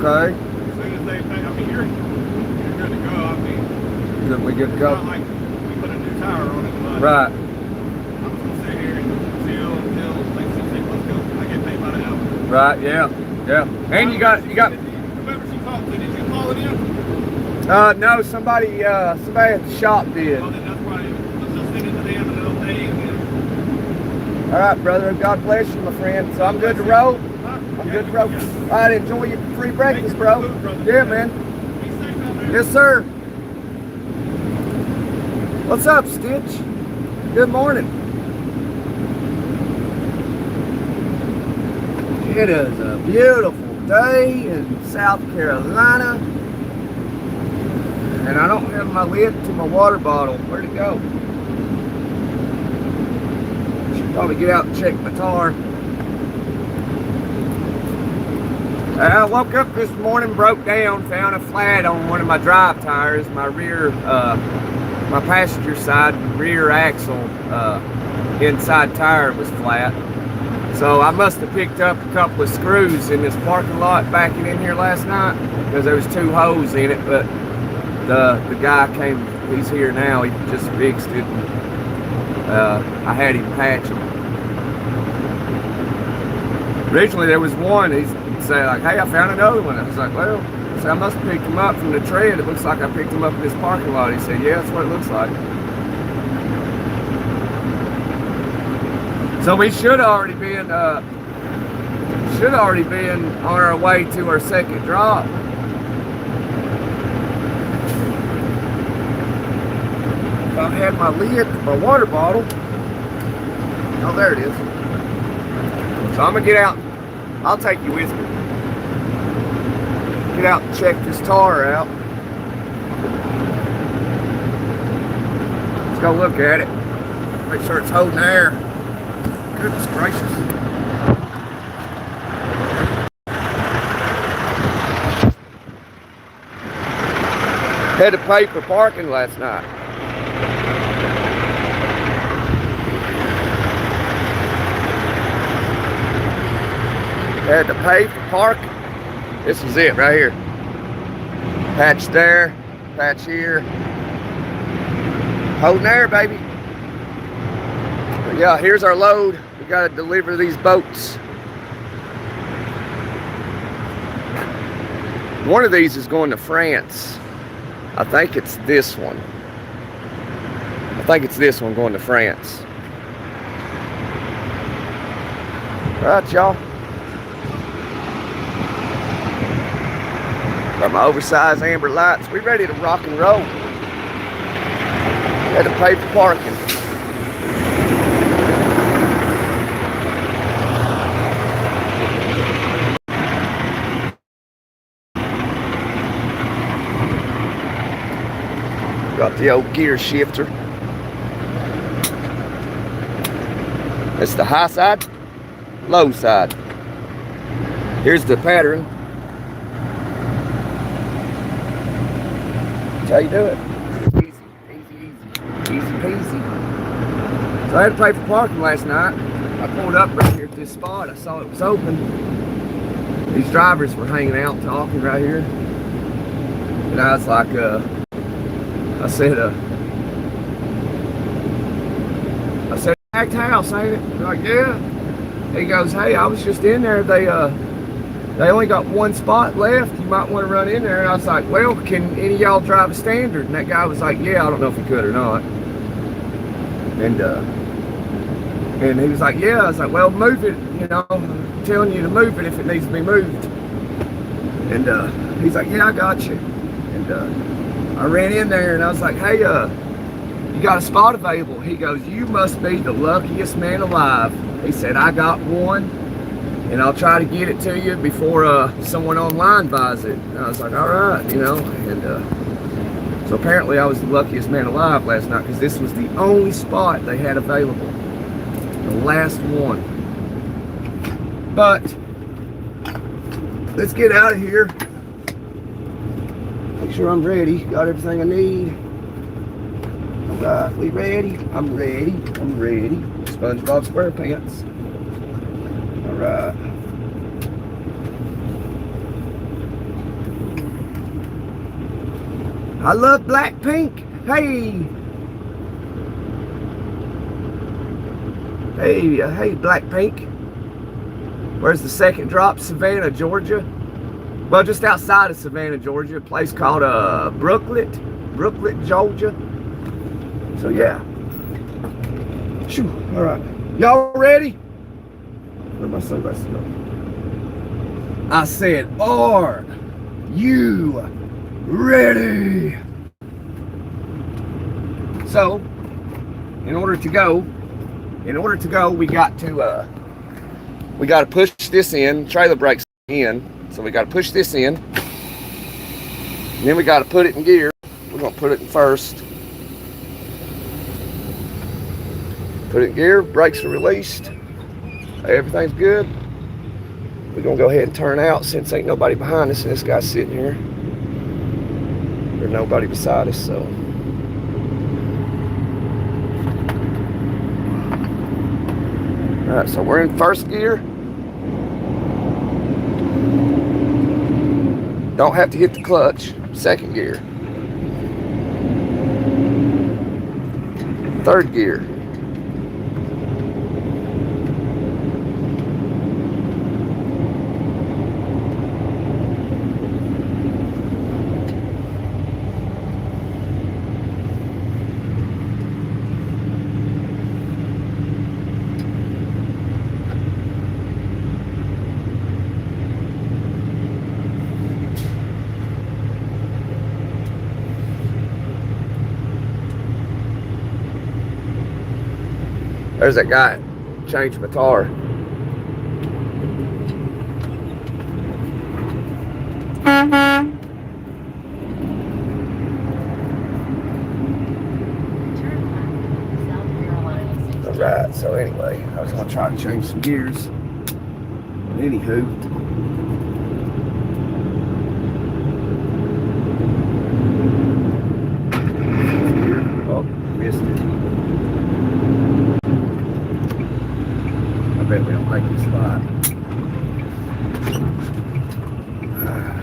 Okay. As soon as they pay, I mean, you're good to go. I mean, Then we good to go. it's not like we put a new tire on it. But Right. I'm just gonna sit here until they say, let's go. I get paid by the hour. Right. Yeah. Yeah. And you got. Whoever she talked to, did you call it in? No. Somebody at the shop did. Well, then that's why let's just send it to them and they'll pay you. All right, brother. God bless you, my friend. So I'm good to roll. I'm good to roll. All right, enjoy your free breakfast, bro. Yeah, man. Be safe out there. Yes, sir. What's up, Stitch? Good morning. It is a beautiful day in South Carolina. And I don't have my lid to my water bottle. Where'd it go? Should probably get out and check my tar. I woke up this morning, broke down, found a flat on one of my drive tires. My rear, my passenger side rear axle inside tire was flat. So I must have picked up a couple of screws in this parking lot backing in here last night because there was 2 holes in it, but the guy came, he's here now, he just fixed it. I had him patch them. Originally there was one, he'd say like, hey, I found another one. I was like, well, I must have picked him up from the tread. It looks like I picked him up in this parking lot. He said, yeah, that's what it looks like. So we should already been on our way to our second drop. If I had my lid, my water bottle. Oh, there it is. So I'm gonna get out. I'll take you with me. Get out and check this tar out. Let's go look at it. Make sure it's holding air. Goodness gracious. Had to pay for parking last night. Had to pay for parking. This is it right here. Patch there, patch here. Holding air, baby. But yeah, here's our load. We got to deliver these boats. One of these is going to France. I think it's this one. I think it's this one going to France. Right, y'all. Got my oversized amber lights. We ready to rock and roll. Had to pay for parking. Got the old gear shifter. That's the high side, low side. Here's the pattern. That's how you do it. Easy, easy, easy. Easy peasy. So I had to pay for parking last night. I pulled up right here at this spot. I saw it was open. These drivers were hanging out talking right here. And I was like, I said, packed house, ain't it? They're like, yeah. He goes, hey, I was just in there. They only got one spot left. You might want to run in there. And I was like, well, can any of y'all drive a standard? And that guy was like, yeah, I don't know if he could or not. And he was like, yeah. I was like, well, move it. You know, I'm telling you to move it if it needs to be moved. And he's like, yeah, I got you. And I ran in there and I was like, hey, you got a spot available? He goes, you must be the luckiest man alive. He said, I got one and I'll try to get it to you before someone online buys it. And I was like, all right, you know. And so apparently I was the luckiest man alive last night because this was the only spot they had available. The last one. But let's get out of here. Make sure I'm ready. Got everything I need. All right, we ready? I'm ready. I'm ready. SpongeBob SquarePants. All right. I love Blackpink. Hey. Hey, Blackpink. Where's the second drop? Savannah, Georgia. Well, just outside of Savannah, Georgia. A place called Brooklet, Georgia. So, yeah. Shoo. All right. Y'all ready? Where my sunglasses go? I said, are you ready? So, in order to go, we got to push this in. Trailer brakes in, so we got to push this in. And then we got to put it in gear. We're gonna put it in first. Put it in gear. Brakes are released. Everything's good. We're gonna go ahead and turn out since ain't nobody behind us and this guy's sitting here. There's nobody beside us, so. Alright, so we're in first gear. Don't have to hit the clutch. Second gear. Third gear. There's that guy. Changed my tire. Alright, so anyway, I was going to try to change some gears. Anywho. Oh, missed it. I bet we don't make this spot. Alright.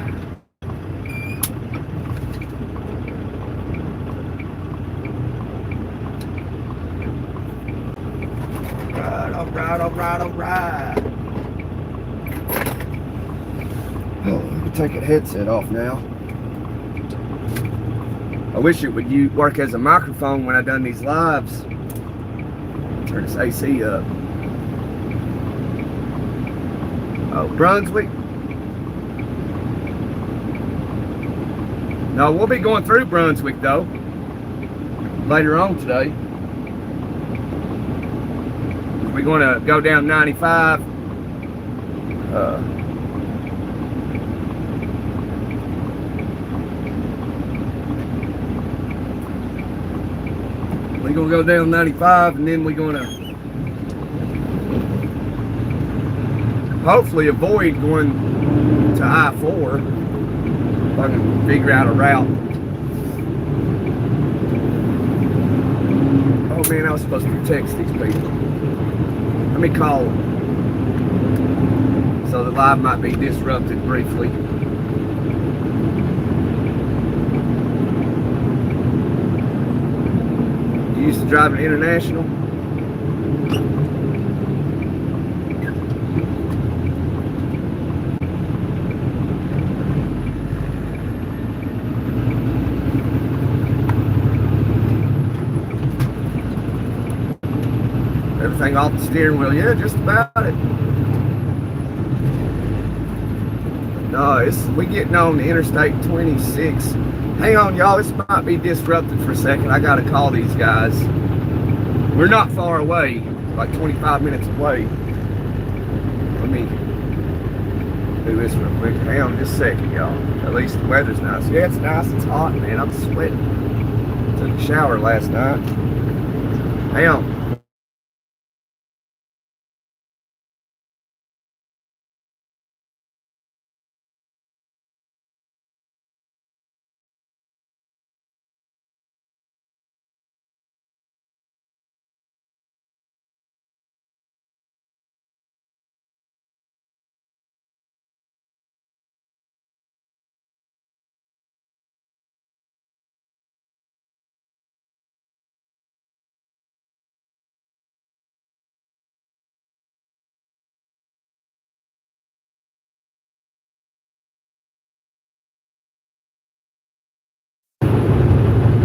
Oh, let me take the headset off now. I wish it would work as a microphone when I done these lives. Turn this AC up. Oh, Brunswick. No, we'll be going through Brunswick though later on today. We're going to go down 95. We're going to go down 95 and then we're going to hopefully avoid going to I-4 if I can figure out a route. Oh man, I was supposed to text these people. Let me call them. So the live might be disrupted briefly. You used to driving international? Everything off the steering wheel? Yeah, just about it. No, we getting on the Interstate 26. Hang on, y'all. This might be disrupted for a second. I gotta call these guys. We're not far away, like 25 minutes away. Let me do this real quick. Hang on just a second, y'all. At least the weather's nice. Yeah, it's nice. It's hot, man. I'm sweating. Took a shower last night. Hang on.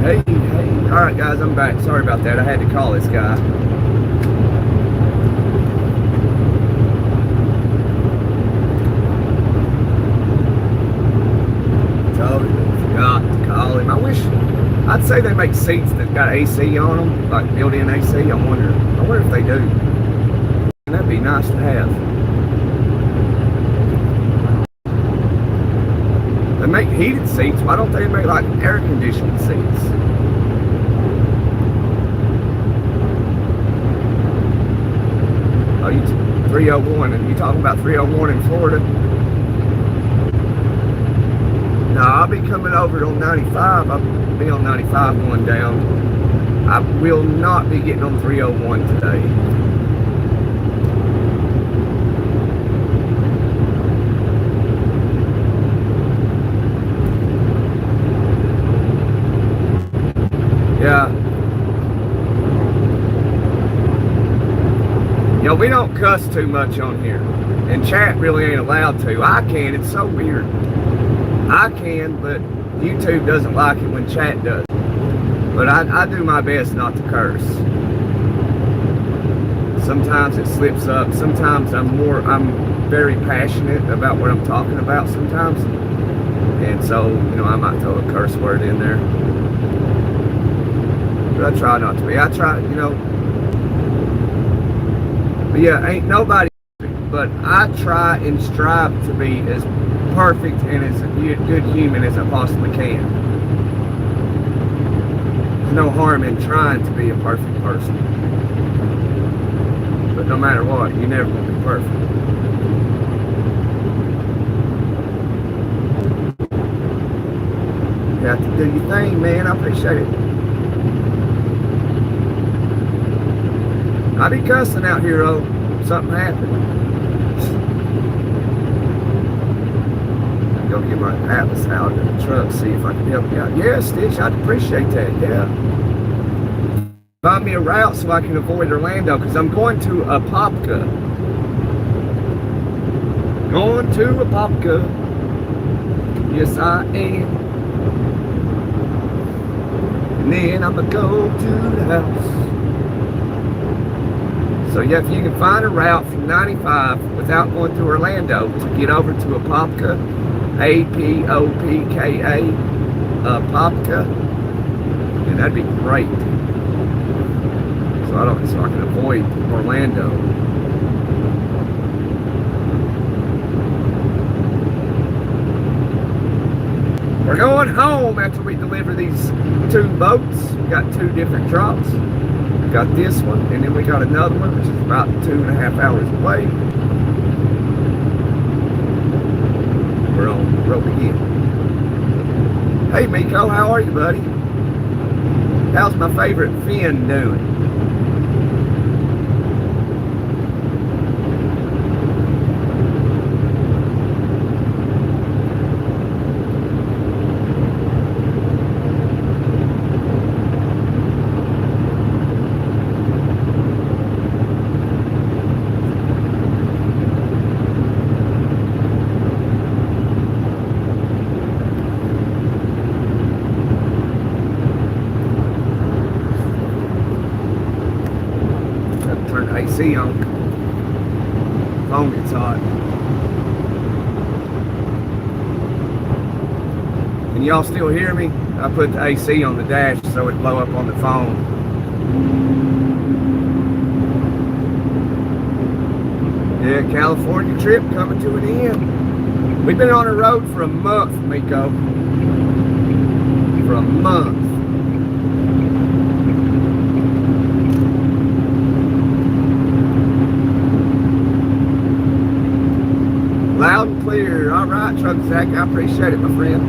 Hey. Alright guys, I'm back. Sorry about that. I had to call this guy. Totally forgot to call him. I wish, I'd say they make seats that got AC on them, like built-in AC. I wonder if they do. That'd be nice to have. They make heated seats. Why don't they make like air-conditioned seats? Oh, you 301, and you talking about 301 in Florida? No, I'll be coming over on 95. I'll be on 95 going down. I will not be getting on 301 today. Yeah. You know, we don't cuss too much on here. And chat really ain't allowed to. I can. It's so weird. I can, but YouTube doesn't like it when chat does. But I do my best not to curse. Sometimes it slips up. Sometimes I'm very passionate about what I'm talking about sometimes. And so, you know, I might throw a curse word in there. But I try not to be. I try, you know. But yeah, ain't nobody, but I try and strive to be as perfect and as a good human as I possibly can. There's no harm in trying to be a perfect person. But no matter what, you're never going to be perfect. You have to do your thing, man. I appreciate it. I be cussing out here, though. Something happened. Go get my Atlas out of the truck, see if I can help you out. Yeah, Stitch, I'd appreciate that, yeah. Find me a route so I can avoid Orlando, because I'm going to Apopka. Going to Apopka. Yes, I am. And then I'm going to go to the house. So yeah, if you can find a route from 95 without going through Orlando to get over to Apopka, A-P-O-P-K-A, Apopka, and that'd be great. So I can avoid Orlando. We're going home after we deliver these 2 boats. We got 2 different drops. We got this one, and then we got another one, which is about 2.5 hours away. We're on the road again. Hey, Miko, how are you, buddy? How's my favorite Finn doing? AC on. Phone gets hot. Can y'all still hear me? I put the AC on the dash so it blow up on the phone. Yeah, California trip coming to an end. We've been on the road for a month, Miko. For a month. Loud and clear. All right, Truck Zach. I appreciate it, my friend.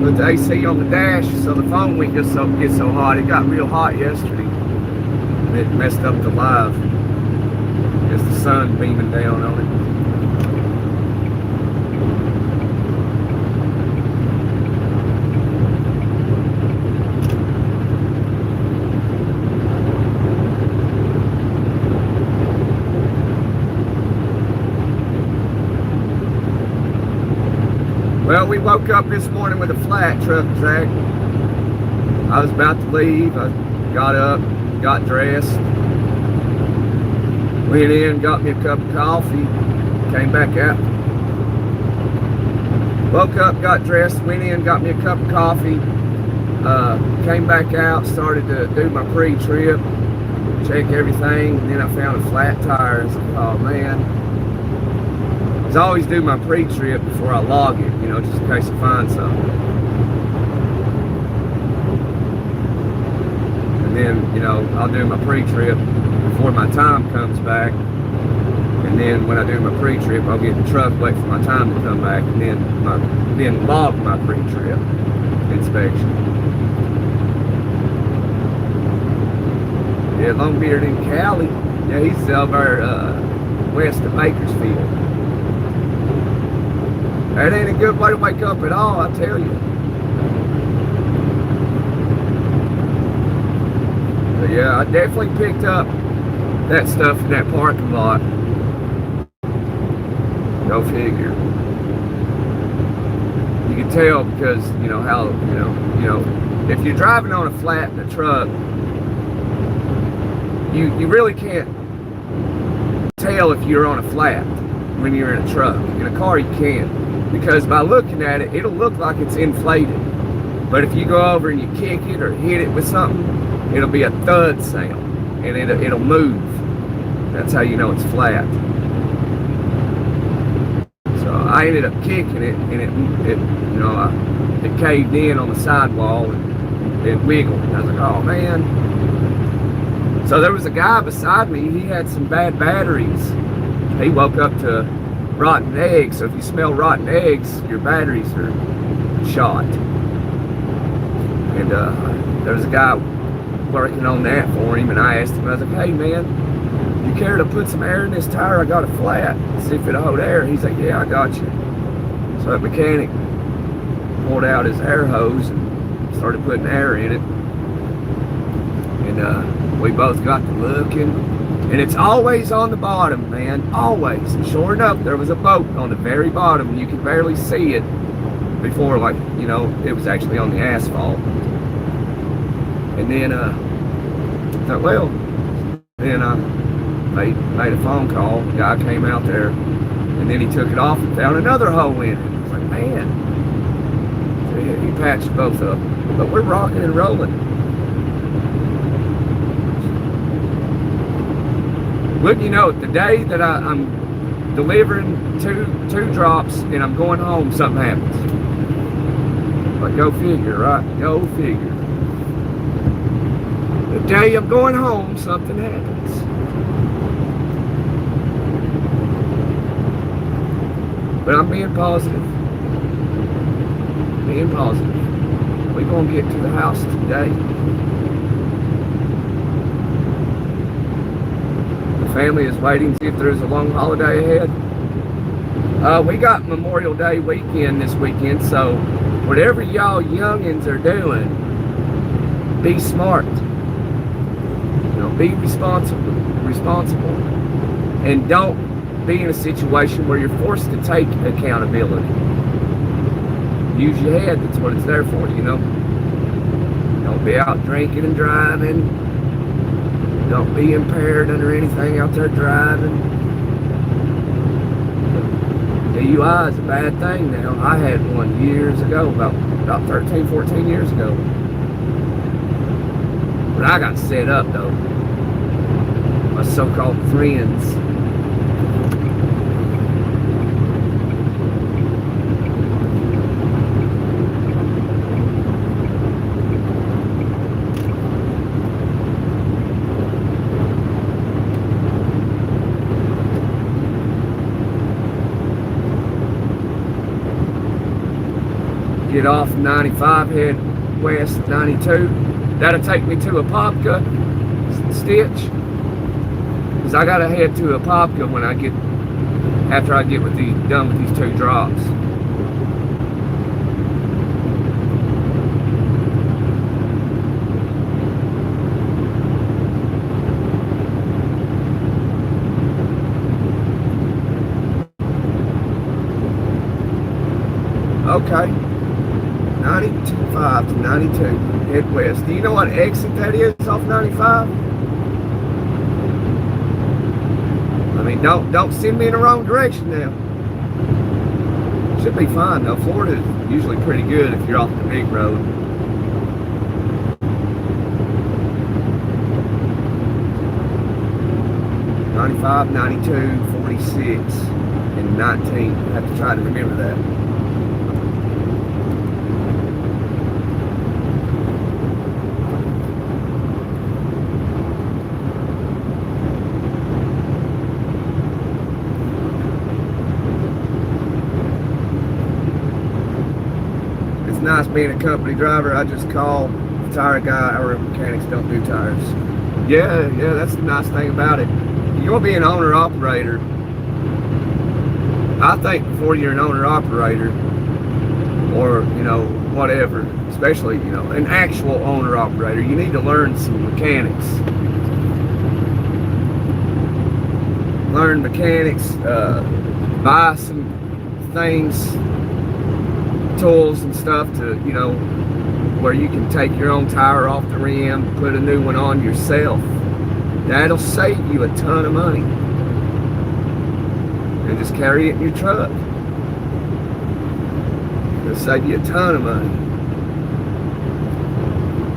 Put the AC on the dash so the phone won't get so hot. It got real hot yesterday. And it messed up the live. It's the sun beaming down on it. Well, we woke up this morning with a flat, Truck Zach. I was about to leave. I got up, got dressed, went in, got me a cup of coffee, came back out. Woke up, got dressed, went in, got me a cup of coffee, came back out, started to do my pre-trip, check everything, and then I found a flat tire. I was like, oh man. I always do my pre-trip before I log it, you know, just in case I find something. And then, you know, I'll do my pre-trip before my time comes back. And then when I do my pre-trip, I'll get in the truck, wait for my time to come back, and then log my pre-trip inspection. Yeah, Longbeard in Cali. Yeah, he's over west of Bakersfield. That ain't a good way to wake up at all, I tell you. But yeah, I definitely picked up that stuff in that parking lot. Go figure. You can tell because, you know, how, you know, if you're driving on a flat in a truck, you really can't tell if you're on a flat when you're in a truck. In a car, you can. Because by looking at it, it'll look like it's inflated. But if you go over and you kick it or hit it with something, it'll be a thud sound. And it'll move. That's how you know it's flat. I ended up kicking it, and it you know, it caved in on the sidewall, and it wiggled. And I was like, oh man. So there was a guy beside me. He had some bad batteries. He woke up to rotten eggs. So if you smell rotten eggs, your batteries are shot. And there was a guy working on that for him, and I asked him, I was like, hey man, you care to put some air in this tire? I got a flat. See if it'll hold air. He's like, yeah, I got you. So that mechanic pulled out his air hose and started putting air in it. And we both got to looking. And it's always on the bottom, man. Always. And sure enough, there was a boat on the very bottom. And you could barely see it before, like, you know, it was actually on the asphalt. And then, I thought, well, then made a phone call. The guy came out there, and then he took it off and found another hole in it. I was like, man. So he patched both of them. But we're rocking and rolling. Wouldn't you know it, the day that I'm delivering two drops and I'm going home, something happens. Like, go figure, right? Go figure. The day I'm going home, something happens. But I'm being positive. Being positive. We're going to get to the house today. The family is waiting to see if there's a long holiday ahead. We got Memorial Day weekend this weekend, so whatever y'all youngins are doing, be smart. You know, be responsible. And don't be in a situation where you're forced to take accountability. Use your head, that's what it's there for, you know. Don't be out drinking and driving. Don't be impaired under anything out there driving. DUI is a bad thing now. I had one years ago, about 13, 14 years ago. But I got set up though. My so-called friends. Get off 95, head west 92. That'll take me to Apopka Stitch. Because I gotta head to Apopka when I get, after I get done with these two drops. Okay. 92.5 to 92, head west. Do you know what exit that is off 95? I mean, don't send me in the wrong direction now. Should be fine though. Florida is usually pretty good if you're off the big road. '95, 92, 46, and 19. I have to try to remember that. It's nice being a company driver. I just call the tire guy, or mechanics don't do tires. Yeah, that's the nice thing about it. You'll be an owner-operator. I think before you're an owner-operator, or, you know, whatever, especially, you know, an actual owner-operator, you need to learn some mechanics. Learn mechanics, buy some things, tools and stuff to, you know, where you can take your own tire off the rim, put a new one on yourself. That'll save you a ton of money. And just carry it in your truck. It'll save you a ton of money.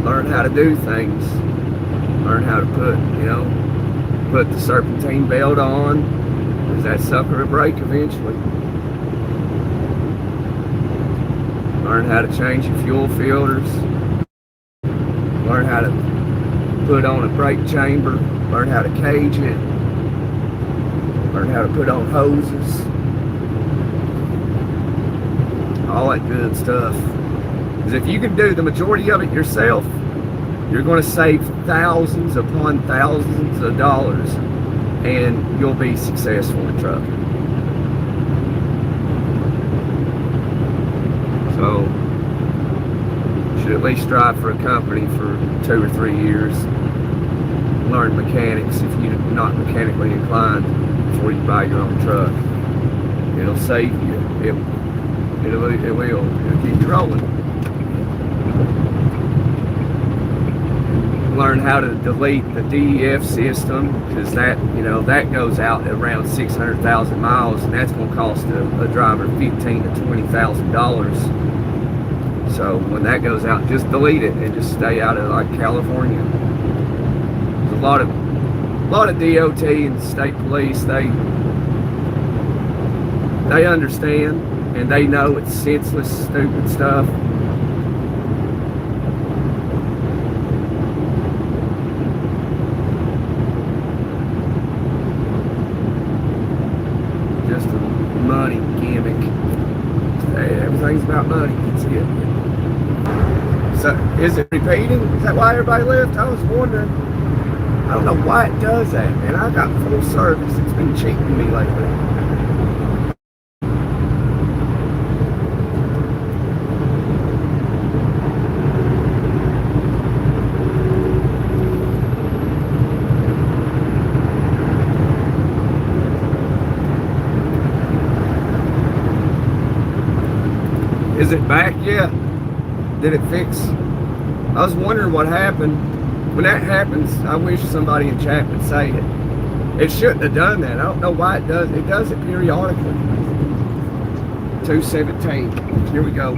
Learn how to do things. Learn how to put the serpentine belt on, because that sucker will break eventually. Learn how to change your fuel filters. Learn how to put on a brake chamber. Learn how to cage it. Learn how to put on hoses. All that good stuff. Because if you can do the majority of it yourself, you're going to save thousands upon thousands of dollars, and you'll be successful in trucking. So, you should at least strive for a company for 2 or 3 years. Learn mechanics if you're not mechanically inclined before you buy your own truck. It'll save you. It will. It'll keep you rolling. Learn how to delete the DEF system, because that goes out at around 600,000 miles, and that's going to cost a driver $15,000 to $20,000. So when that goes out, just delete it and just stay out of like California. There's a lot of DOT and state police. They understand, and they know it's senseless, stupid stuff. Just a money gimmick. Everything's about money. That's it. So, is it repeating? Is that why everybody left? I was wondering. I don't know why it does that, man. I got full service. It's been cheating me lately. Is it back yet? Did it fix? I was wondering what happened. When that happens, I wish somebody in chat would say it. It shouldn't have done that. I don't know why it does. It does it periodically. 217. Here we go.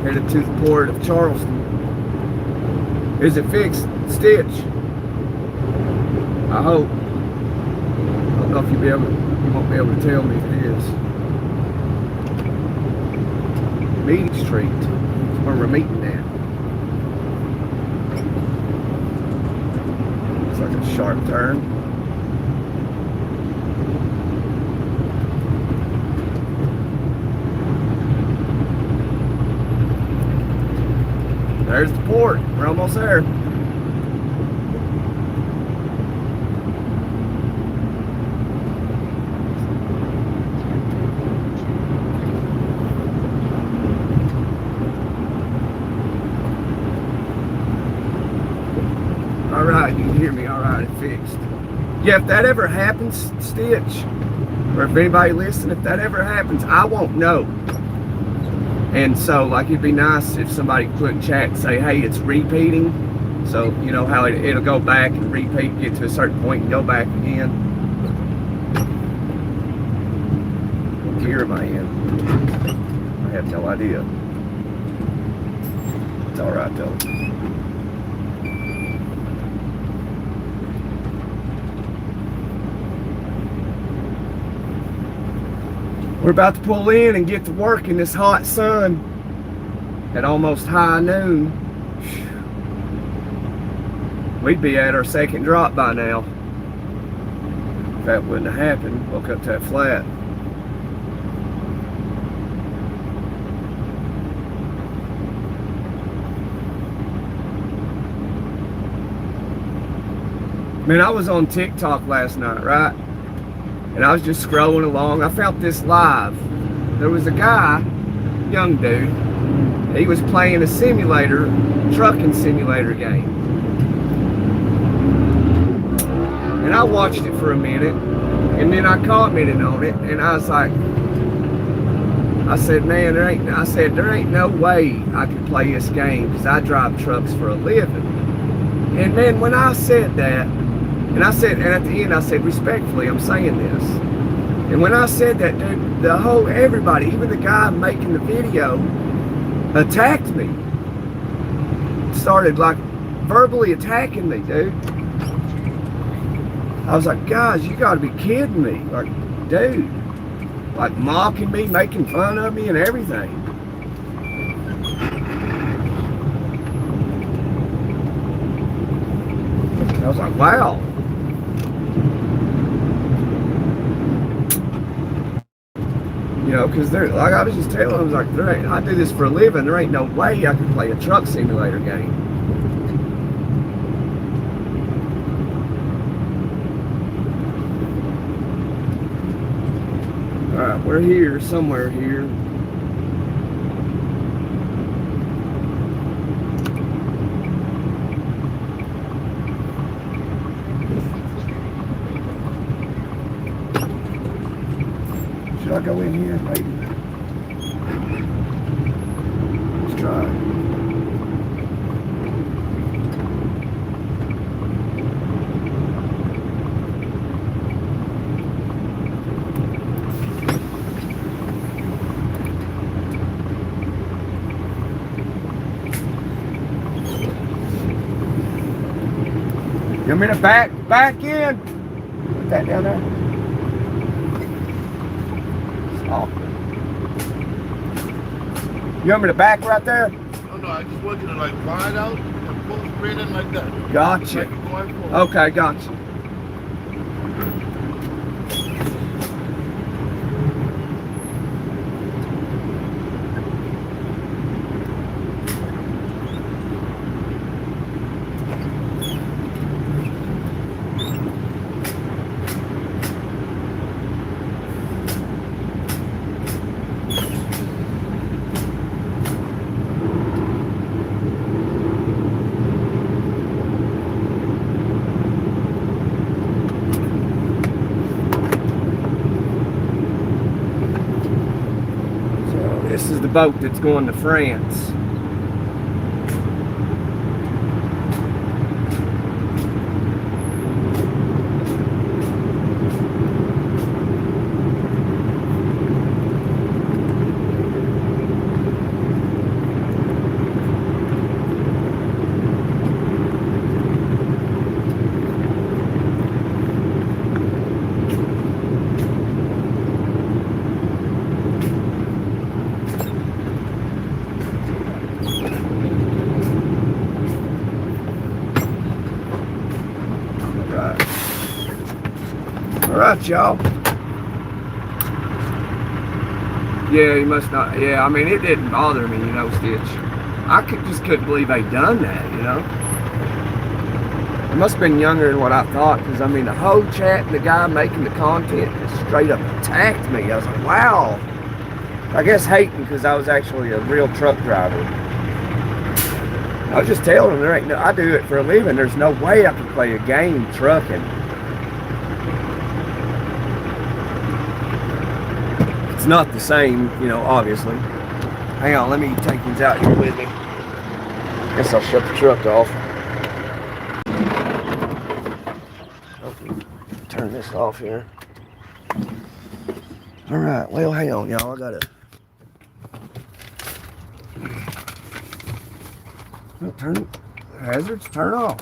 Headed to the port of Charleston. Is it fixed? Stitch? I hope. I don't know if you won't be able to tell me if it is. Meeting Street. That's where we're meeting at. Looks like a sharp turn. There's the port. We're almost there. Alright, you can hear me. Alright, it fixed. Yeah, if that ever happens, Stitch, or if anybody listen, if that ever happens, I won't know. And so, like, it'd be nice if somebody put in chat and say, hey, it's repeating. So, you know how it'll go back and repeat, get to a certain point and go back again. What gear am I in? I have no idea. It's all right, though. We're about to pull in and get to work in this hot sun at almost high noon. We'd be at our second drop by now. If that wouldn't have happened, woke up to that flat. Man, I was on TikTok last night, right? And I was just scrolling along. I found this live. There was a guy, young dude, he was playing a simulator, trucking simulator game. And I watched it for a minute, and then I commented on it, and I was like, I said, man, there ain't no way I could play this game because I drive trucks for a living. And man, when I said that, and at the end I said, respectfully, I'm saying this. And when I said that, dude, everybody, even the guy making the video, attacked me. Started like verbally attacking me, dude. I was like, guys, you gotta be kidding me. Like, dude, like mocking me, making fun of me and everything. I was like, wow. You know, because like I was just telling them, I was like, I do this for a living. There ain't no way I could play a truck simulator game. All right, we're here, somewhere here. Should I go in here? Maybe. Let's try. You want me to back in? Put that down there. Oh. You want me to back right there? No, I just want you to like fly it out and pull straight in like that. Gotcha. Okay, gotcha. This is the boat that's going to France. Alright, y'all. Yeah, he must not. Yeah, I mean, it didn't bother me, you know, Stitch. I just couldn't believe they'd done that, you know. It must have been younger than what I thought, because, I mean, the whole chat and the guy making the content just straight up attacked me. I was like, wow. I guess hating because I was actually a real truck driver. I was just telling them, there ain't no, I do it for a living. There's no way I can play a game trucking. not the same, you know, obviously. Hang on, let me take these out here with me. Guess I'll shut the truck off. Okay, turn this off here. All right, well, hang on, y'all. I gotta turn hazards. Turn off.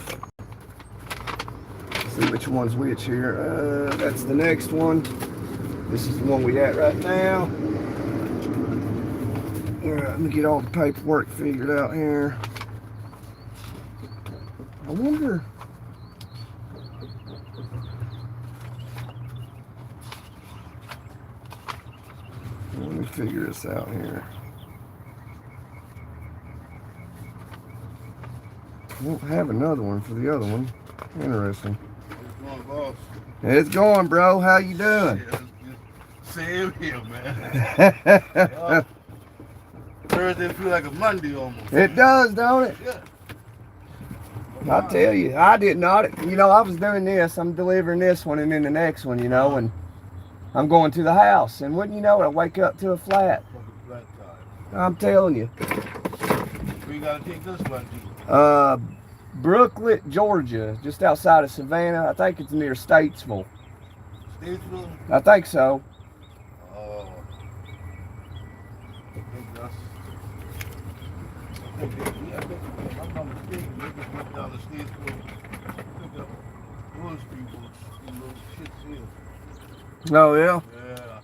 Let's see which one's which here. That's the next one. This is the one we at right now. All right, let me get all the paperwork figured out here. I wonder. Let me figure this out here. I won't have another one for the other one. Interesting. It's going, boss. It's going, bro. How you doing? Yeah, same here, man. Thursday feel like a Monday almost. It does, don't it? Yeah. I tell you, I did not. You know, I was doing this. I'm delivering this one and then the next one, you know, and I'm going to the house. And wouldn't you know it, I wake up to a flat. Fucking flat tire. I'm telling you. We gotta take this one, G. Brooklet, Georgia, just outside of Savannah. I think it's near Statesville. Statesville? I think so. Oh. I think that's... I think I'm not mistaken. They just went down to Statesville. Pick up those people's little shit here. Oh, yeah? Yeah.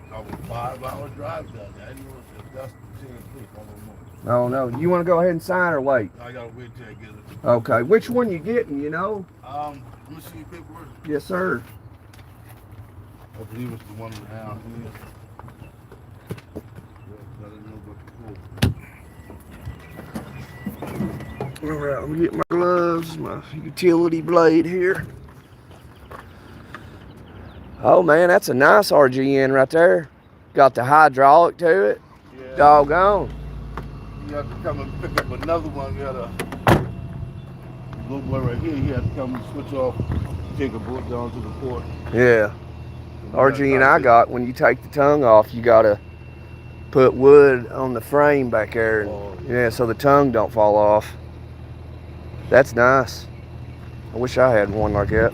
About a 5-hour drive down there. I didn't know if that's the same place. I don't know. Oh, no. You want to go ahead and sign or wait? I gotta wait till I get it. Okay. Which one you getting, you know? Let me see your paperwork. Yes, sir. I believe it's the one down here. Yeah, I didn't know what to All right, let me get my gloves, my utility blade here. Oh, man, that's a nice RGN right there. Got the hydraulic to it. Yeah. Doggone. You have to come and pick up another one. You gotta little boy right here. He had to come and switch off, take a boat down to the port. Yeah. RGN I got, when you take the tongue off, you gotta put wood on the frame back there. Oh, Yeah, so the tongue don't fall off. That's nice. I wish I had one like that.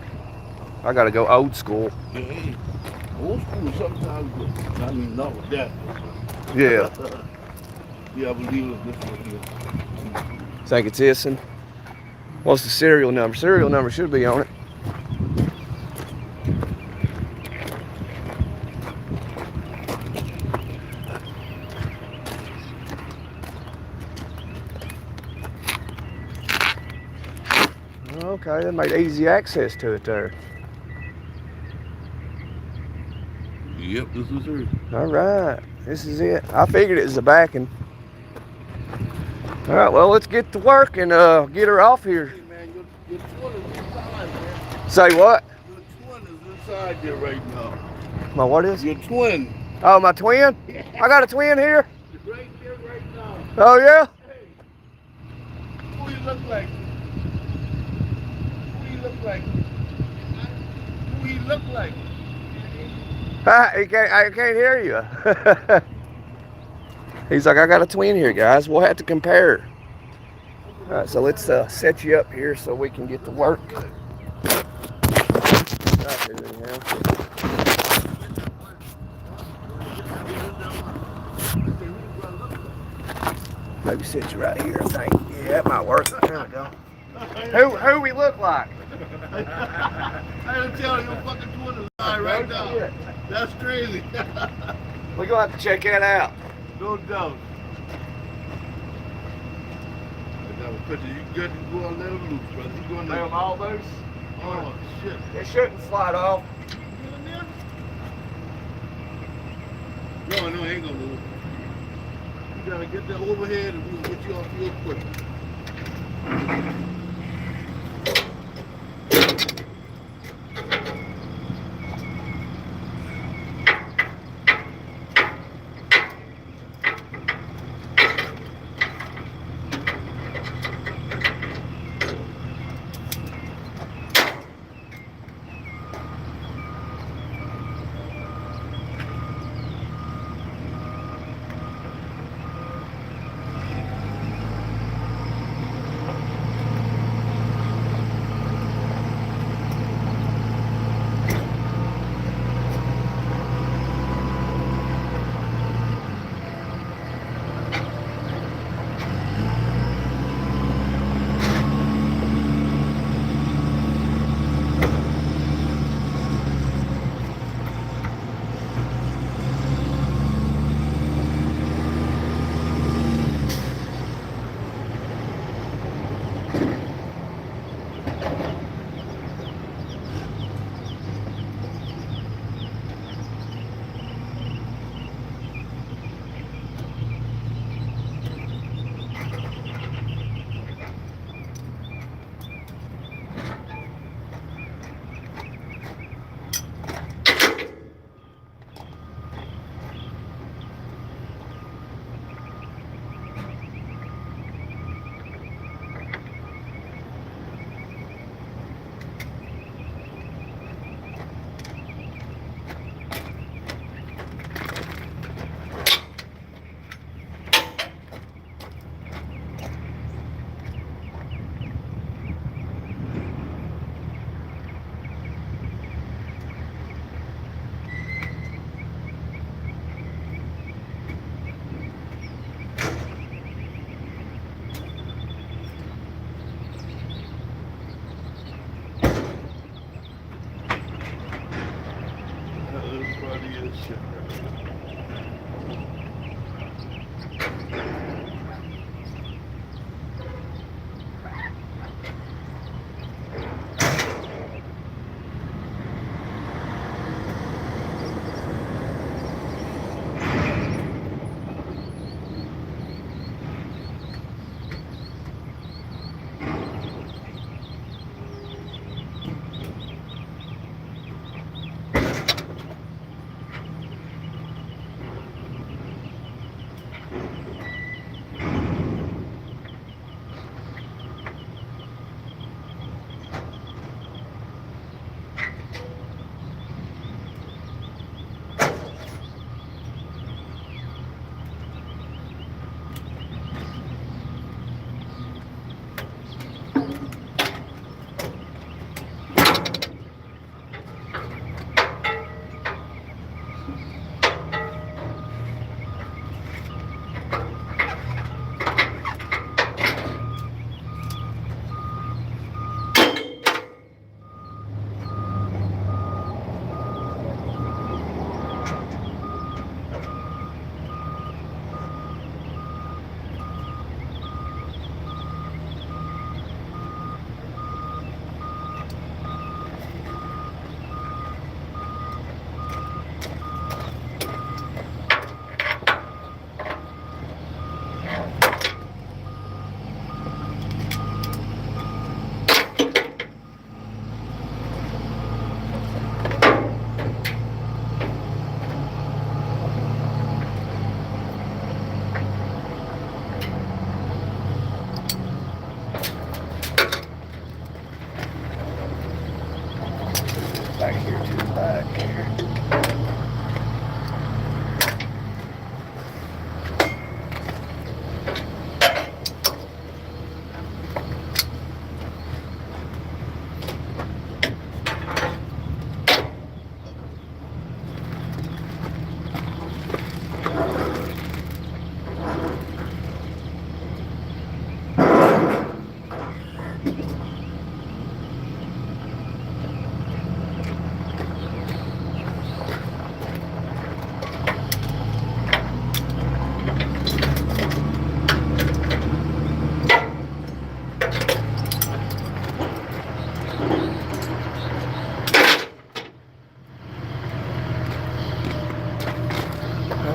I gotta go old school. Yeah, hey, old school sometimes good. I mean, not with that. Yeah. Yeah, I believe it's this one here. Think it's this one? What's the serial number? Serial number should be on it. Okay, that made easy access to it there. Yep, this is her. All right, this is it. I figured it was the backing. All right, well, let's get to work and get her off here. Hey man, your twin is inside, man. Say what? Your twin is inside there right now. My what is? Your twin. Oh, my twin? I got a twin here? She's right there right now. Oh, yeah? Hey, who you look like? Who you look like? Who you look like? I can't hear you. He's like, I got a twin here, guys. We'll have to compare. All right, so let's set you up here so we can get to work. Maybe sit you right here, I think. Yeah, that might work. There we go. Who we look like? I don't tell you, your fucking twin is inside right now. That's crazy. We're gonna have to check that out. No doubt. I got a picture. You good to go and let him loose, brother. You going to Lay them all loose? Oh, shit. They shouldn't slide off. No, no, ain't gonna move. You gotta get that overhead and we'll get you off real quick.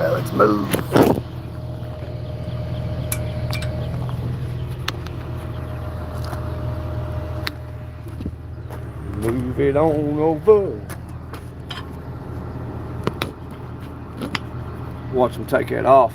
Alright, let's move. Move it on over. Watch them take that off.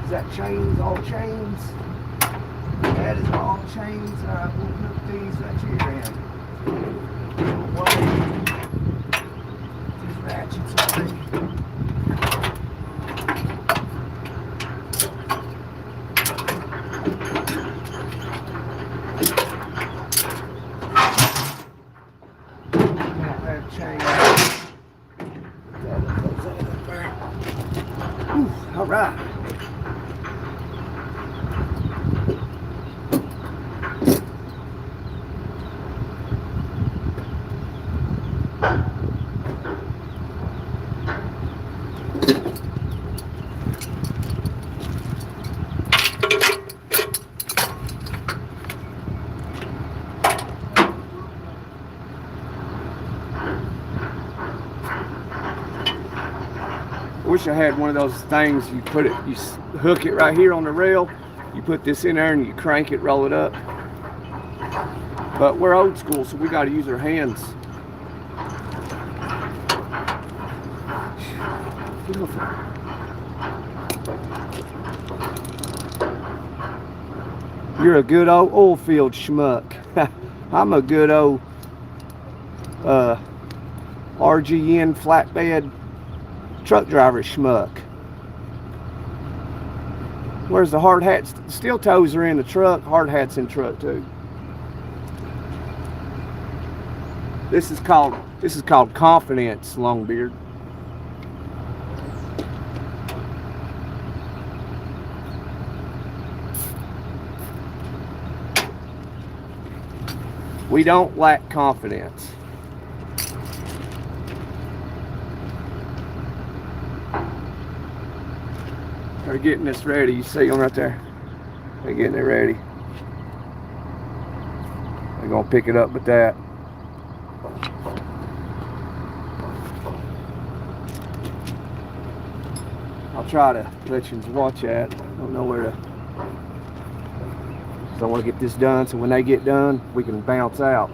Is that chains, all chains? That is all chains. We'll put these right here in. These ratchets already. That chain. All right. I wish I had one of those things you put it, you hook it right here on the rail, you put this in there and you crank it, roll it up. But we're old school, so we got to use our hands. You're a good old oil field schmuck. I'm a good old RGN flatbed truck driver schmuck. Where's the hard hats? Steel toes are in the truck, hard hats in truck too. This is called confidence, Longbeard. We don't lack confidence. They're getting this ready. You see them right there? They're getting it ready. They're gonna pick it up with that. I'll try to let you watch that. I don't know where to. So I want to get this done so when they get done, we can bounce out.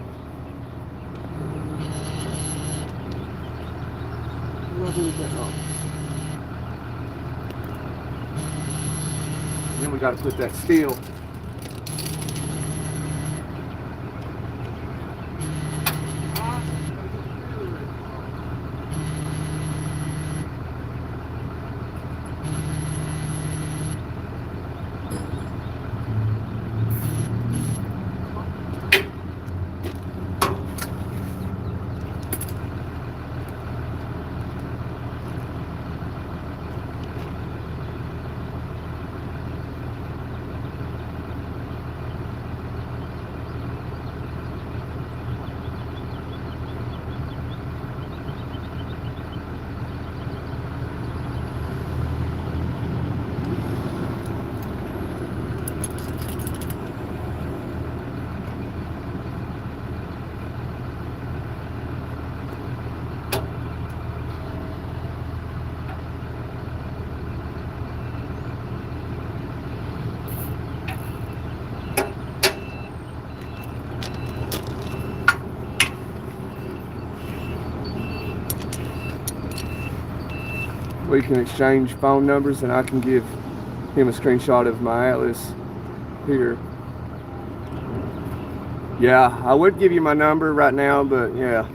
Then we got to put that steel. We can exchange phone numbers and I can give him a screenshot of my atlas here. Yeah, I would give you my number right now, but yeah,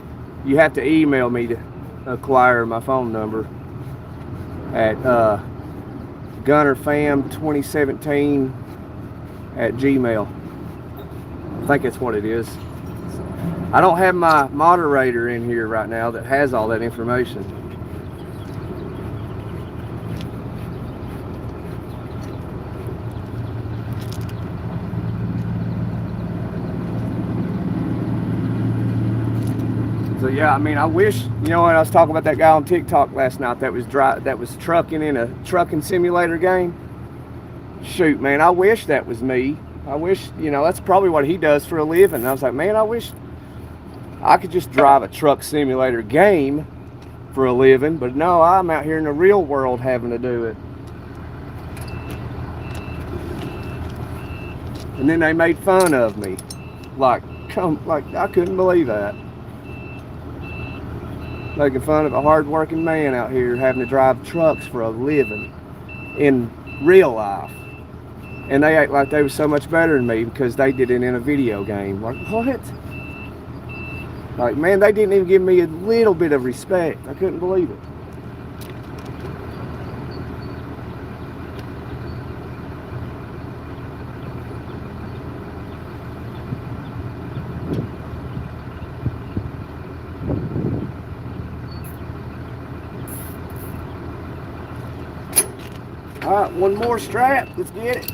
you have to email me to acquire my phone number at gunnerfam2017 at Gmail. I think that's what it is. I don't have my moderator in here right now that has all that information. So yeah, I mean, I wish, you know, when I was talking about that guy on TikTok last night that was trucking in a trucking simulator game. Shoot, man, I wish that was me. I wish, you know, that's probably what he does for a living. And I was like, man, I wish I could just drive a truck simulator game for a living, but no, I'm out here in the real world having to do it. And then they made fun of me. Like I couldn't believe that. Making fun of a hard-working man out here having to drive trucks for a living in real life. And they act like they were so much better than me because they did it in a video game. Like, what? Like, man, they didn't even give me a little bit of respect. I couldn't believe it. All right, one more strap. Let's get it.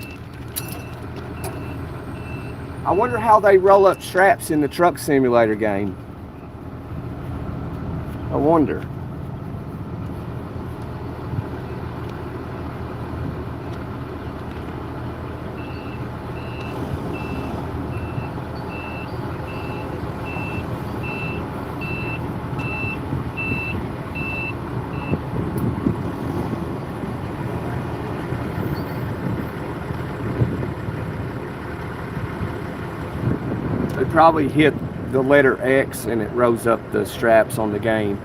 I wonder how they roll up straps in the truck simulator game. I wonder. They probably hit the letter X and it rose up the straps on the game.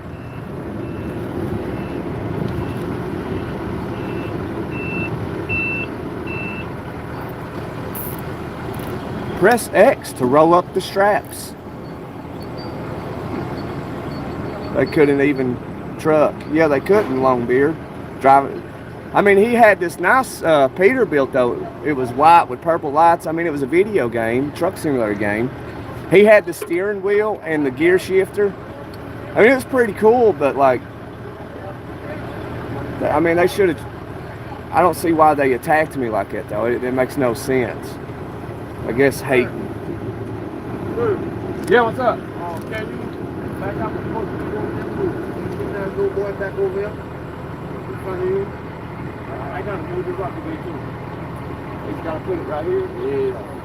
Press X to roll up the straps. They couldn't even truck. Yeah, they couldn't, Longbeard. Drive it. I mean, he had this nice Peterbilt though. It was white with purple lights. I mean, it was a video game, truck simulator game. He had the steering wheel and the gear shifter. I mean, it was pretty cool, but like, I mean, they should have. I don't see why they attacked me like that though. It makes no sense. I guess hating. Yeah, what's up? Can you back up and push me over there? Get that little boy back over there in front of you. I gotta move the rocket there too. He's got to put it right here. Yeah.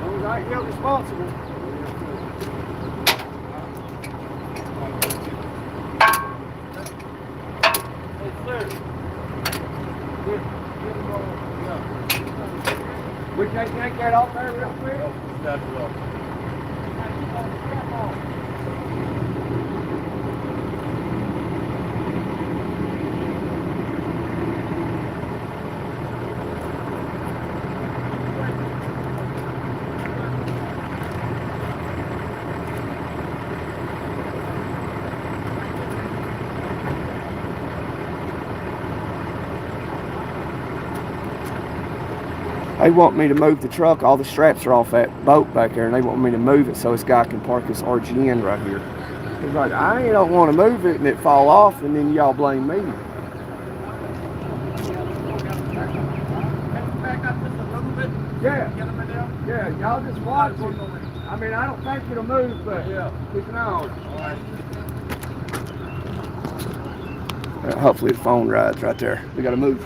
All right, you're responsible. We can't take that off there real quick. That's right. They want me to move the truck. All the straps are off that boat back there, and they want me to move it so this guy can park his RGN right here. He's like, I don't want to move it and it fall off, and then y'all blame me. Back up just a little bit. Yeah, Get them in there. yeah, y'all just watch it. I mean, I don't think it'll move, but Yeah. keep an eye on it. All right. Hopefully the phone rides right there. We got to move.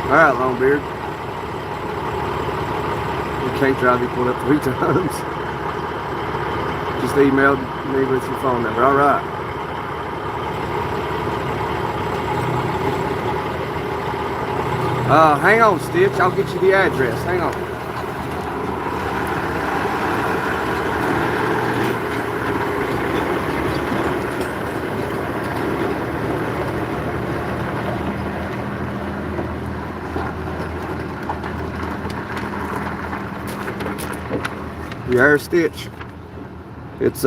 Alright, Longbeard. You can't drive, you pulled up 3 times. Just emailed me with your phone number. Alright. Hang on, Stitch. I'll get you the address. Hang on. You heard Stitch? It's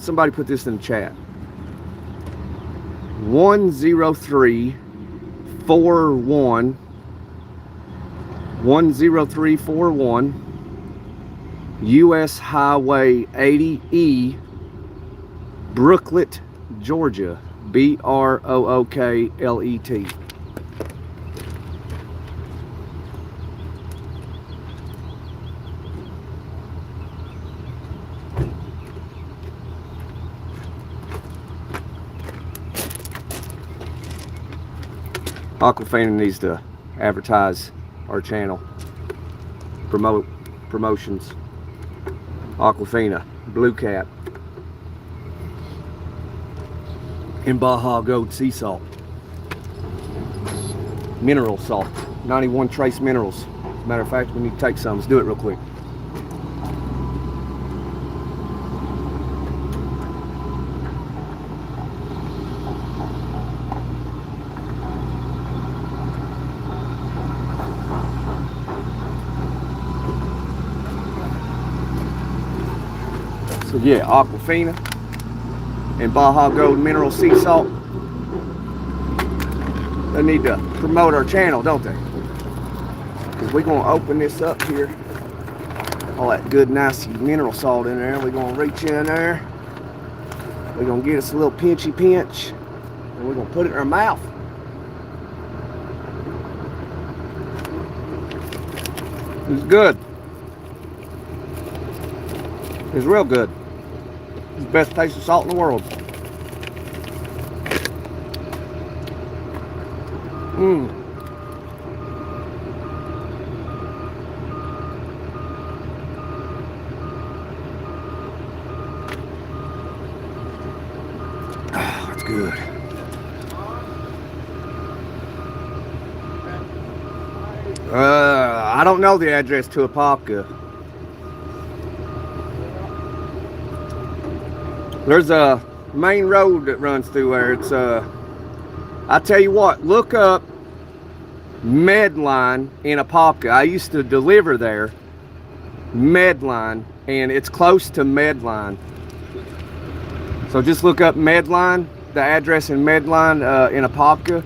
somebody put this in the chat. 10341 US Highway 80E, Brooklet, Georgia. Brooklet. Aquafina needs to advertise our channel, promote promotions. Aquafina, Blue Cat, and Baja Gold Sea Salt, mineral salt, 91 trace minerals. As a matter of fact, we need to take some. Let's do it real quick. So yeah, Aquafina and Baja Gold Mineral Sea Salt. They need to promote our channel, don't they? Because we're going to open this up here. All that good, nice mineral salt in there. We're going to reach in there. We're going to get us a little pinchy pinch. And we're going to put it in our mouth. It's good. It's real good. It's the best taste of salt in the world. Mmm. Oh, it's good. I don't know the address to Apopka. There's a main road that runs through there. It's I tell you what, look up Medline in Apopka. I used to deliver there. Medline, and it's close to Medline. So just look up Medline, the address in Medline in Apopka,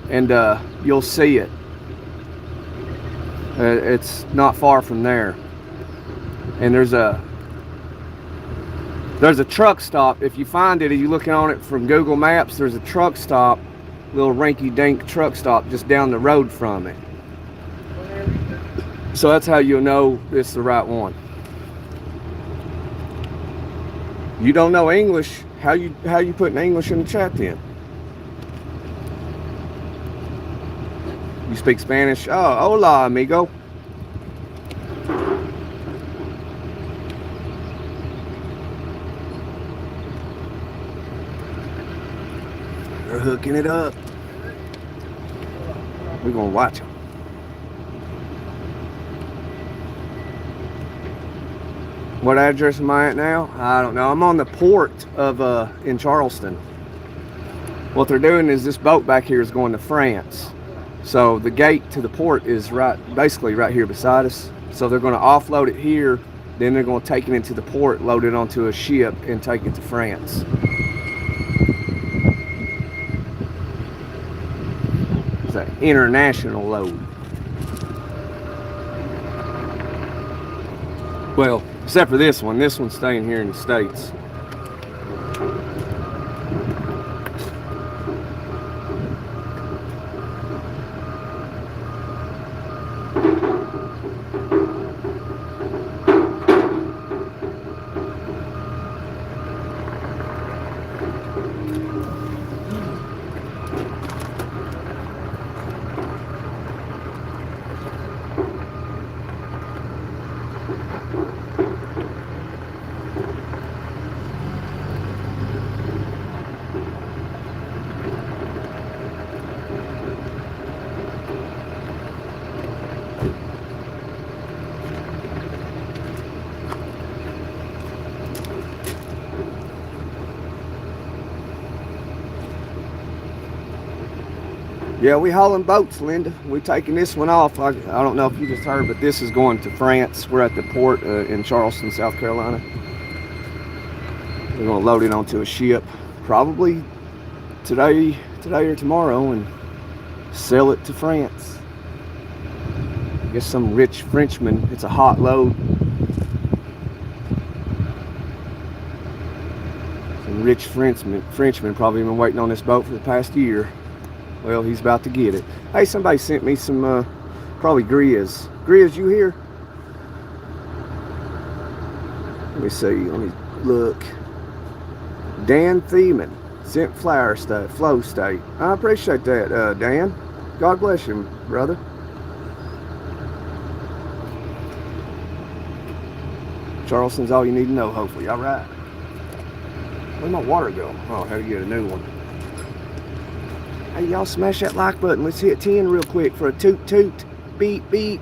and you'll see it. It's not far from there. And there's a truck stop. If you find it, if you're looking on it from Google Maps, there's a truck stop, little rinky-dink truck stop just down the road from it. So that's how you'll know it's the right one. You don't know English, how you putting English in the chat then? You speak Spanish? Oh, hola, amigo. They're hooking it up. We're gonna watch them. What address am I at now? I don't know. I'm on the port of in Charleston. What they're doing is this boat back here is going to France. So the gate to the port is basically right here beside us. So they're going to offload it here, then they're going to take it into the port, load it onto a ship, and take it to France. It's an international load. Well, except for this one. This one's staying here in the States. Yeah, we hauling boats, Linda. We're taking this one off. I don't know if you just heard, but this is going to France. We're at the port in Charleston, South Carolina. We're going to load it onto a ship, probably today or tomorrow, and sell it to France. I guess some rich Frenchman. It's a hot load. Some rich Frenchman probably been waiting on this boat for the past year. Well, he's about to get it. Hey, somebody sent me some, probably Grizz. Grizz, you here? Let me see. Let me look. Dan Thiemann sent Flow State. I appreciate that, Dan. God bless you, brother. Charleston's all you need to know, hopefully. All right. Where'd my water go? Oh, I had to get a new one. Hey, y'all smash that like button. Let's hit 10 real quick for a toot toot. Beep beep.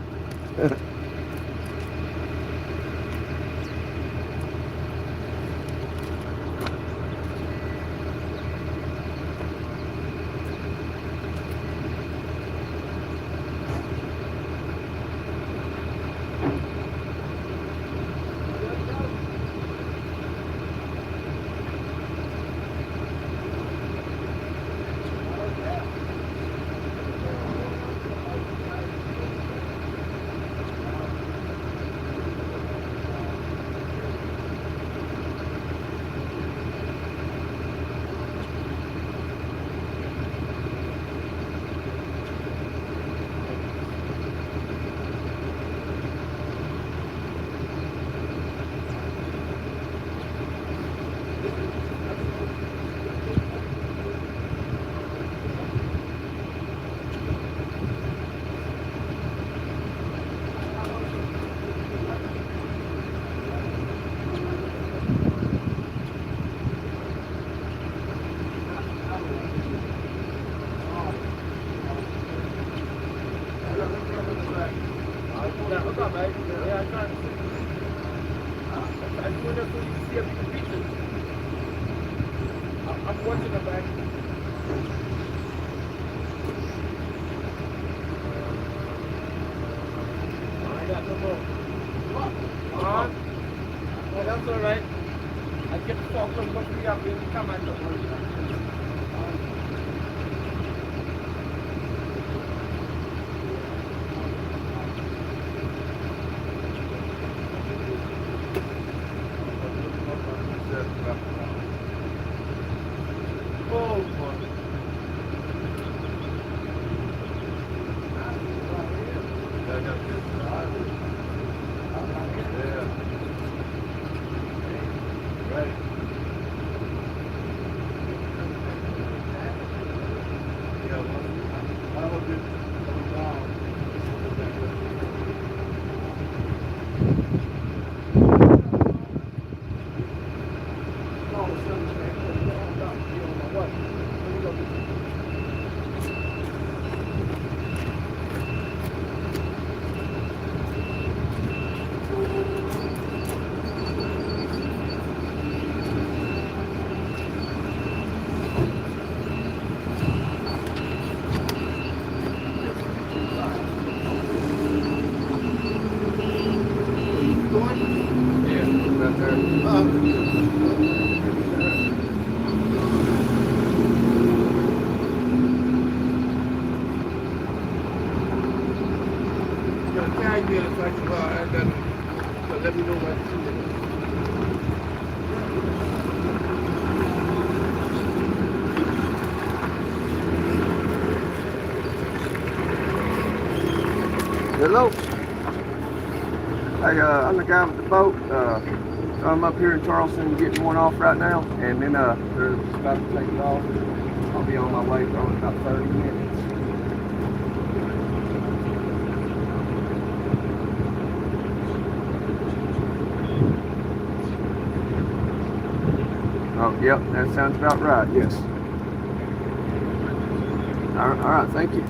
That's all right. I get the phone from me up in the command. Let me know what to do. Hello. Hey, I'm the guy with the boat. I'm up here in Charleston getting one off right now, and then they're just about to take it off. I'll be on my way probably about 30 minutes. Oh, yep, that sounds about right, yes. All right, thank you.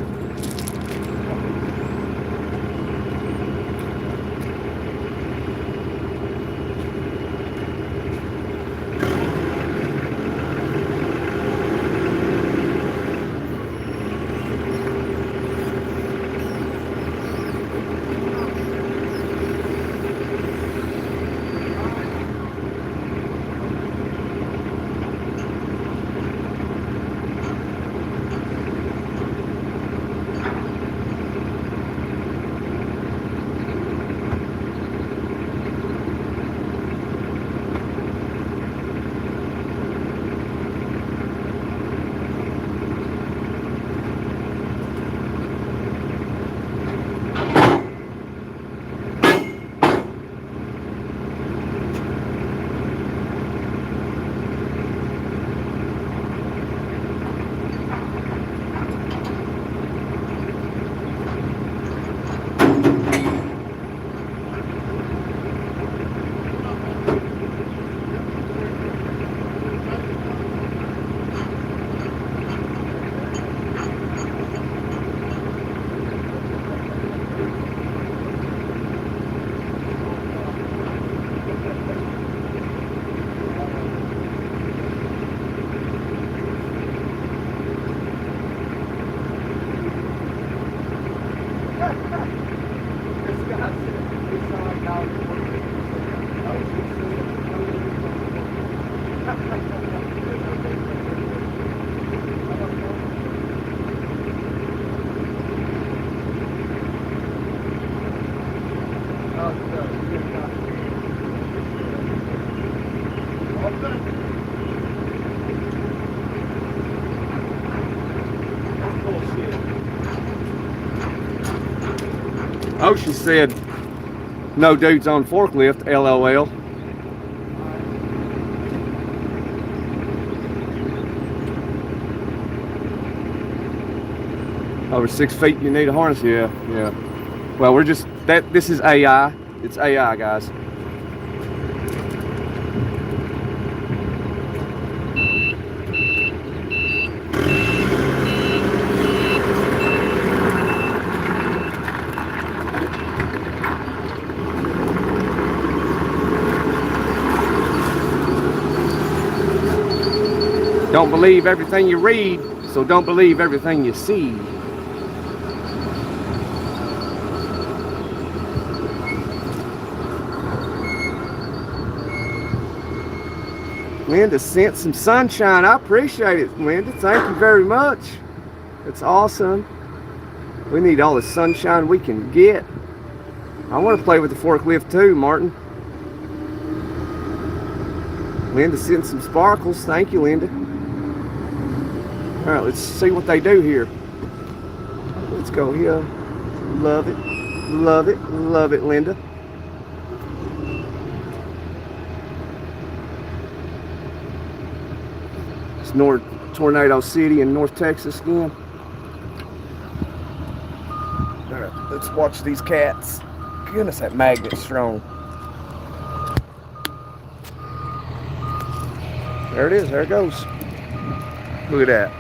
Oh, she said, no dudes on forklift, LOL. Over 6 feet, you need a harness, yeah. Well, we're just, this is AI. It's AI, guys. Don't believe everything you read, so don't believe everything you see. Linda sent some sunshine. I appreciate it, Linda. Thank you very much. It's awesome. We need all the sunshine we can get. I want to play with the forklift too, Martin. Linda sent some sparkles. Thank you, Linda. All right, let's see what they do here. Let's go here. Love it. Love it. Love it, Linda. It's North Tornado City in North Texas again. All right, let's watch these cats. Goodness, that magnet's strong. There it is. There it goes. Look at that.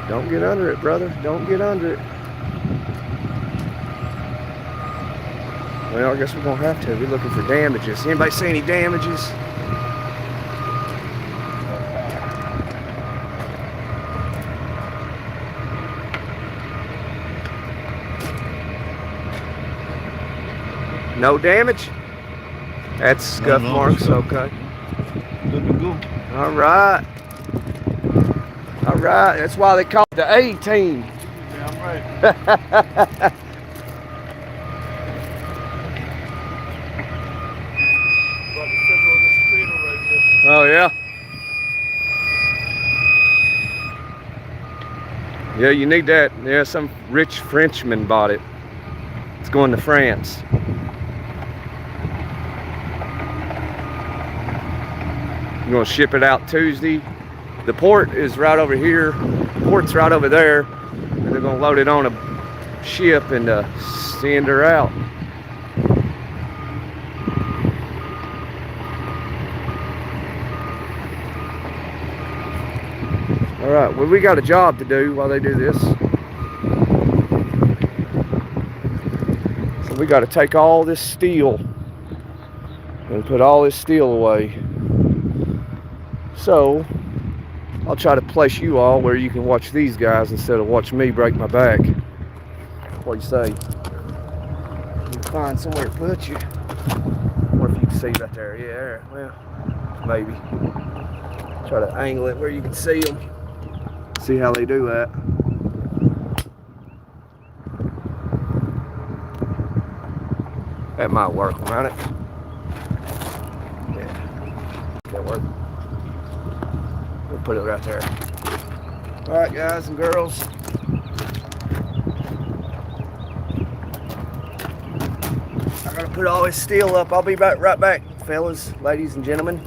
Don't get under it, brother. Don't get under it. Well, I guess we're going to have to. We're looking for damages. Anybody see any damages? No damage? That's scuff marks, okay. Good to go. All right. All right, that's why they call it the A team. Yeah, I'm right. Oh, yeah? Yeah, you need that. Yeah, some rich Frenchman bought it. It's going to France. You're going to ship it out Tuesday. The port is right over here. The port's right over there. And they're going to load it on a ship and send her out. All right, well, we got a job to do while they do this. So we got to take all this steel and put all this steel away. So I'll try to place you all where you can watch these guys instead of watch me break my back. What do you say? You can find somewhere to put you. Or if you can see right there. Yeah, well, maybe. Try to angle it where you can see them. See how they do that. That might work, won't it? Yeah, that work. We'll put it right there. All right, guys and girls. I gotta put all this steel up. I'll be right back, fellas, ladies and gentlemen.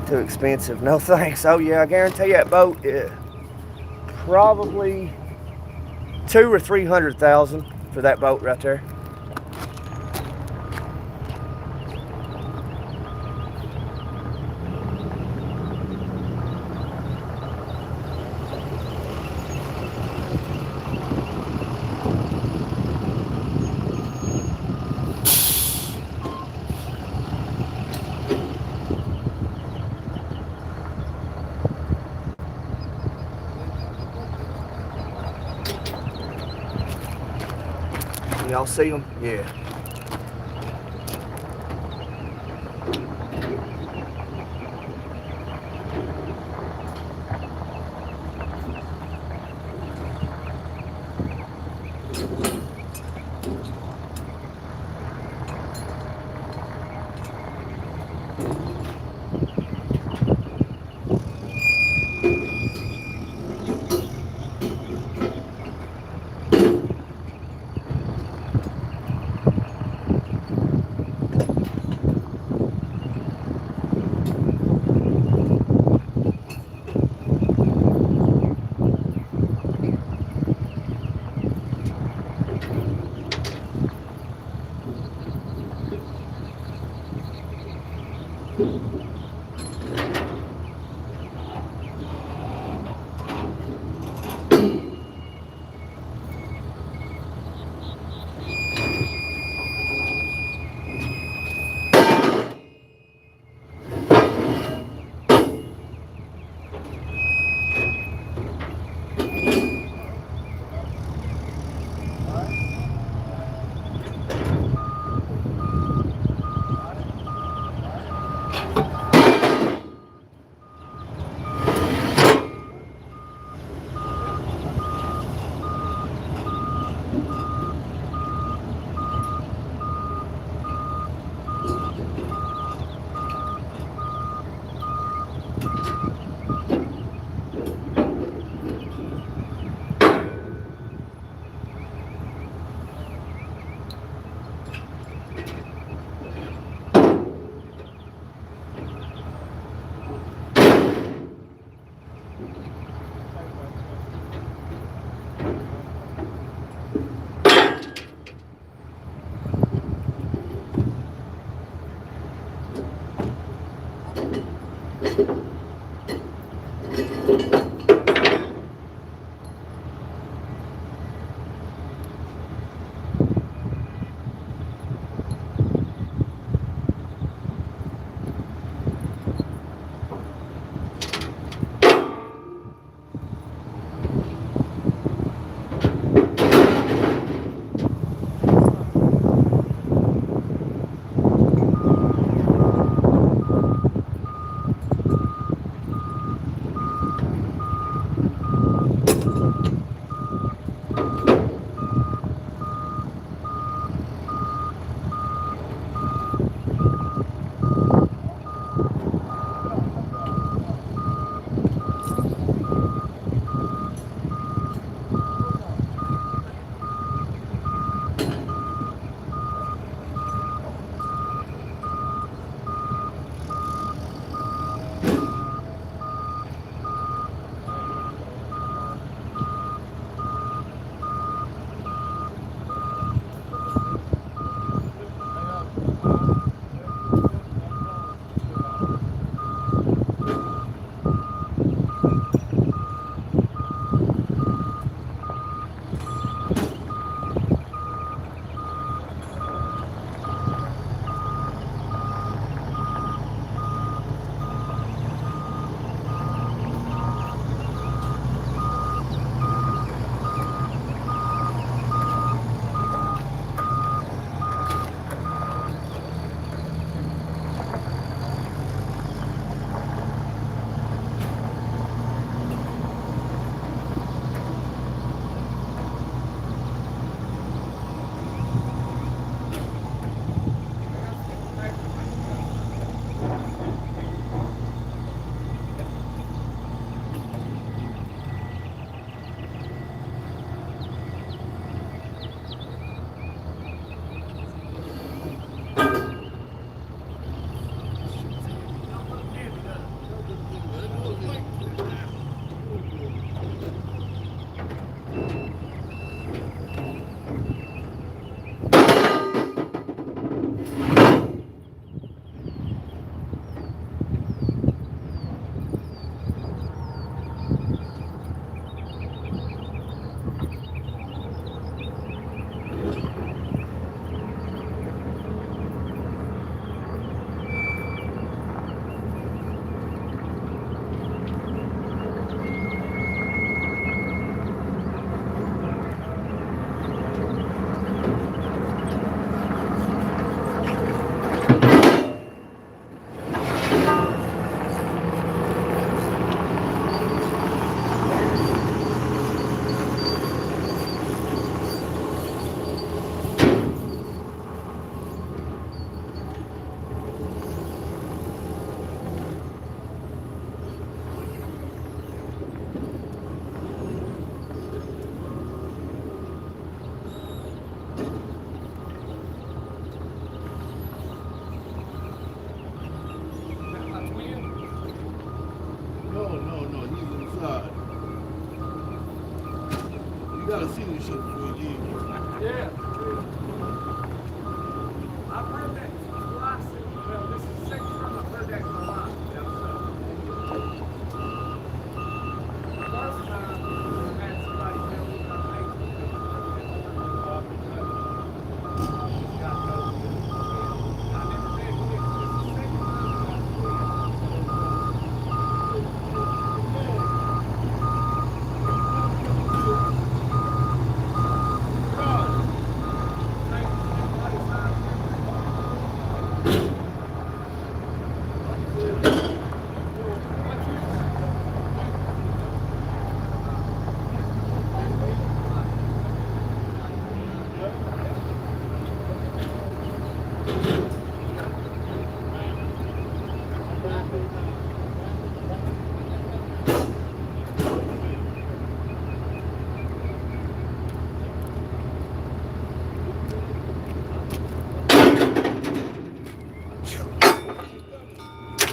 Too expensive, no thanks. Oh yeah, I guarantee that boat probably 200,000 or 300,000 for that boat right there. Y'all see them? Yeah.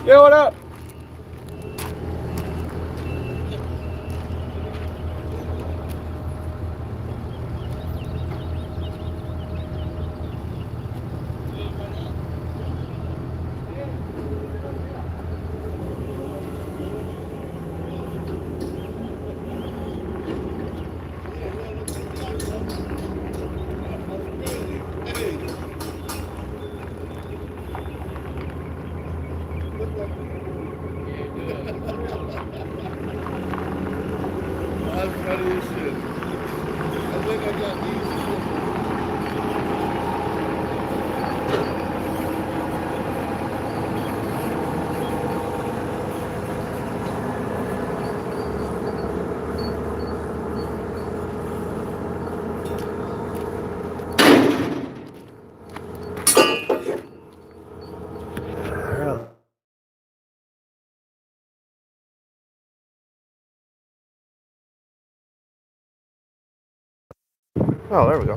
Yeah, what up? That's funny as shit. I think I got these. Oh, there we go.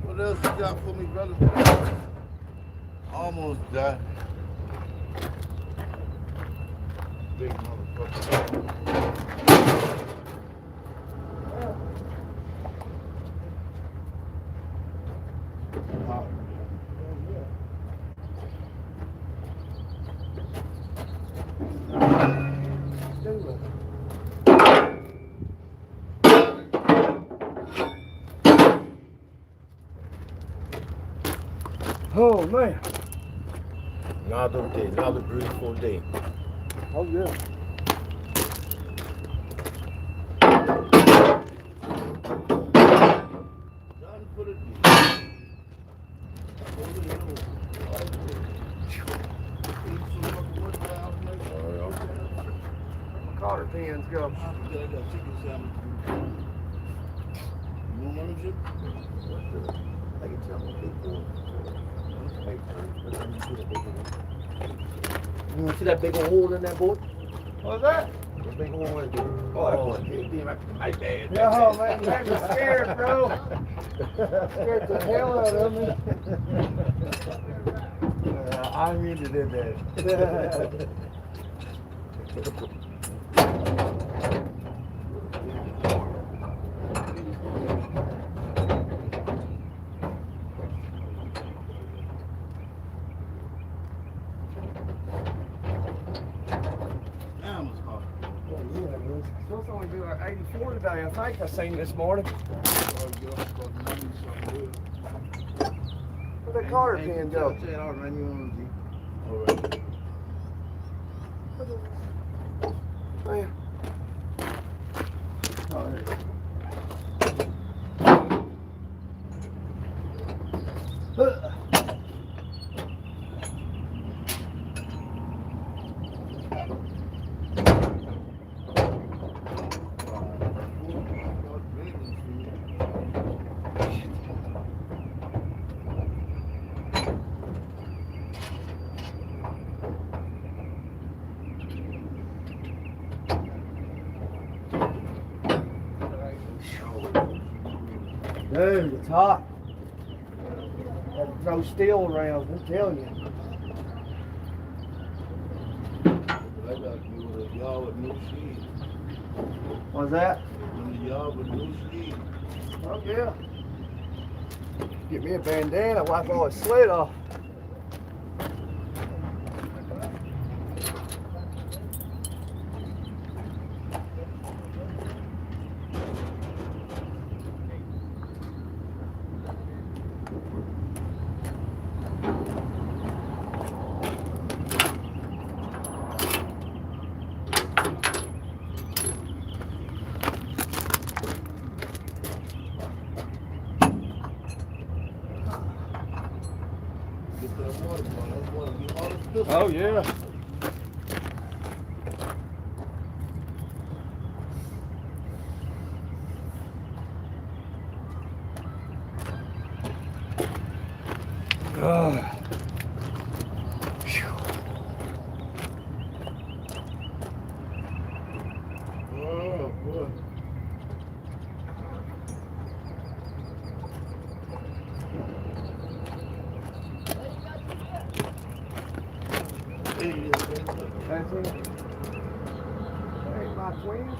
What else you got for me, brother? Almost died. Big motherfucker. Oh man. Another day, another beautiful day. Oh yeah. Done for the day. Cotter pins go. I got chicken sandwich. You want one of them? I can tell my big boy. You want to see that big old hole in that board? What's that? The big hole in there. Oh, that one. My bad. Oh man, you had me scared, bro. Scared the hell out of me. I really did that. Damn, it's hot. Supposed to only do like 84 today, I think I seen this morning. Where'd that cotter pin go? I'll run you on the Jeep. All right. Man. Dude, it's hot. Had to throw steel around, I'm telling you. I got to do a yard with no shade. What's that? In the yard with no shade. Oh yeah. Get me a bandana, wipe all the sweat off. Get that water, boy. That water get all the stuff. Oh yeah. That's it. Hey, my twin.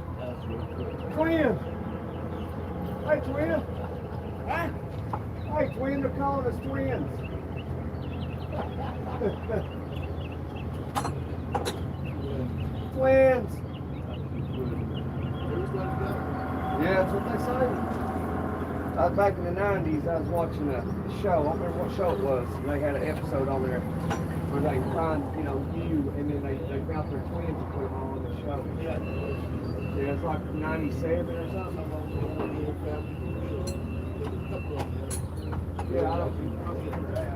Twin. Hey, twin. Huh? Hey, twin. They're calling us twins. Twins. Yeah, that's what they say. I was back in the 90s, I was watching a show. I don't remember what show it was. And they had an episode on there where they find, you know, you, and then they found their twins and put them all on the show. Yeah, it's like 97 or something. Yeah, I don't remember that.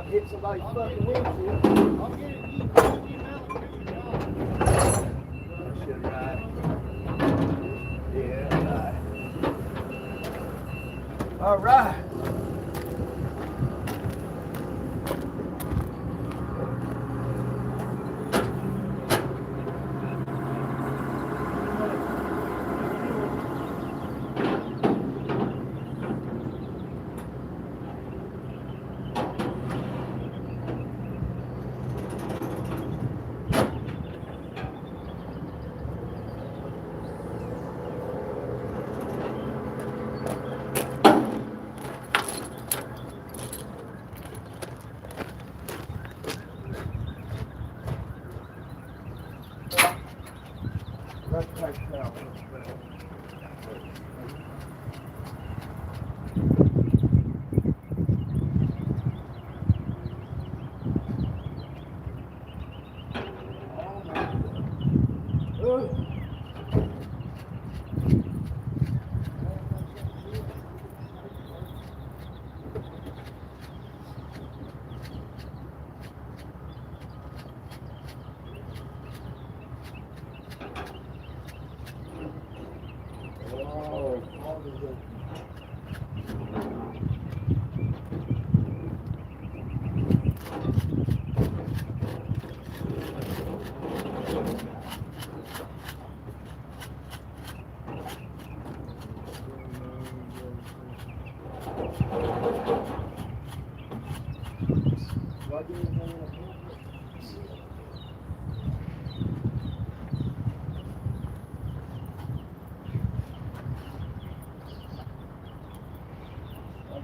Hit somebody's fucking windshield. I'll get it. Shit, right. Yeah, right. All right. Let's take it out.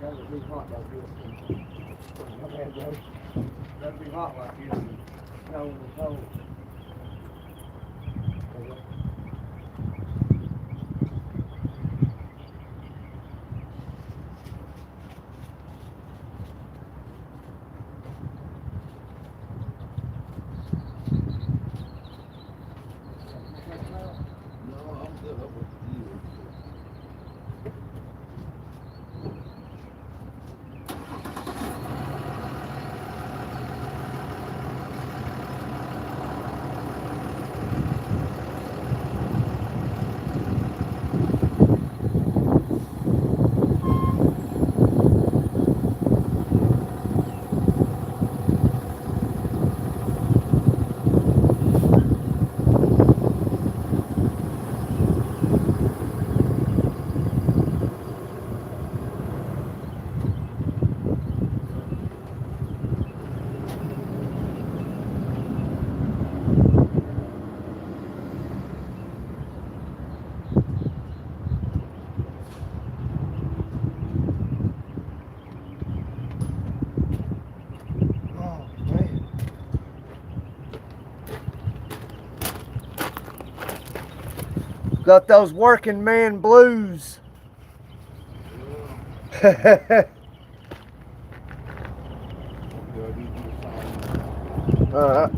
That'd be hot like this. That'd be hot like this. Snow and cold. Got those working man blues. Alright.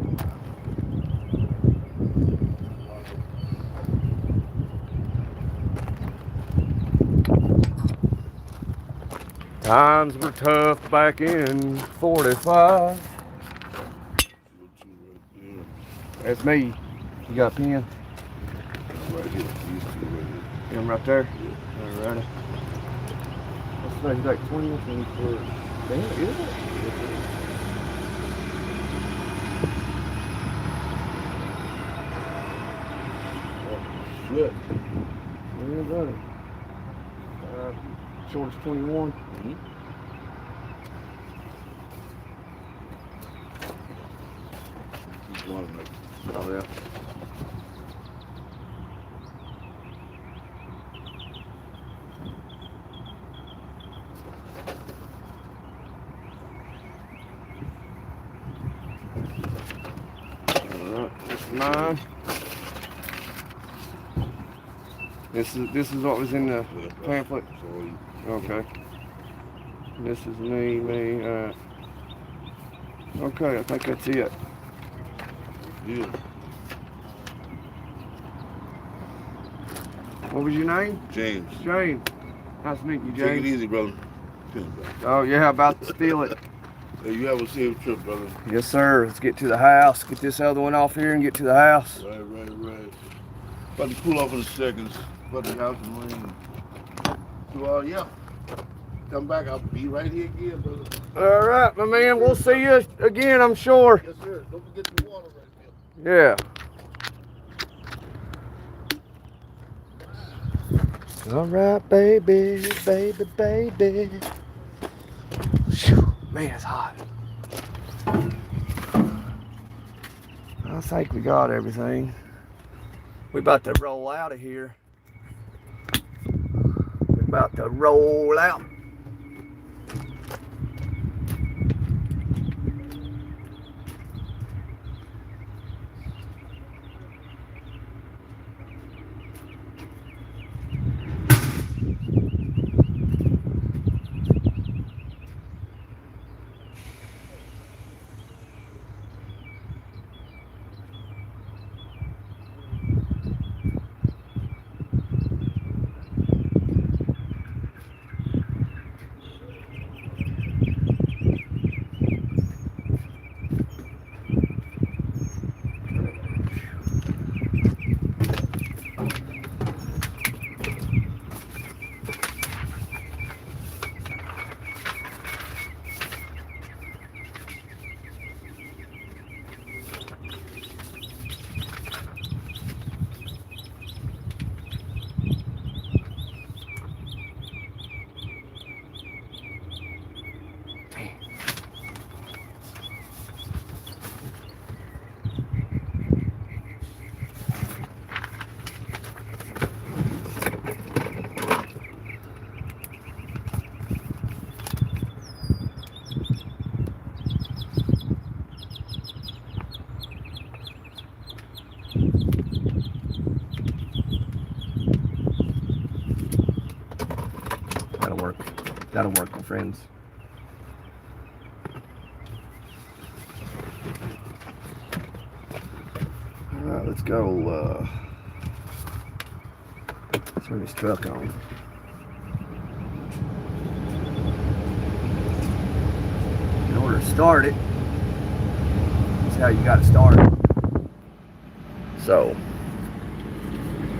Times were tough back in 45. That's me. You got a pen? Right here. These two right here. Him right there? Yeah. Alrighty. like he's like 20 or 24. Damn, is it? Shit. Yeah, buddy. Short's 21. He's one of them. Oh, yeah. This is mine. This is what was in the pamphlet. Okay. This is me. Okay, I think that's it. Yeah. What was your name? James. James. Nice to meet you, Take it James. easy, brother. Oh yeah, about to steal it. Hey, you have a safe trip, brother. Yes, sir. Let's get to the house. Get this other one off here and get to the house. Right. About to cool off in a second. About the house and rain. So, yeah. Come back. I'll be right here again, brother. All right, my man. We'll see you again, I'm sure. Yes, sir. Don't forget the water right there. Yeah. All right, baby. Whew, man, it's hot. I think we got everything. We about to roll out of here. We're about to roll out. That'll work, my friends. All right, let's go. Turn this truck on. In order to start it, that's how you got to start it. So,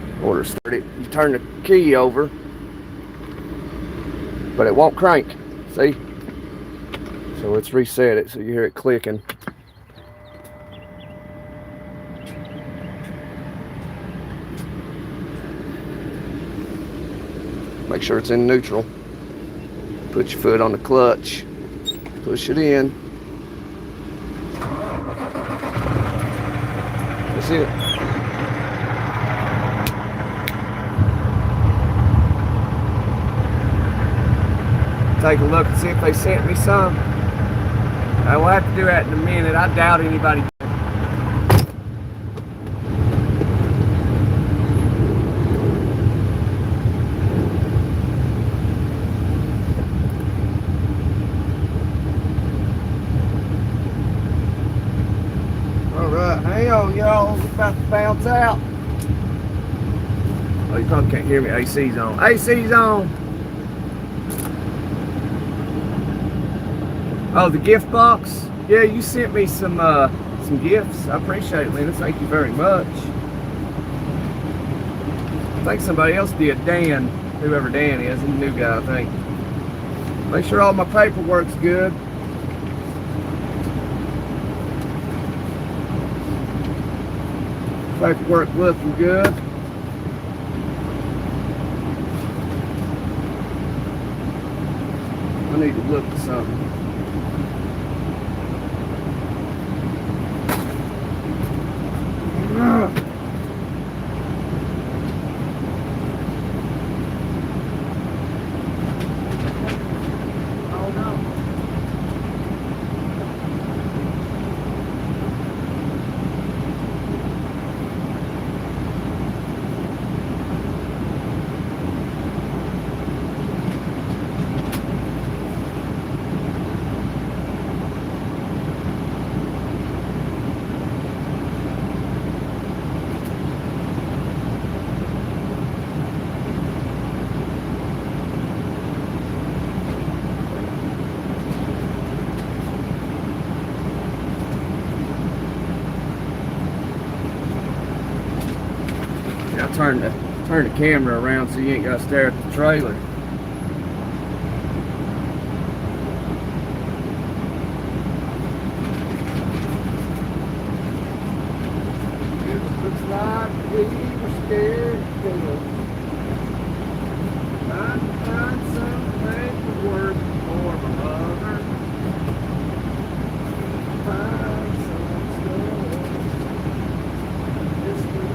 in order to start it, you turn the key over. But it won't crank, see? So let's reset it so you hear it clicking. Make sure it's in neutral. Put your foot on the clutch. Push it in. That's it. Take a look and see if they sent me some. I will have to do that in a minute. I doubt anybody. All right, hang on, y'all. We're about to bounce out. Oh, you probably can't hear me. AC's on. AC's on. Oh, the gift box? Yeah, you sent me some gifts. I appreciate it, Lena. Thank you very much. I think somebody else did. Dan, whoever Dan is, he's a new guy, I think. Make sure all my paperwork's good. Paperwork looking good. I need to look at something. Oh no. Yeah, turn the camera around so you ain't got to stare at the trailer. It looks like we were scared to go. Trying to find some paperwork for my mother. Find some stuff. This week.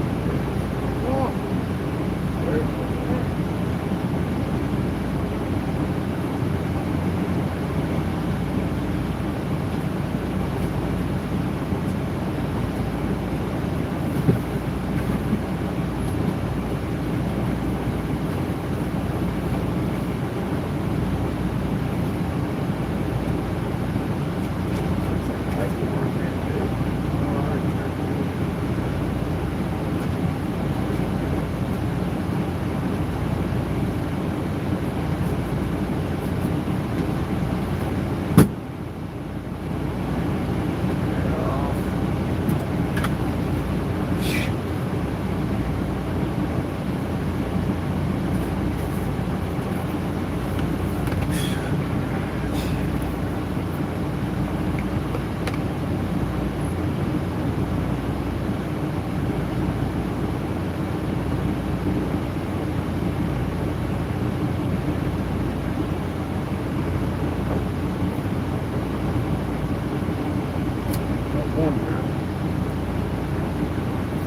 Oh.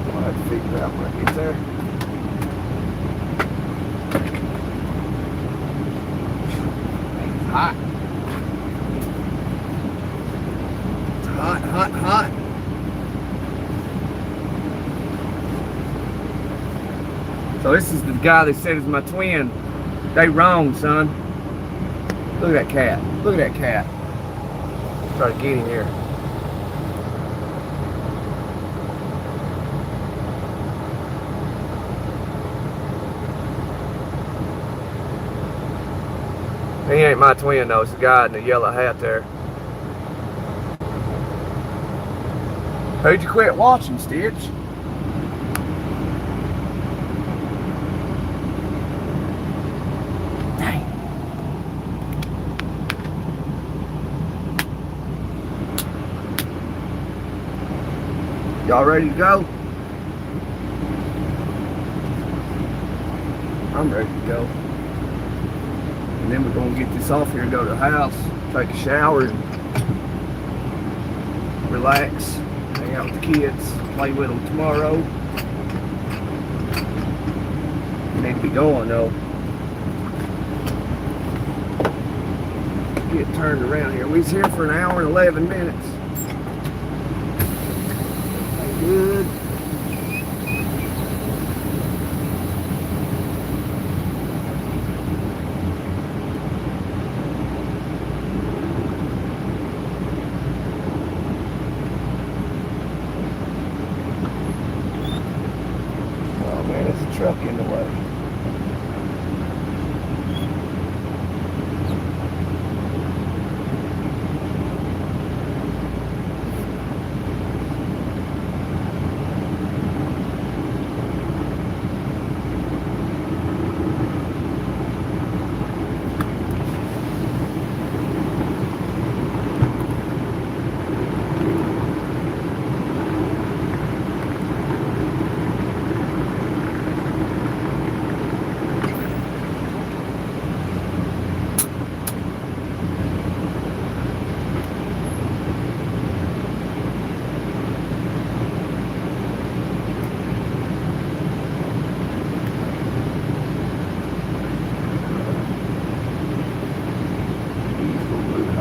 I'll have to figure out when I get there. It's hot. It's hot, hot, hot. So this is the guy they said is my twin. They wrong, son. Look at that cat. Look at that cat. Try to get him here. He ain't my twin though, it's the guy in the yellow hat there. Who'd you quit watching, Stitch? Dang. Y'all ready to go? I'm ready to go. And then we're gonna get this off here and go to the house, take a shower, and relax, hang out with the kids, play with them tomorrow. Need to be going though. Get turned around here. We was here for an hour and 11 minutes. Good. Truck in the way.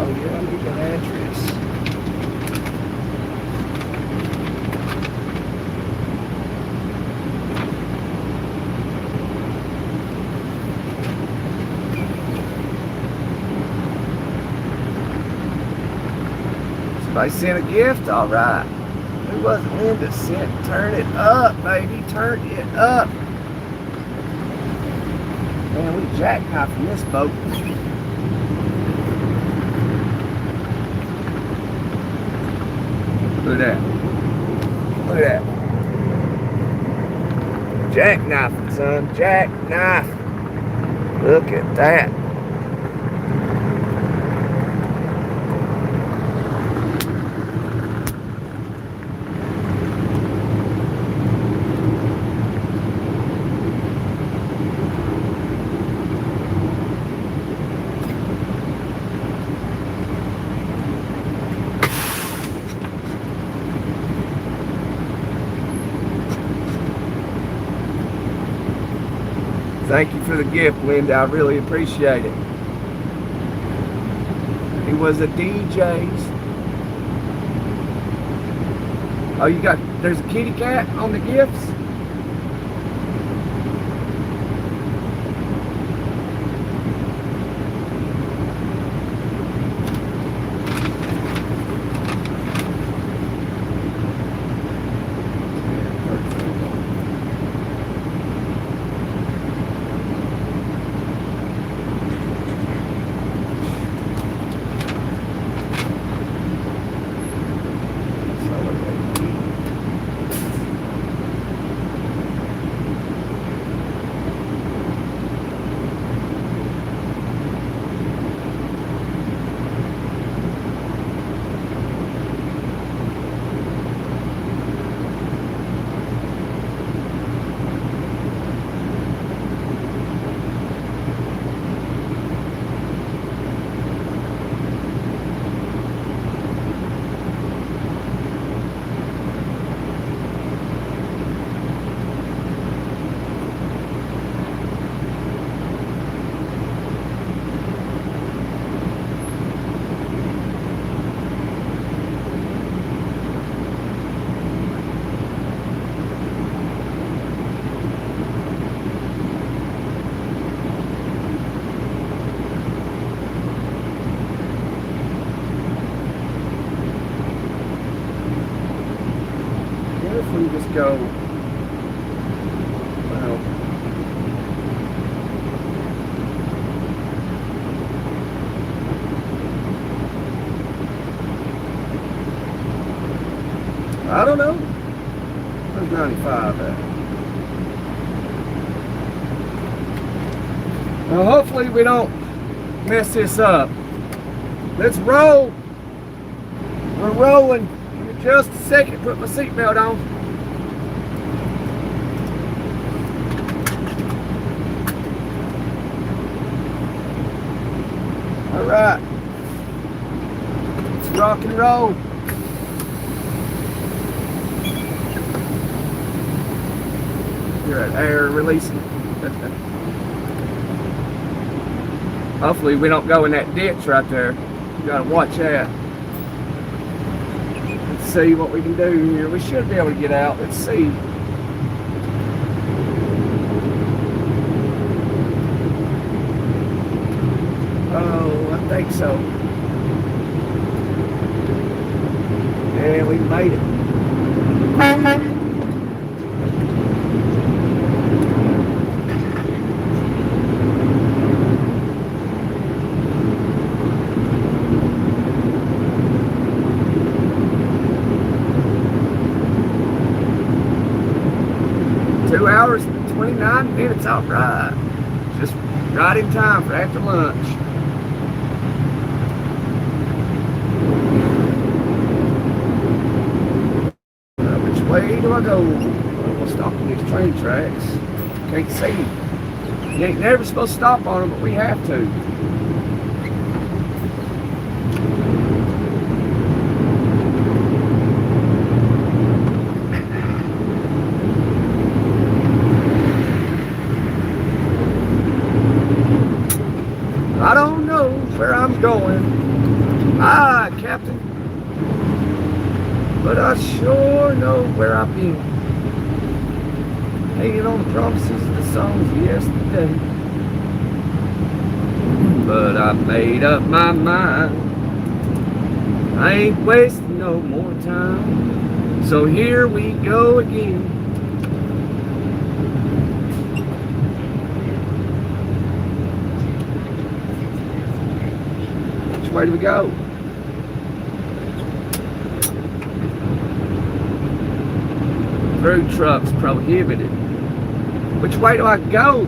Oh yeah, let me get an address. Somebody sent a gift, all right. Who was it? Linda sent? Turn it up, baby. Turn it up. Man, we jackknifing this boat. Look at that. Look at that. Jackknifing, son. Jackknife. Look at that. Thank you for the gift, Linda. I really appreciate it. It was a DJ's. Oh, there's a kitty cat on the gifts? If we just go, well, I don't know. Where's 95 at? Well, hopefully we don't mess this up. Let's roll. We're rolling. Give me just a second. Put my seatbelt on. All right. Let's rock and roll. You're at air releasing. Hopefully we don't go in that ditch right there. You gotta watch that. Let's see what we can do here. We should be able to get out. Let's see. Oh, I think so. Yeah, we made it. 2 hours and 29 minutes, all right. Just right in time for after lunch. Which way do I go? Well, we'll stop on these train tracks. Can't see. You ain't never supposed to stop on them, but we have to. I don't know where I'm going. Ah, Captain. But I sure know where I've been. Hanging on the promises of the songs of yesterday. But I made up my mind. I ain't wasting no more time. So here we go again. Which way do we go? Through trucks prohibited. Which way do I go?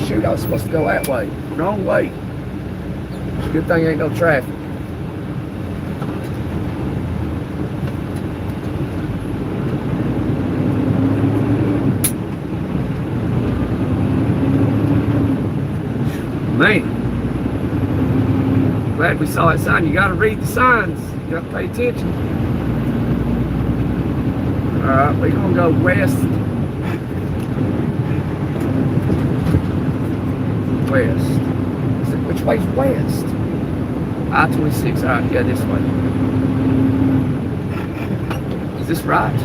Shoot, I was supposed to go that way. Wrong way. Good thing ain't no traffic. Man, glad we saw that sign. You gotta read the signs. You gotta pay attention. Alright, we're gonna go west. West. Which way's west? I-26. Alright, yeah, this way. Is this right?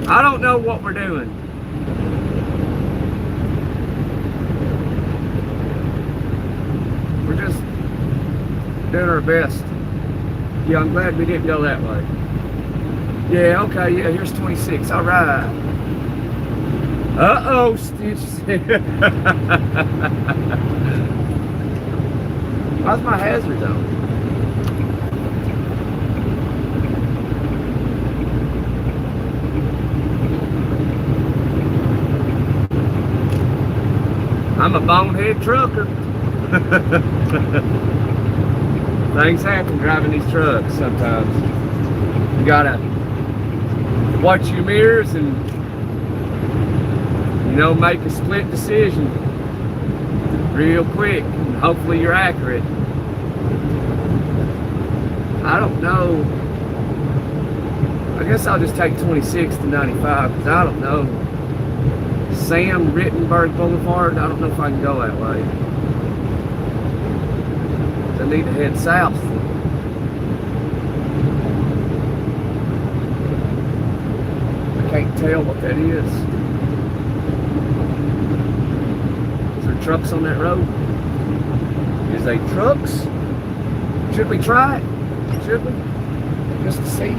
I don't know what we're doing. We're just doing our best. Yeah, I'm glad we didn't go that way. Yeah, okay, yeah, here's 26. All right. Uh-oh, Stitch. Why's my hazard on? I'm a bonehead trucker. Things happen driving these trucks sometimes. You gotta watch your mirrors and, you know, make a split decision real quick. And hopefully you're accurate. I don't know. I guess I'll just take 26 to 95 because I don't know. Sam Rittenberg Boulevard, I don't know if I can go that way. I need to head south. I can't tell what that is. Is there trucks on that road? Is there trucks? Should we try it? Should we? Just to see.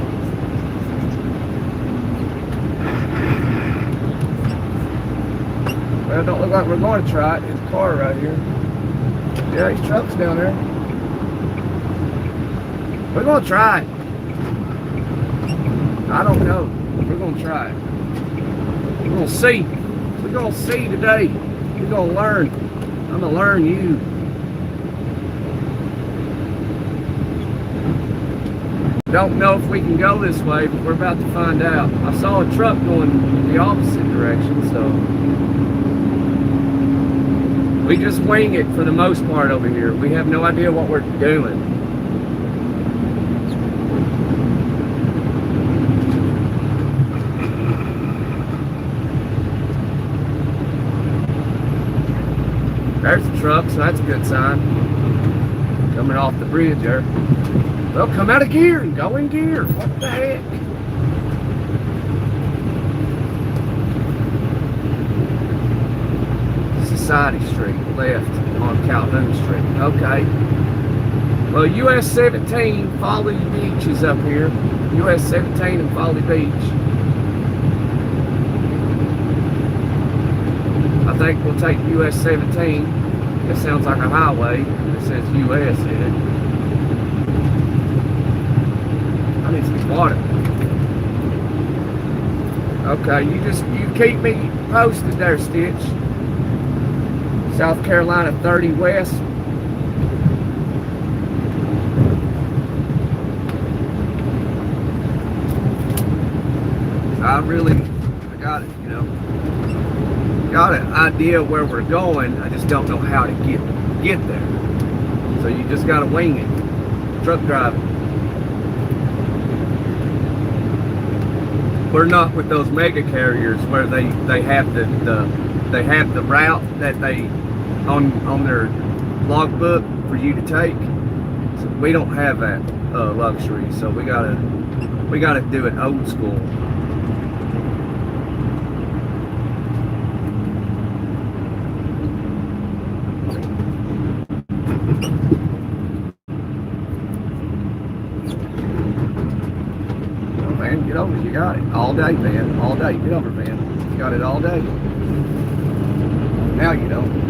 Well, it don't look like we're going to try it. There's a car right here. Yeah, these trucks down there. We're going to try it. I don't know. We're going to try it. We're going to see. We're going to see today. We're going to learn. I'm going to learn you. Don't know if we can go this way, but we're about to find out. I saw a truck going the opposite direction, so we just wing it for the most part over here. We have no idea what we're doing. There's the truck, so that's a good sign. Coming off the bridge there. Well, come out of gear and go in gear. What the heck? Society Street, left on Calhoun Street. Okay. Well, US 17, Folly Beach is up here. US 17 and Folly Beach. I think we'll take US 17. It sounds like a highway. It says US in it. I need some water. Okay, you keep me posted there, Stitch. South Carolina 30 West. I got it, you know. Got an idea where we're going. I just don't know how to get there. So you just gotta wing it. Truck driving. We're not with those mega carriers where they have the route that they on their logbook for you to take. So we don't have that luxury, so we gotta do it old school. Oh, man, get over. You got it all day, man. All day. Get over, man. You got it all day. Now you don't.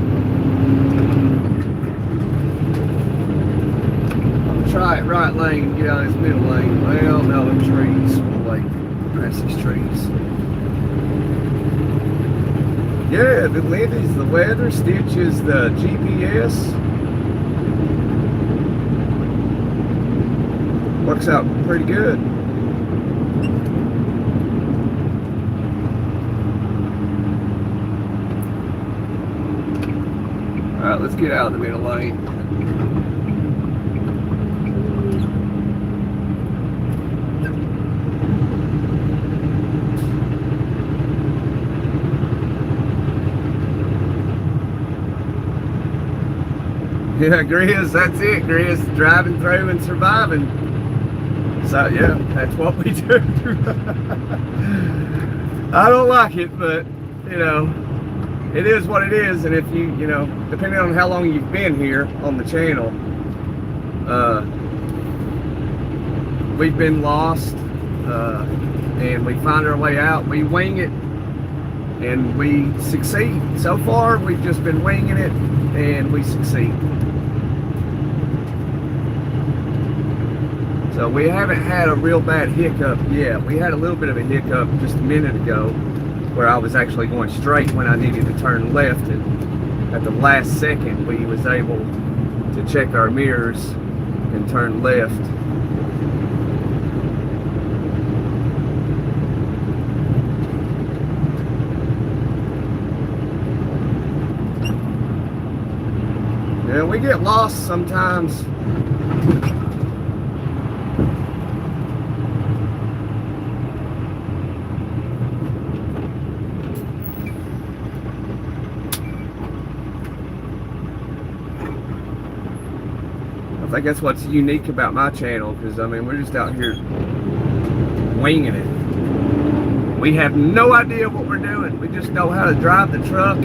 Try it right lane, get out of this middle lane. Well, no, them trees. We'll wait past these trees. Yeah, the Lindy's the weather, Stitch is the GPS. Works out pretty good. Alright, let's get out of the middle lane. Yeah, Grizz, that's it, Grizz. Driving through and surviving. So, yeah, that's what we do. I don't like it, but, you know, it is what it is. And if you know, depending on how long you've been here on the channel, we've been lost, and we find our way out. We wing it, and we succeed. So far, we've just been winging it, and we succeed. So we haven't had a real bad hiccup yet. We had a little bit of a hiccup just a minute ago where I was actually going straight when I needed to turn left, and at the last second we was able to check our mirrors and turn left. Yeah, we get lost sometimes. I think that's what's unique about my channel, because I mean, we're just out here winging it. We have no idea what we're doing. We just know how to drive the truck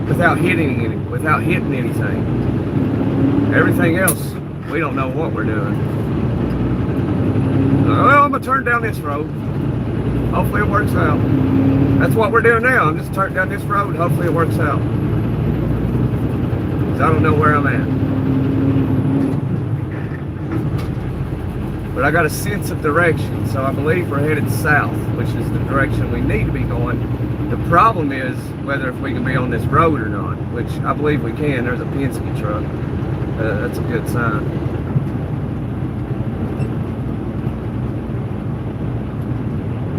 without hitting anything. Everything else, we don't know what we're doing. Well, I'm gonna turn down this road. Hopefully it works out. That's what we're doing now. I'm just turning down this road. Hopefully it works out. Because I don't know where I'm at. But I got a sense of direction, so I believe we're headed south, which is the direction we need to be going. The problem is whether if we can be on this road or not, which I believe we can. There's a Penske truck. That's a good sign.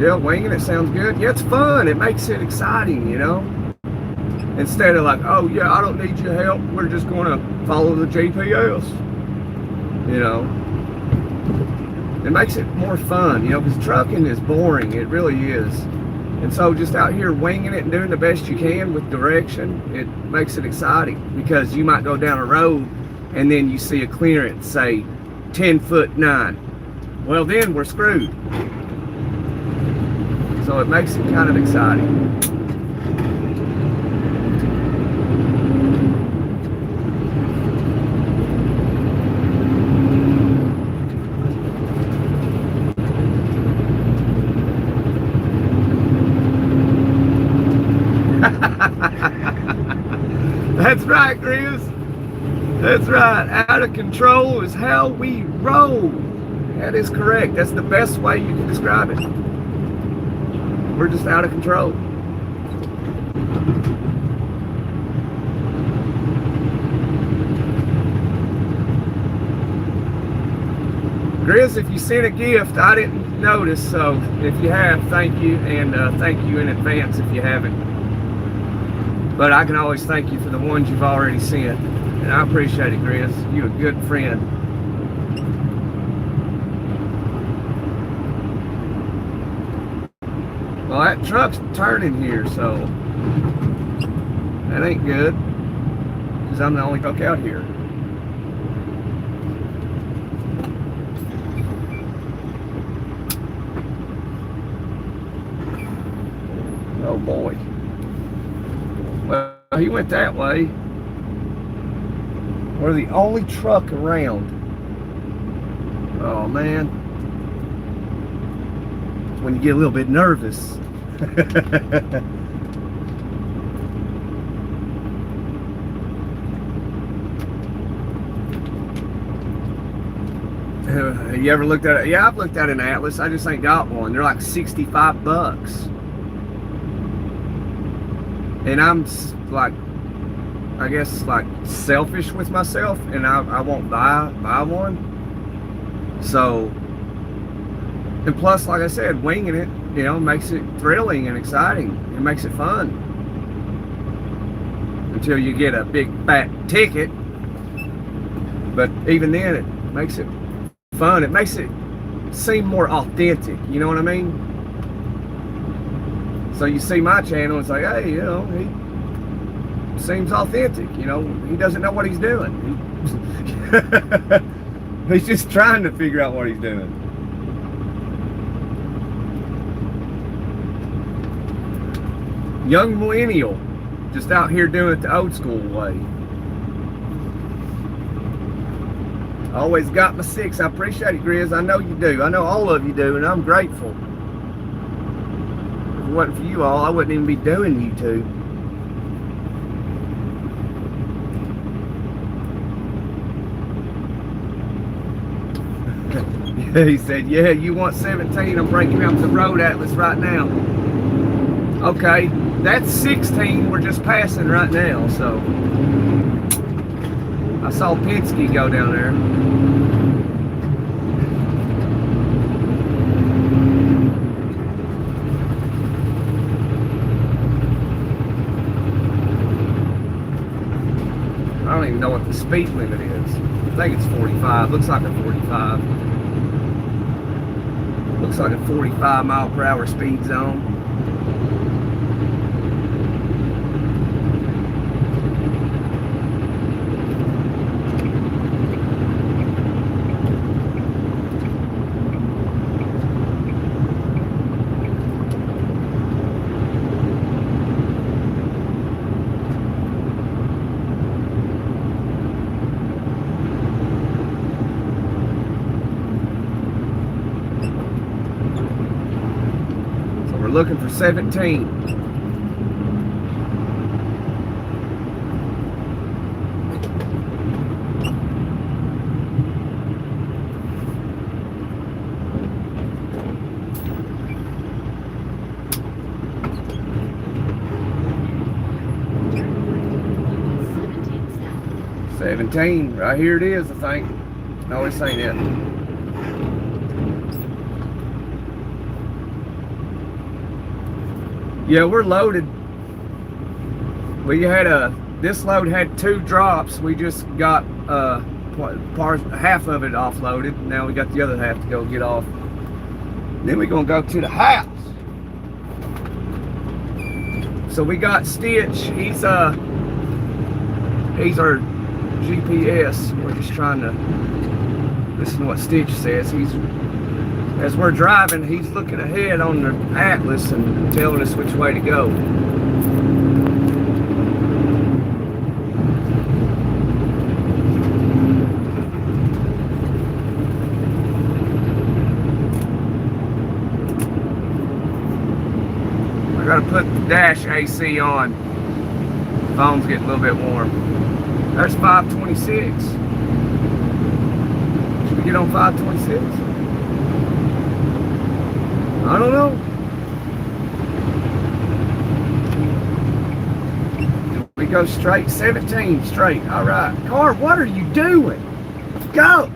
Yeah, winging it sounds good. Yeah, it's fun. It makes it exciting, you know? Instead of like, oh yeah, I don't need your help. We're just going to follow the GPS, you know? It makes it more fun, you know, because trucking is boring. It really is. And so just out here winging it and doing the best you can with direction, it makes it exciting, because you might go down a road and then you see a clearance, say 10'9". Well, then we're screwed. So it makes it kind of exciting. That's right, Grizz. That's right. Out of control is how we roll. That is correct. That's the best way you can describe it. We're just out of control. Grizz, if you sent a gift, I didn't notice, so if you have, thank you, and thank you in advance if you haven't. But I can always thank you for the ones you've already sent. And I appreciate it, Grizz. You're a good friend. Well, that truck's turning here, so that ain't good. because I'm the only truck out here. Oh boy. Well, he went that way. We're the only truck around. Oh man. It's when you get a little bit nervous. You ever looked at it? Yeah, I've looked at an Atlas. I just ain't got one. They're like 65 bucks. And I'm like, I guess like selfish with myself, and I won't buy one. So, and plus, like I said, winging it, you know, makes it thrilling and exciting. It makes it fun. Until you get a big fat ticket. But even then, it makes it fun. It makes it seem more authentic. You know what I mean? So you see my channel, it's like, hey, you know, he seems authentic. You know, he doesn't know what he's doing. He's just trying to figure out what he's doing. Young millennial, just out here doing it the old school way. Always got my 6. I appreciate it, Grizz. I know you do. I know all of you do, and I'm grateful. If it wasn't for you all, I wouldn't even be doing YouTube. Yeah, he said, yeah, you want 17? I'm breaking out the road atlas right now. Okay, that's 16 we're just passing right now, so. I saw Penske go down there. I don't even know what the speed limit is. I think it's 45. Looks like a 45. Looks like a 45 mile per hour speed zone. Looking for 17. Right here it is, I think. No, this ain't it. Yeah, we're loaded. We had this load had 2 drops. We just got half of it offloaded. Now we got the other half to go get off. Then we're gonna go to the house. So we got Stitch. He's our GPS. We're just trying to listen to what Stitch says. As we're driving, he's looking ahead on the atlas and telling us which way to go. I gotta put the dash AC on. The phone's getting a little bit warm. There's 526. Should we get on 526? I don't know. We go straight, 17 straight. All right. Car, what are you doing? Go.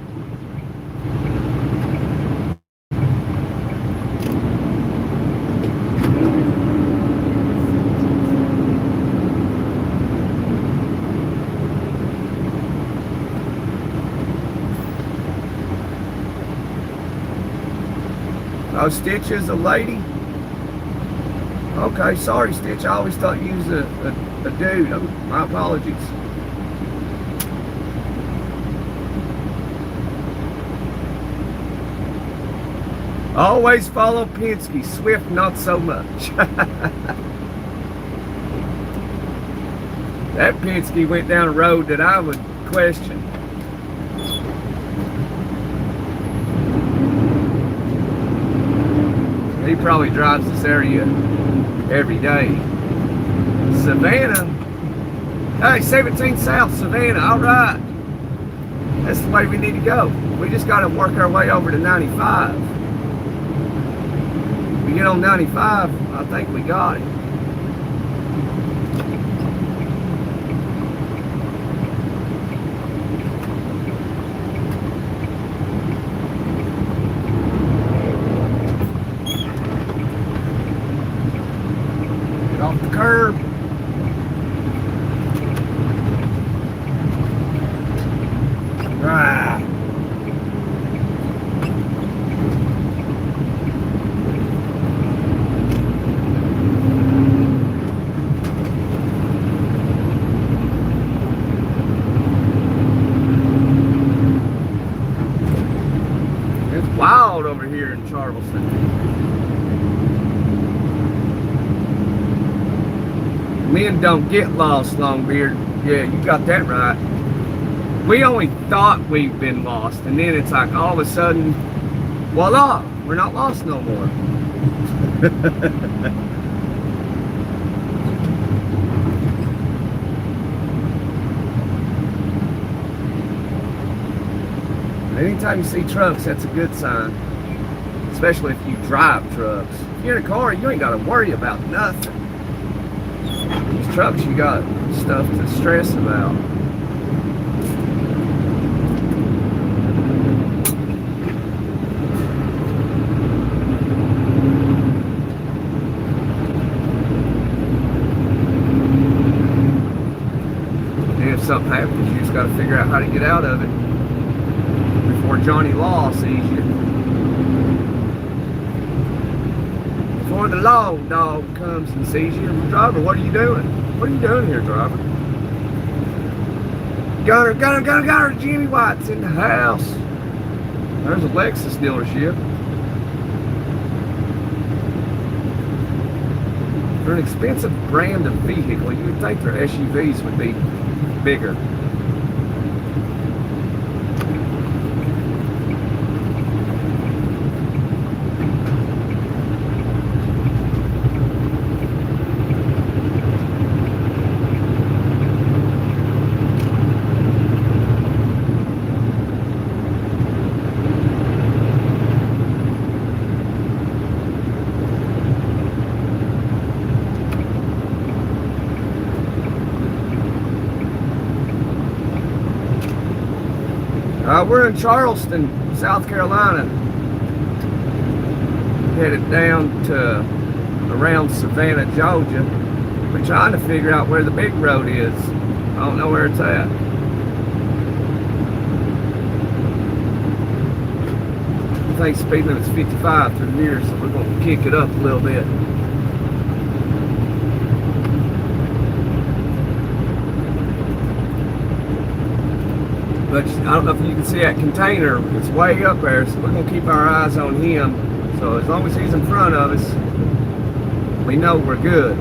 Oh, Stitch is a lady? Okay, sorry, Stitch. I always thought you was a dude. My apologies. Always follow Penske. Swift, not so much. That Penske went down a road that I would question. He probably drives this area every day. Savannah. Hey, 17 South, Savannah. All right. That's the way we need to go. We just got to work our way over to 95. We get on 95, I think we got it. Get off the curb. Right. It's wild over here in Charleston. Men don't get lost, Longbeard. Yeah, you got that right. We only thought we've been lost, and then it's like all of a sudden, voila, we're not lost no more. Anytime you see trucks, that's a good sign. Especially if you drive trucks. If you're in a car, you ain't got to worry about nothing. These trucks, you got stuff to stress about. If something happens, you just got to figure out how to get out of it before Johnny Law sees you. Before the law dog comes and sees you. Driver, what are you doing? What are you doing here, driver? Gunner, Jimmy White's in the house. There's a Lexus dealership. For an expensive brand of vehicle, you would think their SUVs would be bigger. We're in Charleston, South Carolina. Headed down to around Savannah, Georgia. We're trying to figure out where the big road is. I don't know where it's at. I think speed limit's 55 through here, so we're going to kick it up a little bit. But I don't know if you can see that container. It's way up there, so we're going to keep our eyes on him. So as long as he's in front of us, we know we're good.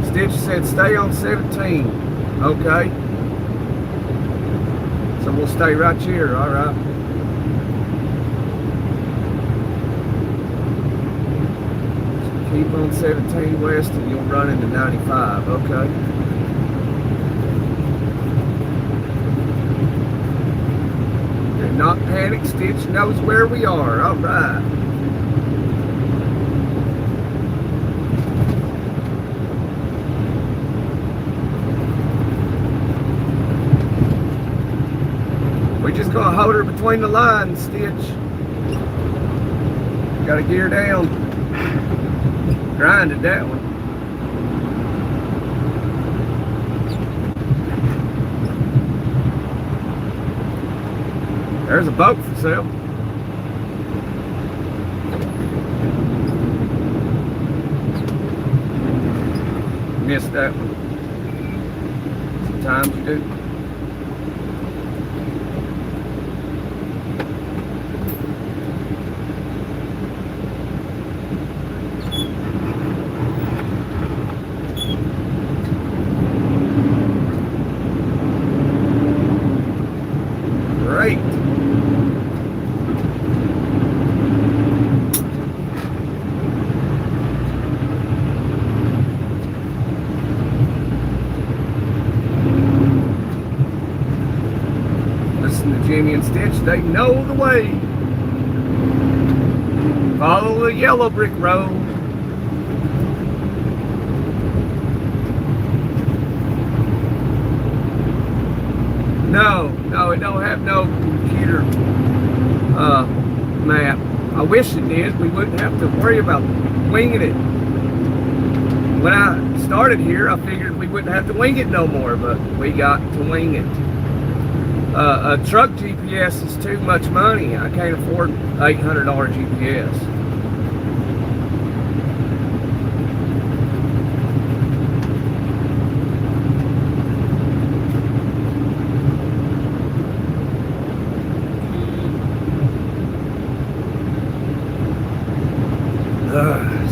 Stitch said stay on 17. Okay. So we'll stay right here, all right. So keep on 17 west and you'll run into 95, okay. Not panic, Stitch knows where we are. All right. We're just gonna hold her between the lines, Stitch. Got to gear down. Grinded that one. There's a boat for sale. Missed that one. Sometimes you do. Jimmy and Stitch, they know the way. Follow the yellow brick road. No, it don't have no computer map. I wish it did. We wouldn't have to worry about winging it. When I started here, I figured we wouldn't have to wing it no more, but we got to wing it. A truck GPS is too much money. I can't afford $800 GPS.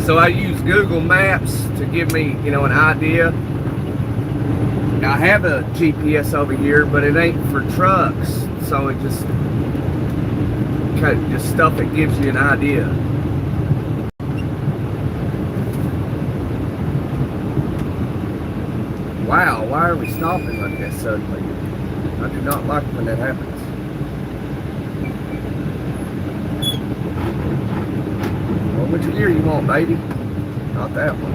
So I use Google Maps to give me, an idea. I have a GPS over here, but it ain't for trucks, so it just stuff that gives you an idea. Wow, why are we stopping like that suddenly? I do not like when that happens. Well, which gear you want, baby? Not that one.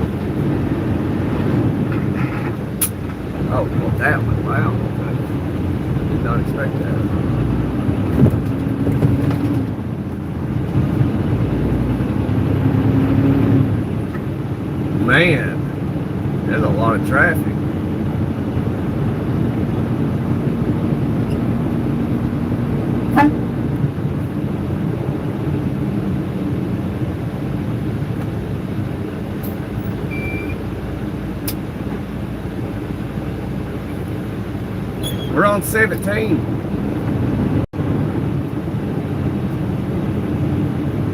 Oh, you want that one? Wow. Okay. Did not expect that. Man, there's a lot of traffic. We're on 17.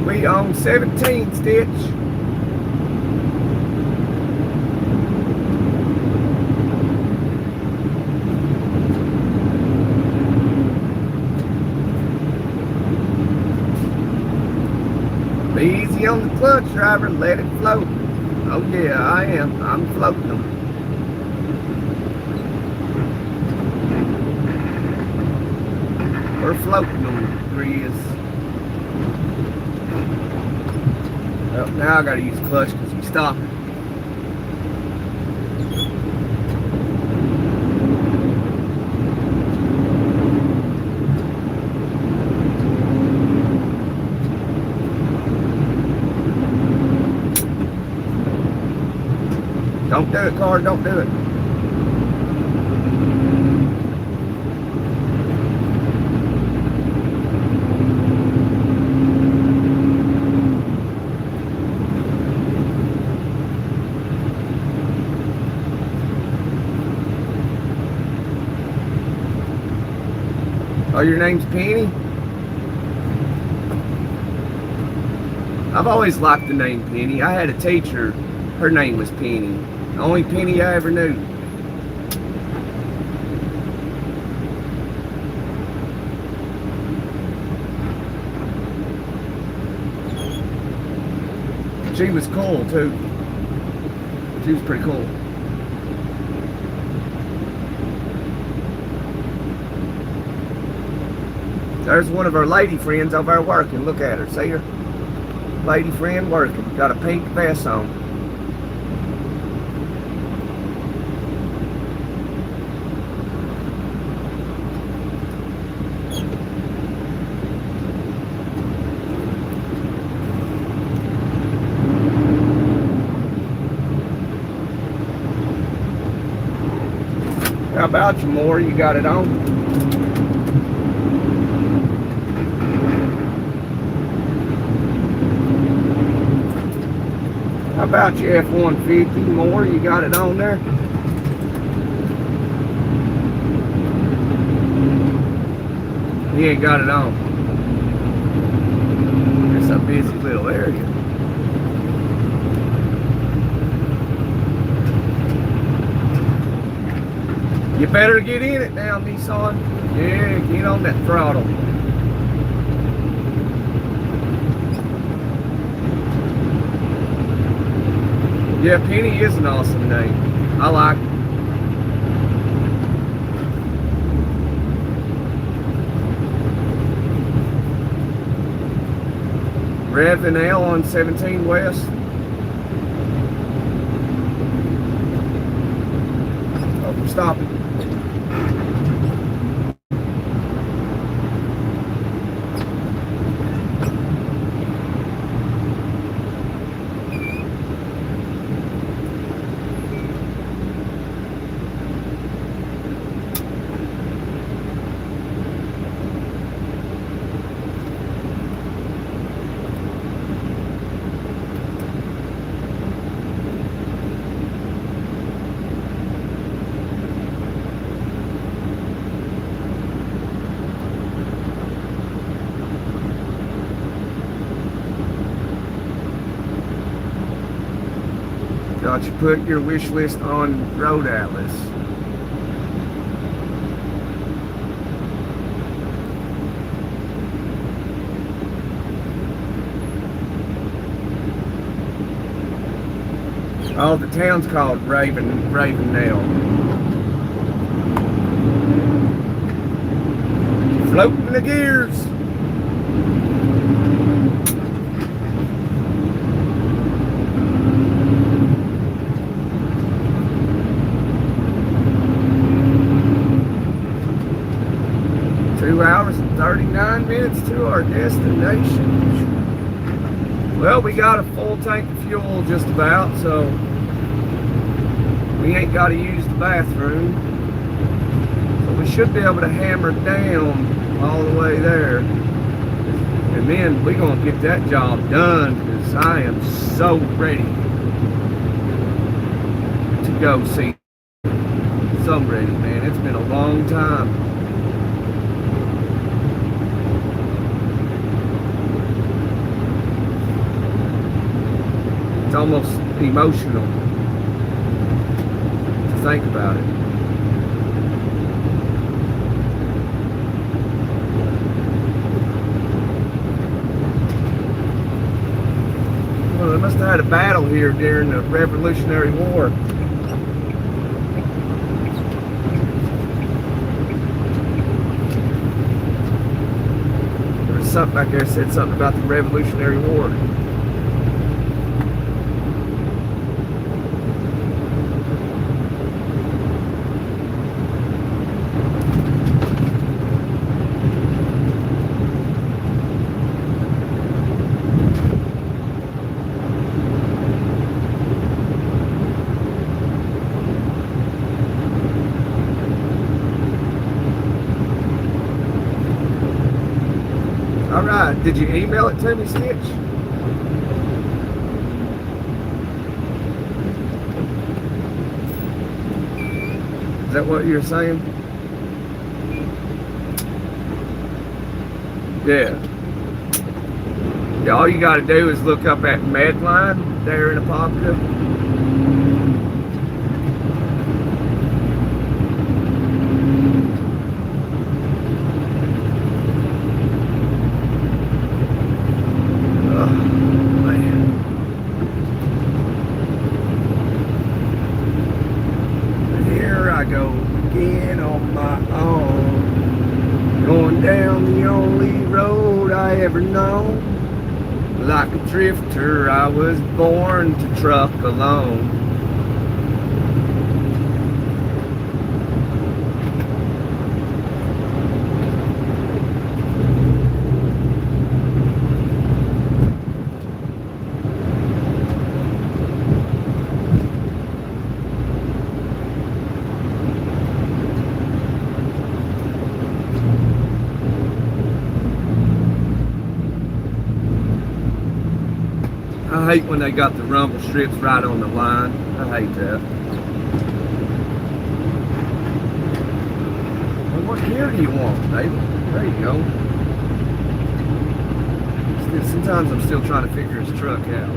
We on 17, Stitch. Be easy on the clutch, driver. Let it float. Oh yeah, I am. I'm floating them. We're floating on the breeze. Well, now I gotta use clutch because we stopping. Don't do it, car. Don't do it. Oh, your name's Penny? I've always liked the name Penny. I had a teacher, her name was Penny. The only Penny I ever knew. She was cool too. She was pretty cool. There's one of our lady friends over there working. Look at her. See her? Lady friend working. Got a pink vest on. How about you, more? You got it on? How about your F-150 more? You got it on there? He ain't got it on. It's a busy little area. You better get in it now, Nissan. Yeah, get on that throttle. Yeah, Penny is an awesome name. I like it. Rev and L on 17 West. Oh, we're stopping. Got you put your wish list on Road Atlas. Oh, the town's called Ravennell. Floating the gears. 2 hours and 39 minutes to our destination. Well, we got a full tank of fuel just about, so we ain't got to use the bathroom. So we should be able to hammer down all the way there. And then we're going to get that job done, because I am so ready to go see. So ready, man. It's been a long time. It's almost emotional to think about it. Well, they must have had a battle here during the Revolutionary War. There was something back there that said something about the Revolutionary War. Alright, did you email it to me, Stitch? Is that what you're saying? Yeah. Yeah, all you gotta do is look up at Medline there in Apopka. Like a drifter, I was born to truck alone. I hate when they got the rumble strips right on the line. I hate that. Well, what gear do you want, baby? There you go. Sometimes I'm still trying to figure his truck out.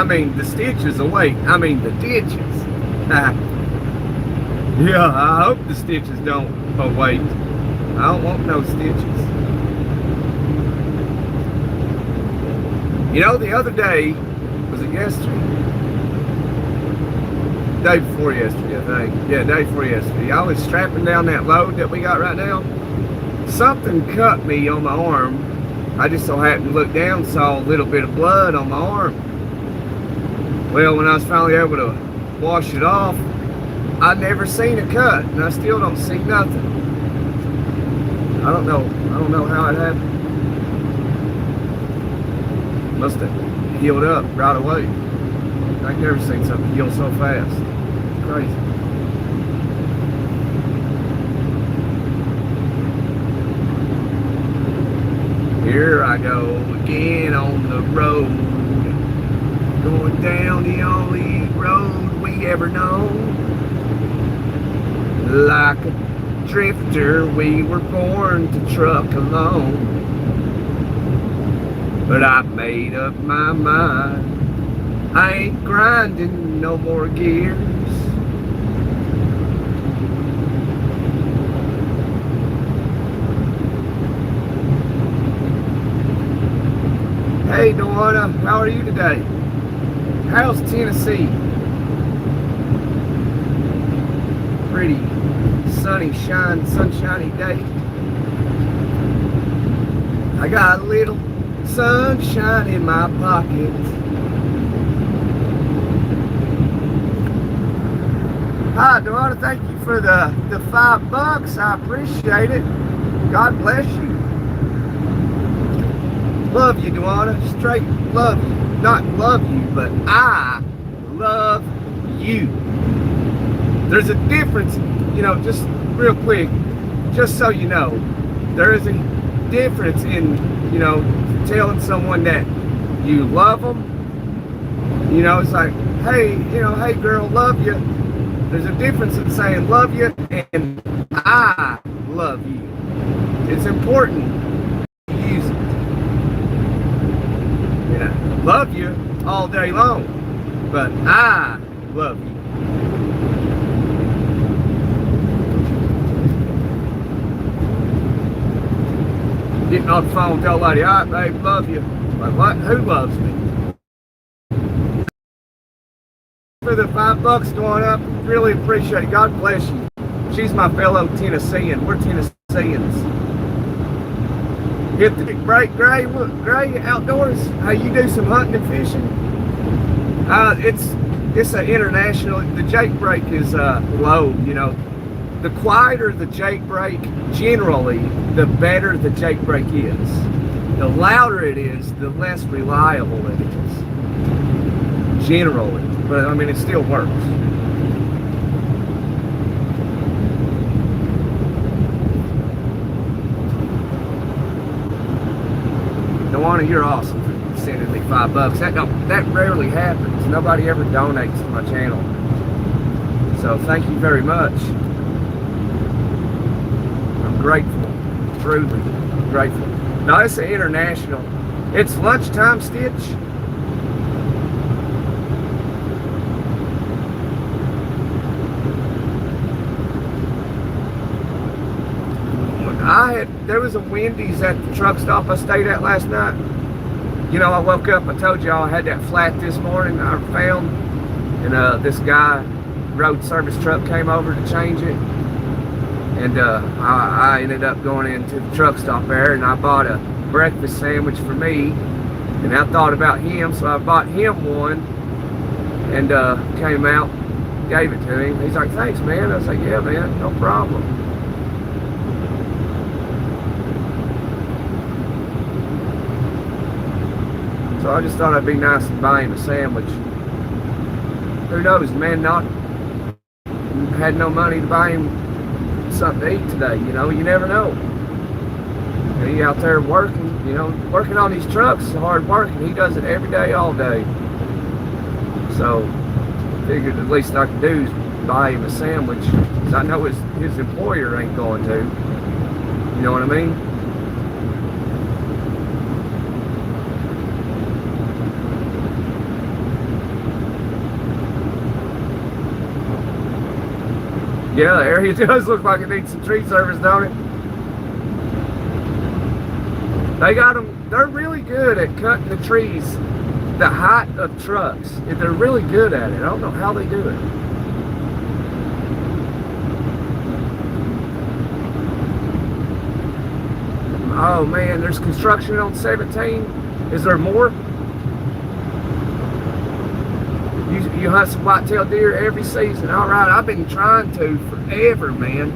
I mean, the stitches away. I mean, the ditches. Yeah, I hope the stitches don't await. I don't want no stitches. You know, the other day, was it yesterday? Day before yesterday, I think. Yeah, day before yesterday. I was strapping down that load that we got right now. Something cut me on my arm. I just so happened to look down, saw a little bit of blood on my arm. Well, when I was finally able to wash it off, I'd never seen a cut, and I still don't see nothing. I don't know how it happened. Must have healed up right away. I've never seen something heal so fast. It's crazy. Here I go again on the road, going down the only road we ever known. Like a drifter, we were born to truck alone. But I made up my mind, I ain't grinding no more gears. Hey Dewana, how are you today? How's Tennessee? Pretty sunshiny day. I got a little sunshine in my pocket. Hi Dewana, thank you for the $5. I appreciate it. God bless you. Love you, Dewana. Straight love you. Not love you, but I love you. There's a difference, you know, just real quick, just so you know, there is a difference in, you know, telling someone that you love them. You know, it's like, hey, you know, hey girl, love you. There's a difference in saying love you and I love you. It's important to use it. Love you all day long, but I love you. Getting on the phone with that lady, all right, babe, love you. Like, what? Who loves me? For the $5 going up, really appreciate it. God bless you. She's my fellow Tennessean. We're Tennesseans. Get the break, Gray outdoors. How you do some hunting and fishing? It's an international. The jake brake is low. You know, the quieter the jake brake, generally, the better the jake brake is. The louder it is, the less reliable it is. Generally, but I mean, it still works. Dewana, you're awesome for sending me $5. That rarely happens. Nobody ever donates to my channel. So thank you very much. I'm grateful. Truly grateful. No, it's an international. It's lunchtime, Stitch. There was a Wendy's at the truck stop I stayed at last night. You know, I woke up, I told y'all I had that flat this morning I found, and this guy, road service truck, came over to change it, and I ended up going into the truck stop there, and I bought a breakfast sandwich for me, and I thought about him, so I bought him one, and came out, gave it to him. He's like, thanks, man. I was like, yeah, man, no problem. So I just thought it'd be nice to buy him a sandwich. Who knows, man, had no money to buy him something to eat today, you know, you never know. And he out there working, you know, working on these trucks, hard working. He does it every day, all day. So figured the least I could do is buy him a sandwich, because I know his employer ain't going to. You know what I mean? Yeah, the area does look like it needs some tree service, don't it? They got them, they're really good at cutting the trees the height of trucks. They're really good at it. I don't know how they do it. Oh man, there's construction on 17. Is there more? You hunt some white-tailed deer every season. All right, I've been trying to forever, man.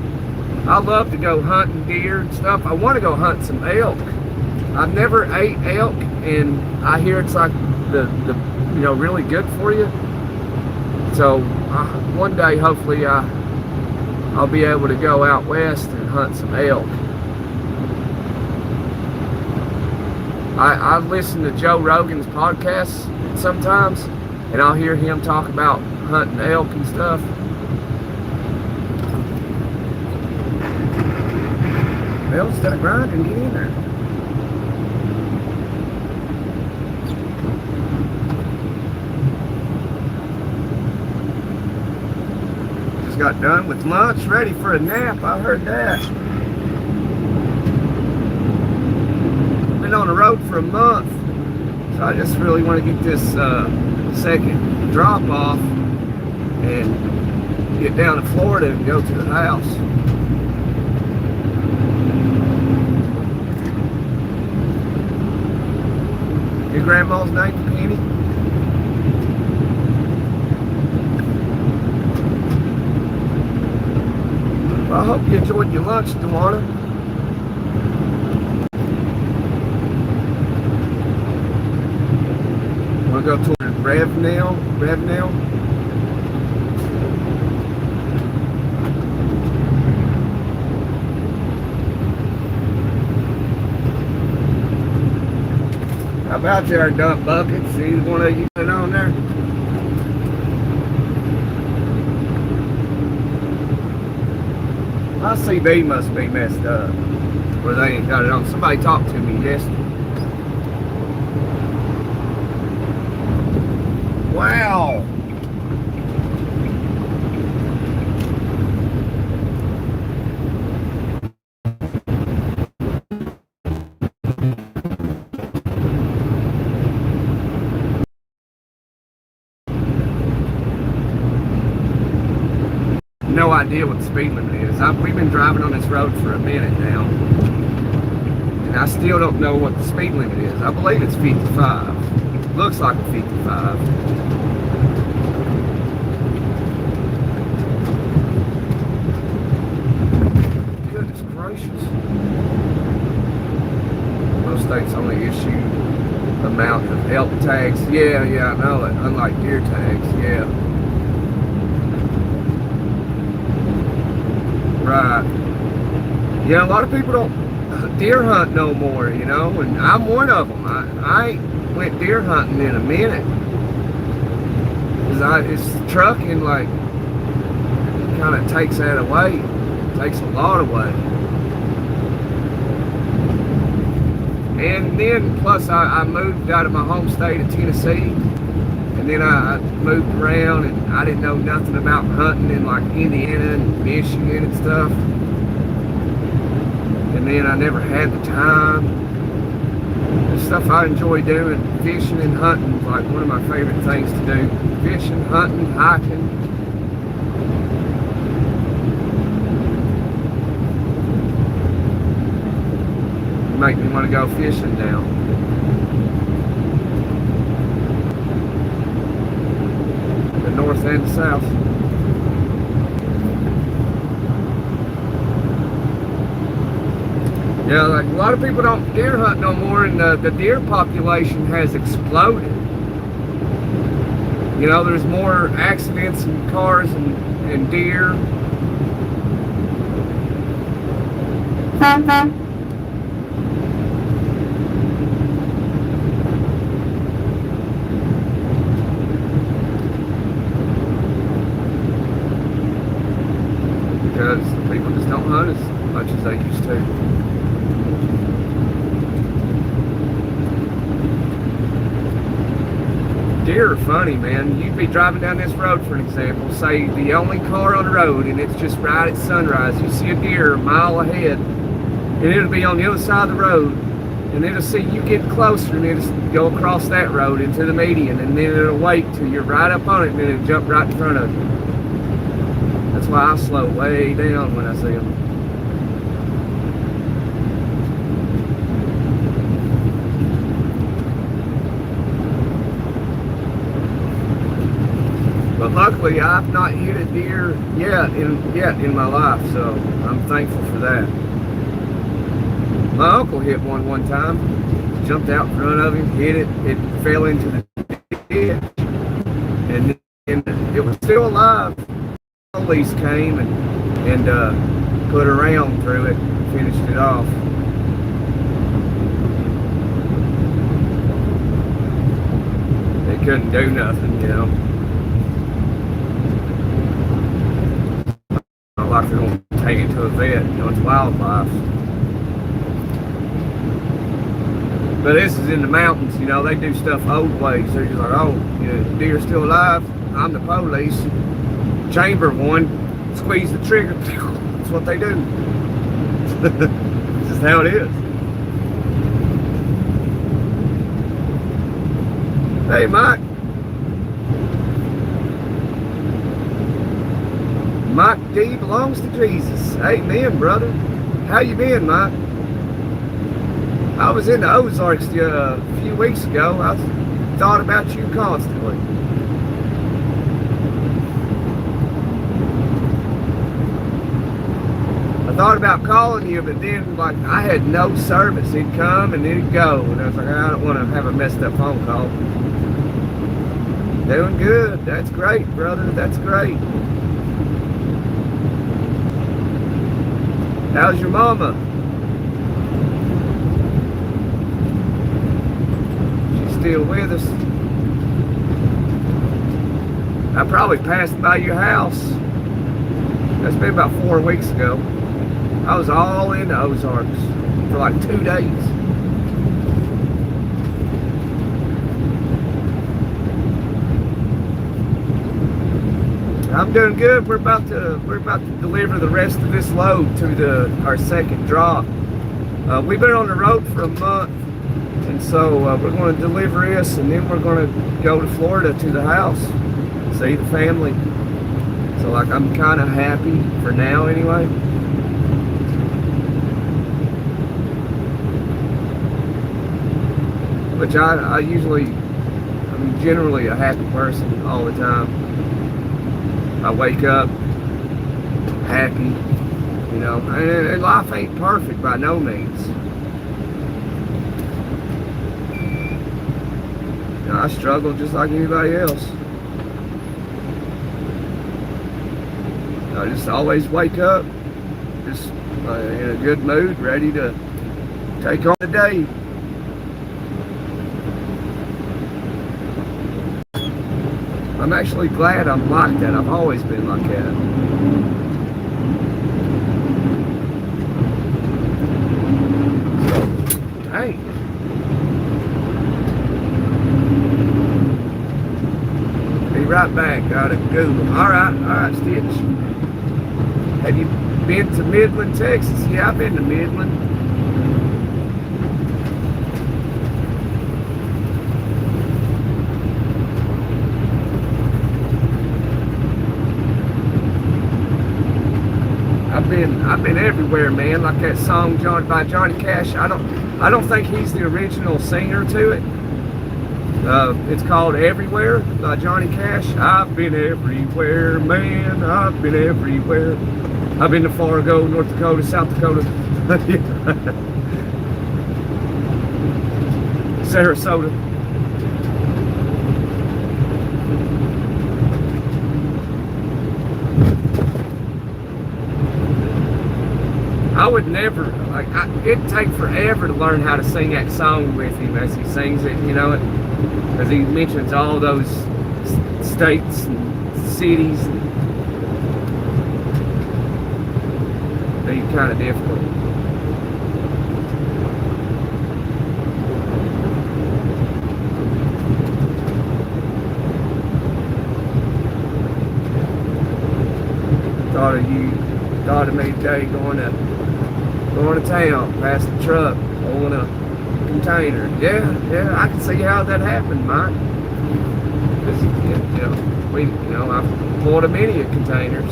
I love to go hunting deer and stuff. I want to go hunt some elk. I've never ate elk, and I hear it's like the really good for you. So one day, hopefully, I'll be able to go out west and hunt some elk. I listen to Joe Rogan's podcasts sometimes, and I'll hear him talk about hunting elk and stuff. Well, instead of grinding, get in there. Just got done with lunch, ready for a nap. I heard that. Been on the road for a month, so I just really want to get this second drop off and get down to Florida and go to the house. Your grandma's name, Penny? Well, I hope you enjoyed your lunch, Dewana. We'll go toward Revnell. How about there, dump buckets? See one of you put on there? My CB must be messed up, or they ain't got it on. Somebody talked to me yesterday. Wow. No idea what the speed limit is. We've been driving on this road for a minute now, and I still don't know what the speed limit is. I believe it's 55. Looks like a 55. Goodness gracious. Most states only issue amount of elk tags. Yeah, I know it. Unlike deer tags, yeah. Right. Yeah, a lot of people don't deer hunt no more, and I'm one of them. I ain't went deer hunting in a minute. Cause it's trucking, like, kind of takes that away. It takes a lot away. And then, plus, I moved out of my home state of Tennessee. And then I moved around, and I didn't know nothing about hunting in like Indiana and Michigan and stuff. And then I never had the time. The stuff I enjoy doing, fishing and hunting, is like one of my favorite things to do. Fishing, hunting, hiking. You make me want to go fishing now. North and the south. Yeah, like a lot of people don't deer hunt no more, and the deer population has exploded. There's more accidents in cars and deer. Because people just don't hunt as much as they used to. Deer are funny, man. You'd be driving down this road, for an example, say the only car on the road, and it's just right at sunrise. You see a deer a mile ahead, and it'll be on the other side of the road, and it'll see you get closer, and it'll go across that road into the median, and then it'll wait till you're right up on it, and then it'll jump right in front of you. That's why I slow way down when I see them. But luckily, I've not hit a deer yet in my life, so I'm thankful for that. My uncle hit one time, jumped out in front of him, hit it, it fell into the ditch, and it was still alive. The police came and put a round through it, finished it off. They couldn't do nothing, you know. Like they're going to take it to a vet, you know, it's wildlife. But this is in the mountains, you know, they do stuff old ways. They're just like, oh, you know, deer's still alive, I'm the police. Chamber one, squeeze the trigger, that's what they do. This is how it is. Hey, Mike. Mike D belongs to Jesus. Amen, brother. How you been, Mike? I was in the Ozarks a few weeks ago. I thought about you constantly. I thought about calling you, but then like I had no service. It'd come and it'd go, and I was like, I don't want to have a messed up phone call. Doing good. That's great, brother. That's great. How's your mama? She's still with us. I probably passed by your house. That's been about 4 weeks ago. I was all in the Ozarks for like 2 days. I'm doing good. We're about to deliver the rest of this load to our second drop. We've been on the road for a month, and so we're going to deliver this, and then we're going to go to Florida to the house, see the family. So like I'm kind of happy for now, anyway. Which I'm generally a happy person all the time. I wake up happy, you know, and life ain't perfect by no means. You know, I struggle just like anybody else. I just always wake up just in a good mood, ready to take on the day. I'm actually glad I'm like that. I've always been like that. So, dang. Be right back. Gotta Google. Alright, Stitch. Have you been to Midland, Texas? Yeah, I've been to Midland. I've been everywhere, man. Like that song by Johnny Cash. I don't think he's the original singer to it. It's called Everywhere by Johnny Cash. I've been everywhere, man. I've been everywhere. I've been to Fargo, North Dakota, South Dakota, Sarasota. I would never, like, it'd take forever to learn how to sing that song with him as he sings it, you know, as he mentions all those states and cities. It'd be kind of difficult. Thought of you. Thought of me today going to town, past the truck, pulling a container. Yeah, I can see how that happened, Mike. 'Cause, I've pulled a many of containers.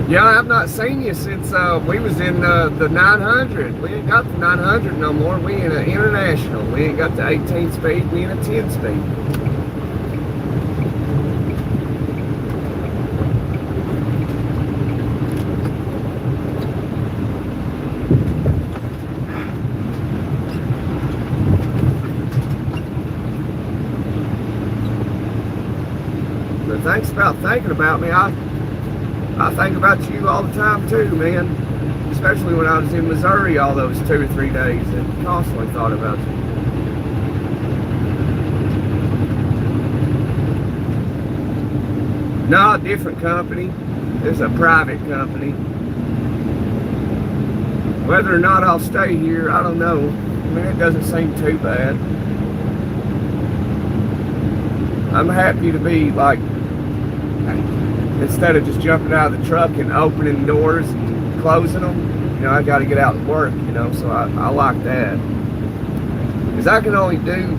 Yeah, I've not seen you since we was in the 900. We ain't got the 900 no more. We in an international. We ain't got the 18 speed. We in a 10 speed. But thanks about thinking about me. I think about you all the time too, man. Especially when I was in Missouri all those 2 or 3 days, and constantly thought about you. No, a different company. It's a private company. Whether or not I'll stay here, I don't know. I mean, it doesn't seem too bad. I'm happy to be like, instead of just jumping out of the truck and opening doors and closing them, I got to get out and work, so I like that. Because I can only do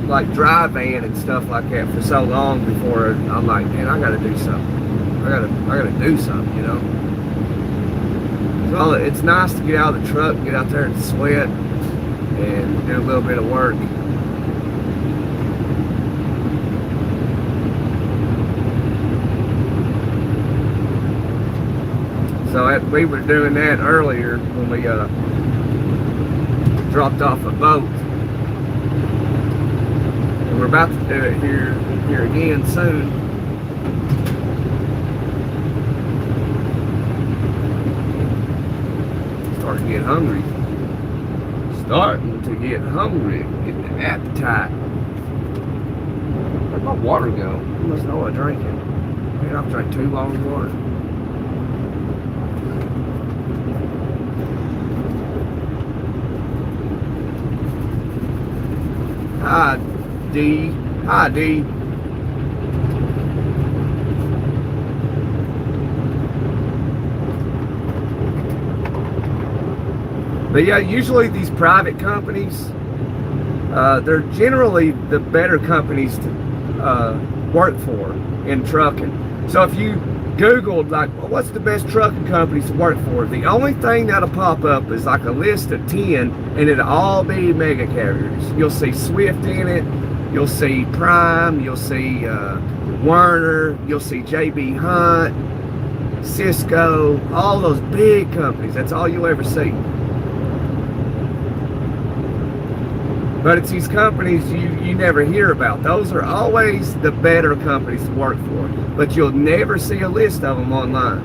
like dry van and stuff like that for so long before I'm like, man, I got to do something. I got to do something, So it's nice to get out of the truck, get out there and sweat and do a little bit of work. So we were doing that earlier when we dropped off a boat. And we're about to do it here again soon. Starting to get hungry. Starting to get hungry. Getting an appetite. Where'd my water go? I must know I'm drinking. Man, I've drank too long of water. Hi, D. Hi, D. But yeah, usually these private companies, they're generally the better companies to work for in trucking. So if you Googled, like, well, what's the best trucking companies to work for? The only thing that'll pop up is like a list of 10, and it'll all be mega carriers. You'll see Swift in it, you'll see Prime, you'll see Werner, you'll see JB Hunt, Cisco, all those big companies. That's all you'll ever see. But it's these companies you never hear about. Those are always the better companies to work for. But you'll never see a list of them online.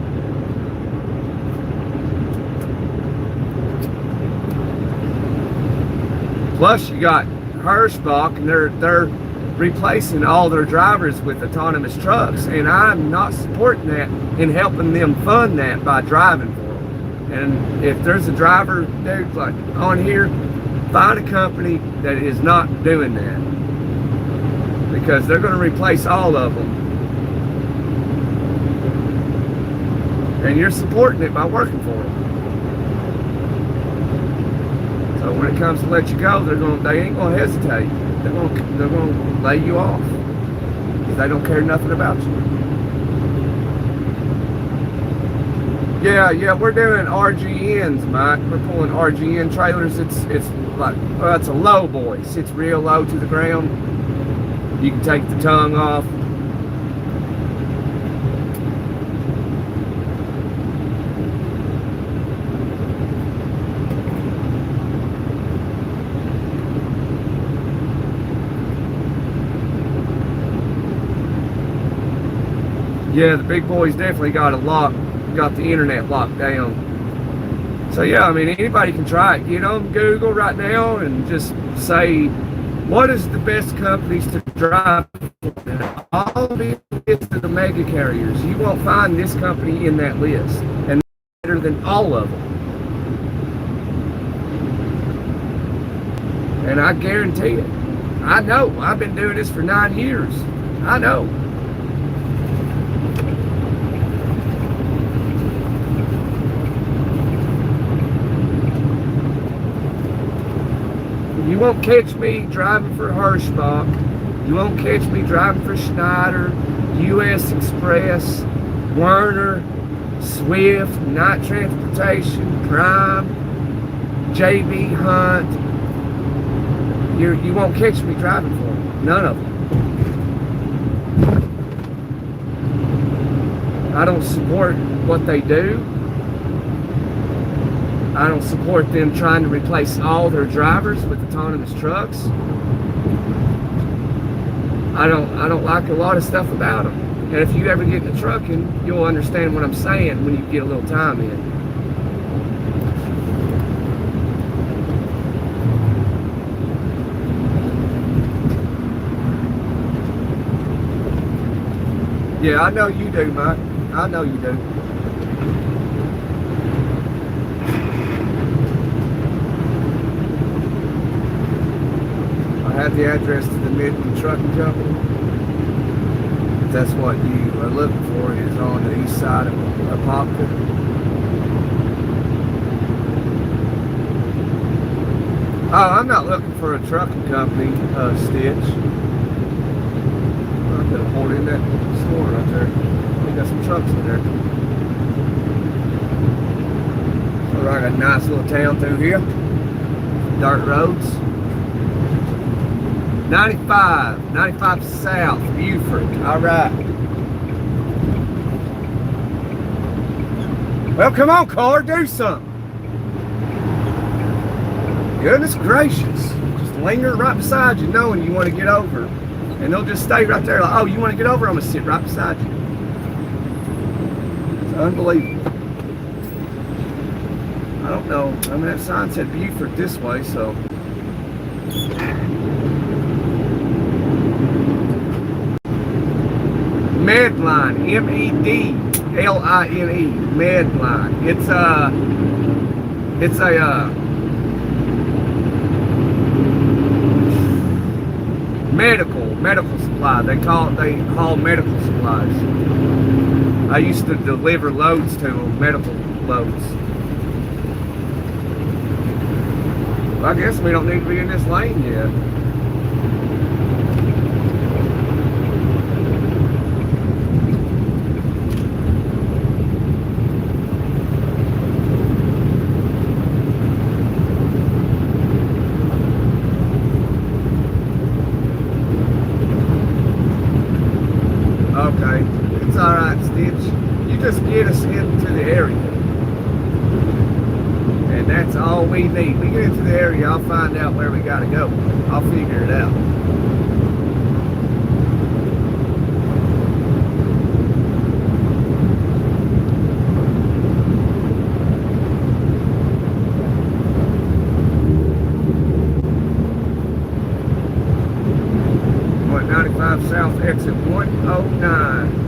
Plus you got Hirschbach, and they're replacing all their drivers with autonomous trucks. And I'm not supporting that and helping them fund that by driving for them. And if there's a driver, dude, like on here, find a company that is not doing that, because they're going to replace all of them, and you're supporting it by working for them. So when it comes to let you go, they ain't going to hesitate. They're going to lay you off because they don't care nothing about you. Yeah, we're doing RGNs, Mike. We're pulling RGN trailers. It's like, well, it's a low boy. It sits real low to the ground. You can take the tongue off. Yeah, the big boys definitely got the internet locked down. So yeah, I mean, anybody can try it. Get on Google right now and just say, what is the best companies to drive for? All the list of the mega carriers. You won't find this company in that list, and better than all of them. And I guarantee it. I know. I've been doing this for 9 years. I know. You won't catch me driving for Hirschbach. You won't catch me driving for Schneider, U.S. Express, Werner, Swift, Night Transportation, Prime, J.B. Hunt. You won't catch me driving for them. None of them. I don't support what they do. I don't support them trying to replace all their drivers with autonomous trucks. I don't like a lot of stuff about them. And if you ever get into trucking, you'll understand what I'm saying when you get a little time in. Yeah, I know you do, Mike. I know you do. I have the address to the Midland Trucking Company. If that's what you are looking for, is on the east side of Apopka. Oh, I'm not looking for a trucking company, Stitch. I could have pulled in that store right there. We got some trucks in there. So I got a nice little town through here. Dirt roads. 95 South, Buford. All right. Well, come on, car, do something. Goodness gracious. Just linger right beside you, knowing you want to get over. And they'll just stay right there like, oh, you want to get over? I'm going to sit right beside you. It's unbelievable. I don't know. I mean, that sign said Buford this way, so. Medline, M-E-D-L-I-N-E, Medline. It's a medical supply. They haul medical supplies. I used to deliver loads to them, medical loads. Well, I guess we don't need to be in this lane yet. Okay, it's alright, Stitch. You just get us into the area. And that's all we need. We get into the area, I'll find out where we gotta go. I'll figure it out. What, 95 South, exit 109.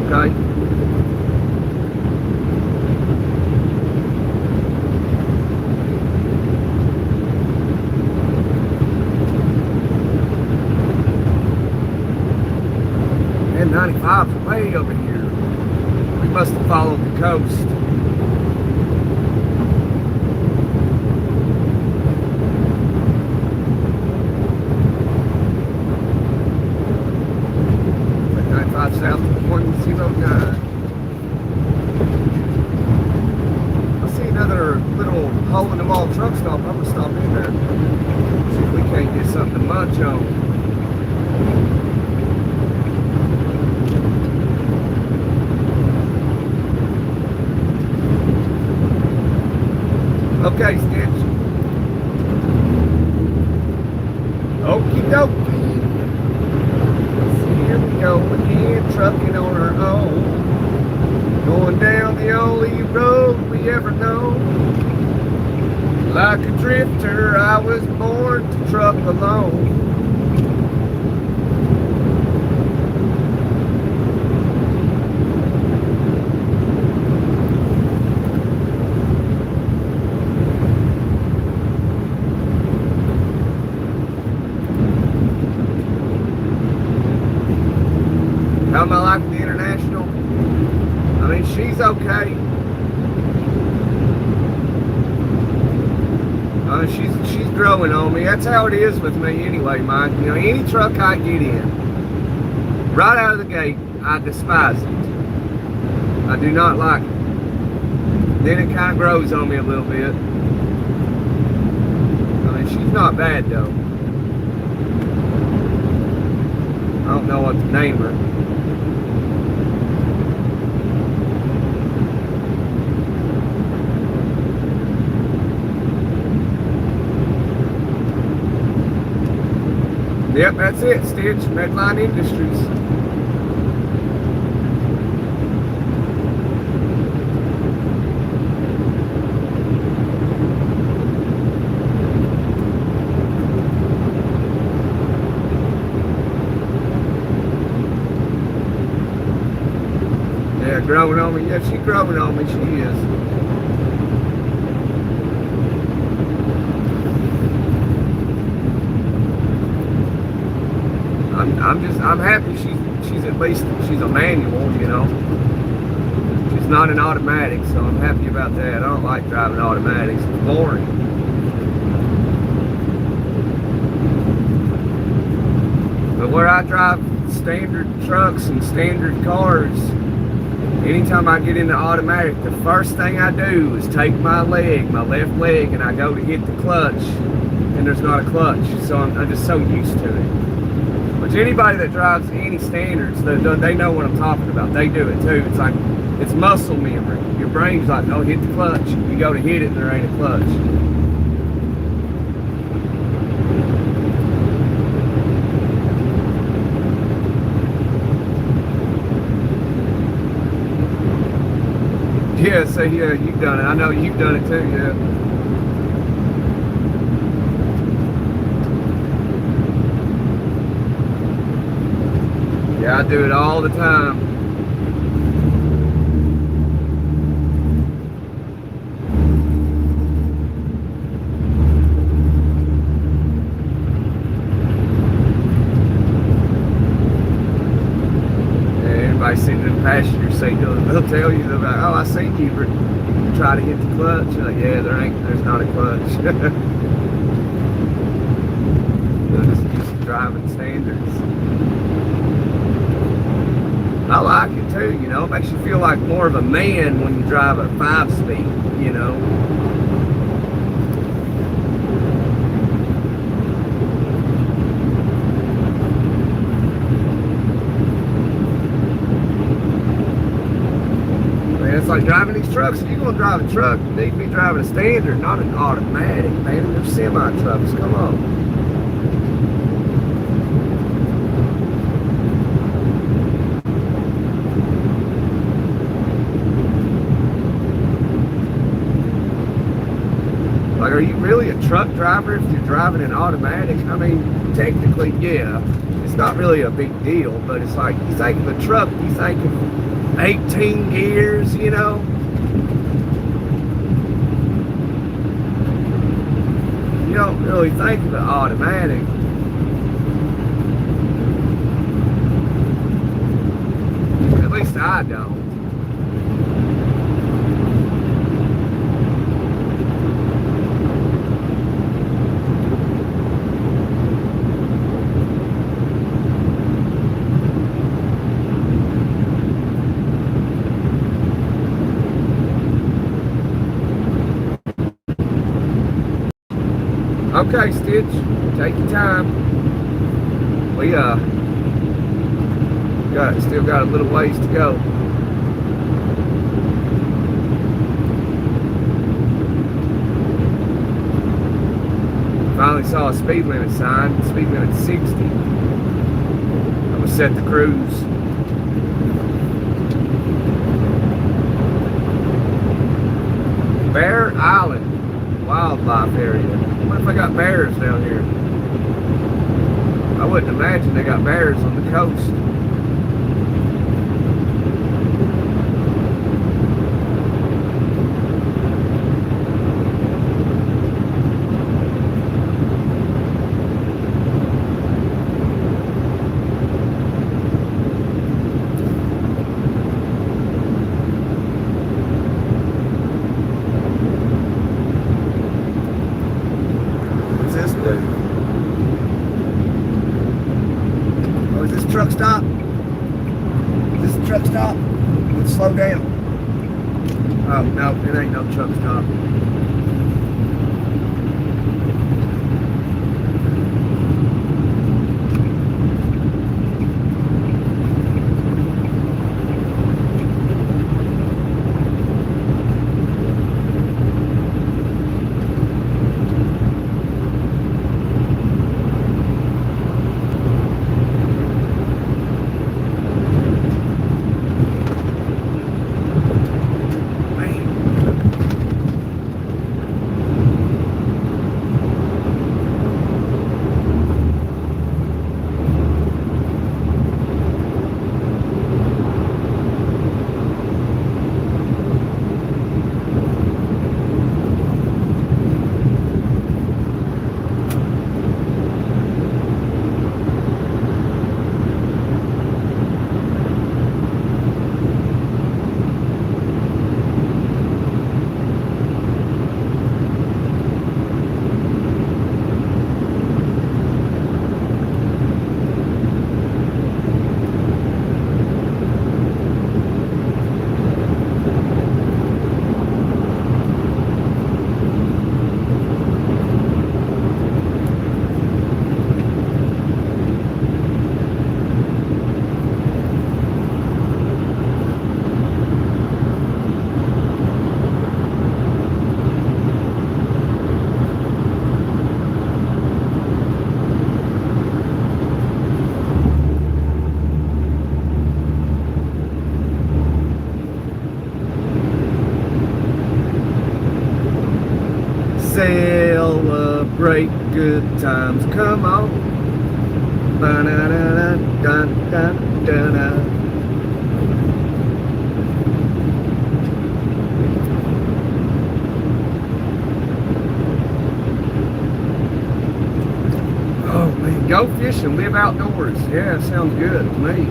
Okay. And 95 is way over here. We must have followed the coast. South 109. I see another little hole in the wall truck stop. I'm gonna stop in there. See if we can't get something to munch on. Okay, Stitch. Okie dokie. Here we go again, trucking on our own. Going down the only road we ever know. Like a drifter, I was born to truck alone. How am I like the International? I mean, she's okay. She's growing on me. That's how it is with me anyway, Mike. You know, any truck I get in, right out of the gate, I despise it. I do not like it. Then it kind of grows on me a little bit. I mean, she's not bad though. I don't know what to name her. Yep, that's it, Stitch. Medline Industries. Yeah, growing on me. Yeah, she's growing on me. She is. I'm happy she's at least, she's a manual, you know. She's not an automatic, so I'm happy about that. I don't like driving automatics. It's boring. But where I drive standard trucks and standard cars, anytime I get into automatic, the first thing I do is take my left leg, and I go to hit the clutch, and there's not a clutch. So I'm just so used to it. Which anybody that drives any standards, they know what I'm talking about. They do it too. It's like, it's muscle memory. Your brain's like, oh, hit the clutch. You go to hit it and there ain't a clutch. Yeah, so yeah, you've done it. I know you've done it too, yeah. Yeah, I do it all the time. Yeah, everybody sitting in the passenger seat, they'll tell you, they'll be like, oh, I seen you try to hit the clutch. You're like, yeah, there's not a clutch. Just driving standards. I like it too, you know. It makes you feel like more of a man when you drive a 5-speed, you know. Man, it's like driving these trucks. If you're going to drive a truck, you need to be driving a standard, not an automatic, man. They're semi-trucks. Come on. Like, are you really a truck driver if you're driving an automatic? I mean, technically, yeah. It's not really a big deal, but it's like, you think of a truck, you think of 18 gears, you know? You don't really think of an automatic. At least I don't. Okay, Stitch, take your time. We still got a little ways to go. Finally saw a speed limit sign. Speed limit 60. I'm gonna set the cruise. Bear Island Wildlife Area. What if I got bears down here? I wouldn't imagine they got bears on the coast. is this truck stop? Is this a truck stop? Let's slow down. Oh, no, it ain't no truck stop. Celebrate good times, come on. Ba-na-na-na-dun-dun-dun-dun. Oh man, go fishing, live outdoors. Yeah, sounds good to me.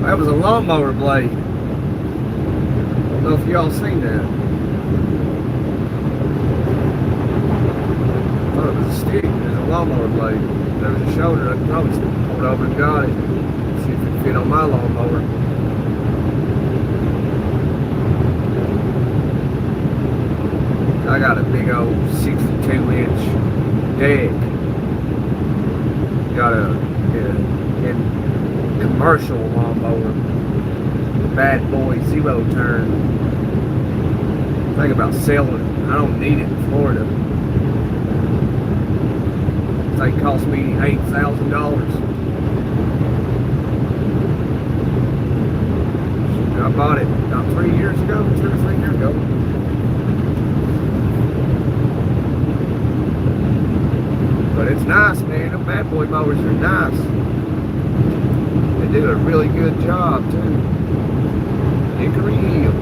That was a lawnmower blade. I don't know if y'all seen that. I thought it was a stick. There's a lawnmower blade. There was a shoulder. I could probably pulled over and got it. See if it fit on my lawnmower. I got a big old 62-inch deck. Got a commercial lawnmower, bad boy, 0 turn. Think about selling it. I don't need it in Florida. They cost me $8,000. I bought it about 3 years ago, 2 or 3 years ago. But it's nice, man. The bad boy mowers are nice. They do a really good job too. Hickory Hill.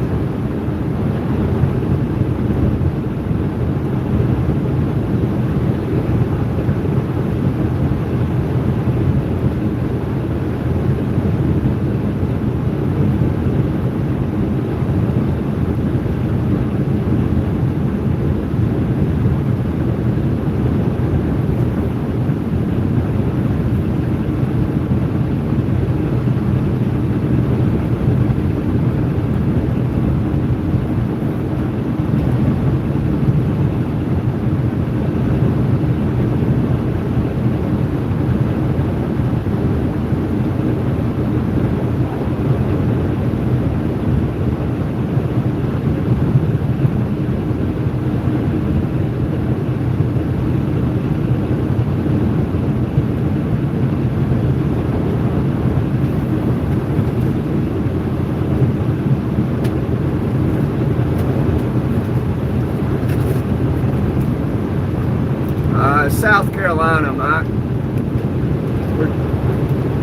Mike.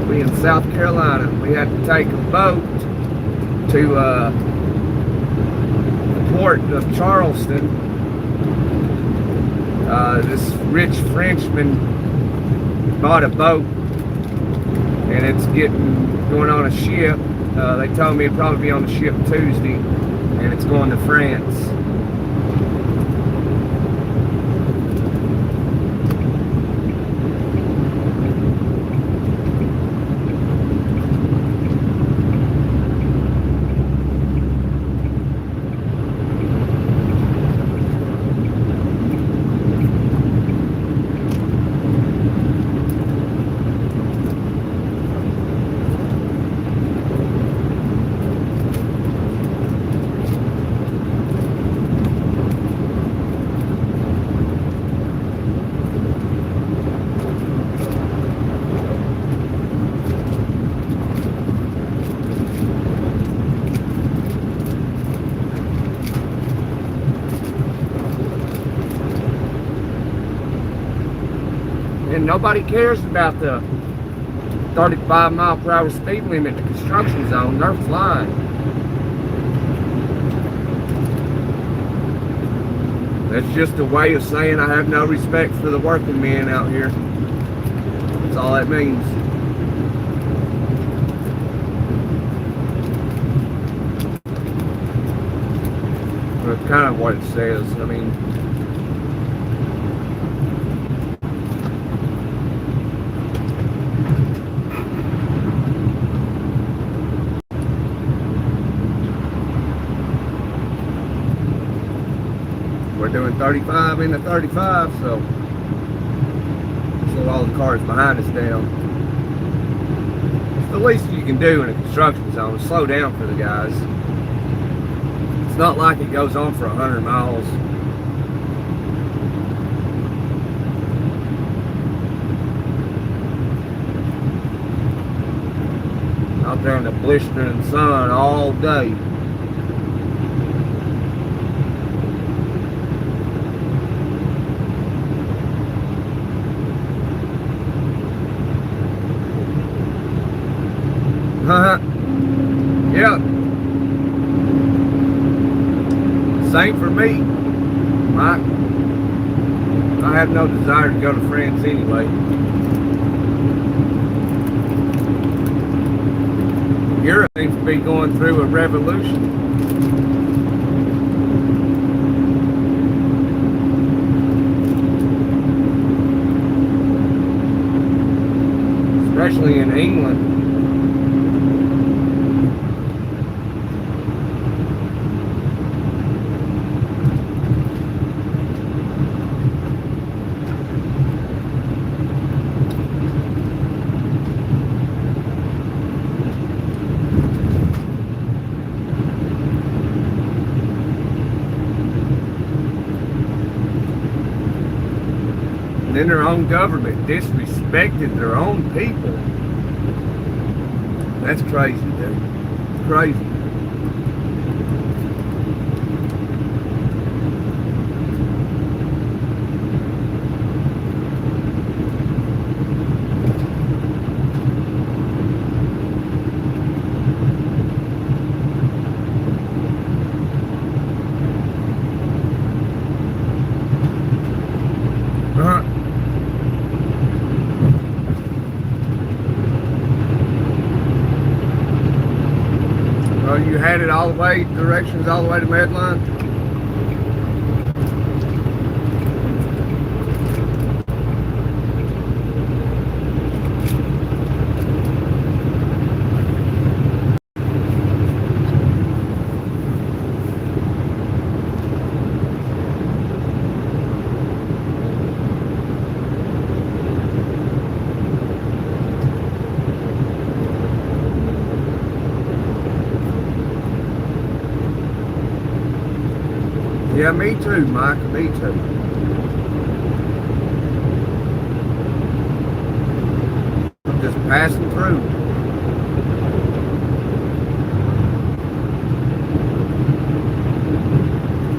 We in South Carolina. We had to take a boat to the port of Charleston. This rich Frenchman bought a boat, and it's going on a ship. They told me it'd probably be on the ship Tuesday, and it's going to France. And nobody cares about the 35-mile-per-hour speed limit in the construction zone. They're flying. That's just a way of saying I have no respect for the working men out here. That's all that means. That's kind of what it says. I mean, we're doing 35 into 35, so slow all the cars behind us down. It's the least you can do in a construction zone is slow down for the guys. It's not like it goes on for 100 miles. Out there in the blistering sun all day. Yeah. Same for me. I have no desire to go to France anyway. Europe seems to be going through a revolution. Especially in England. And then their own government disrespected their own people. That's crazy, dude. Crazy. Oh, you had it all the way, directions all the way to Medline? Yeah, me too, Mike, me too. I'm just passing through.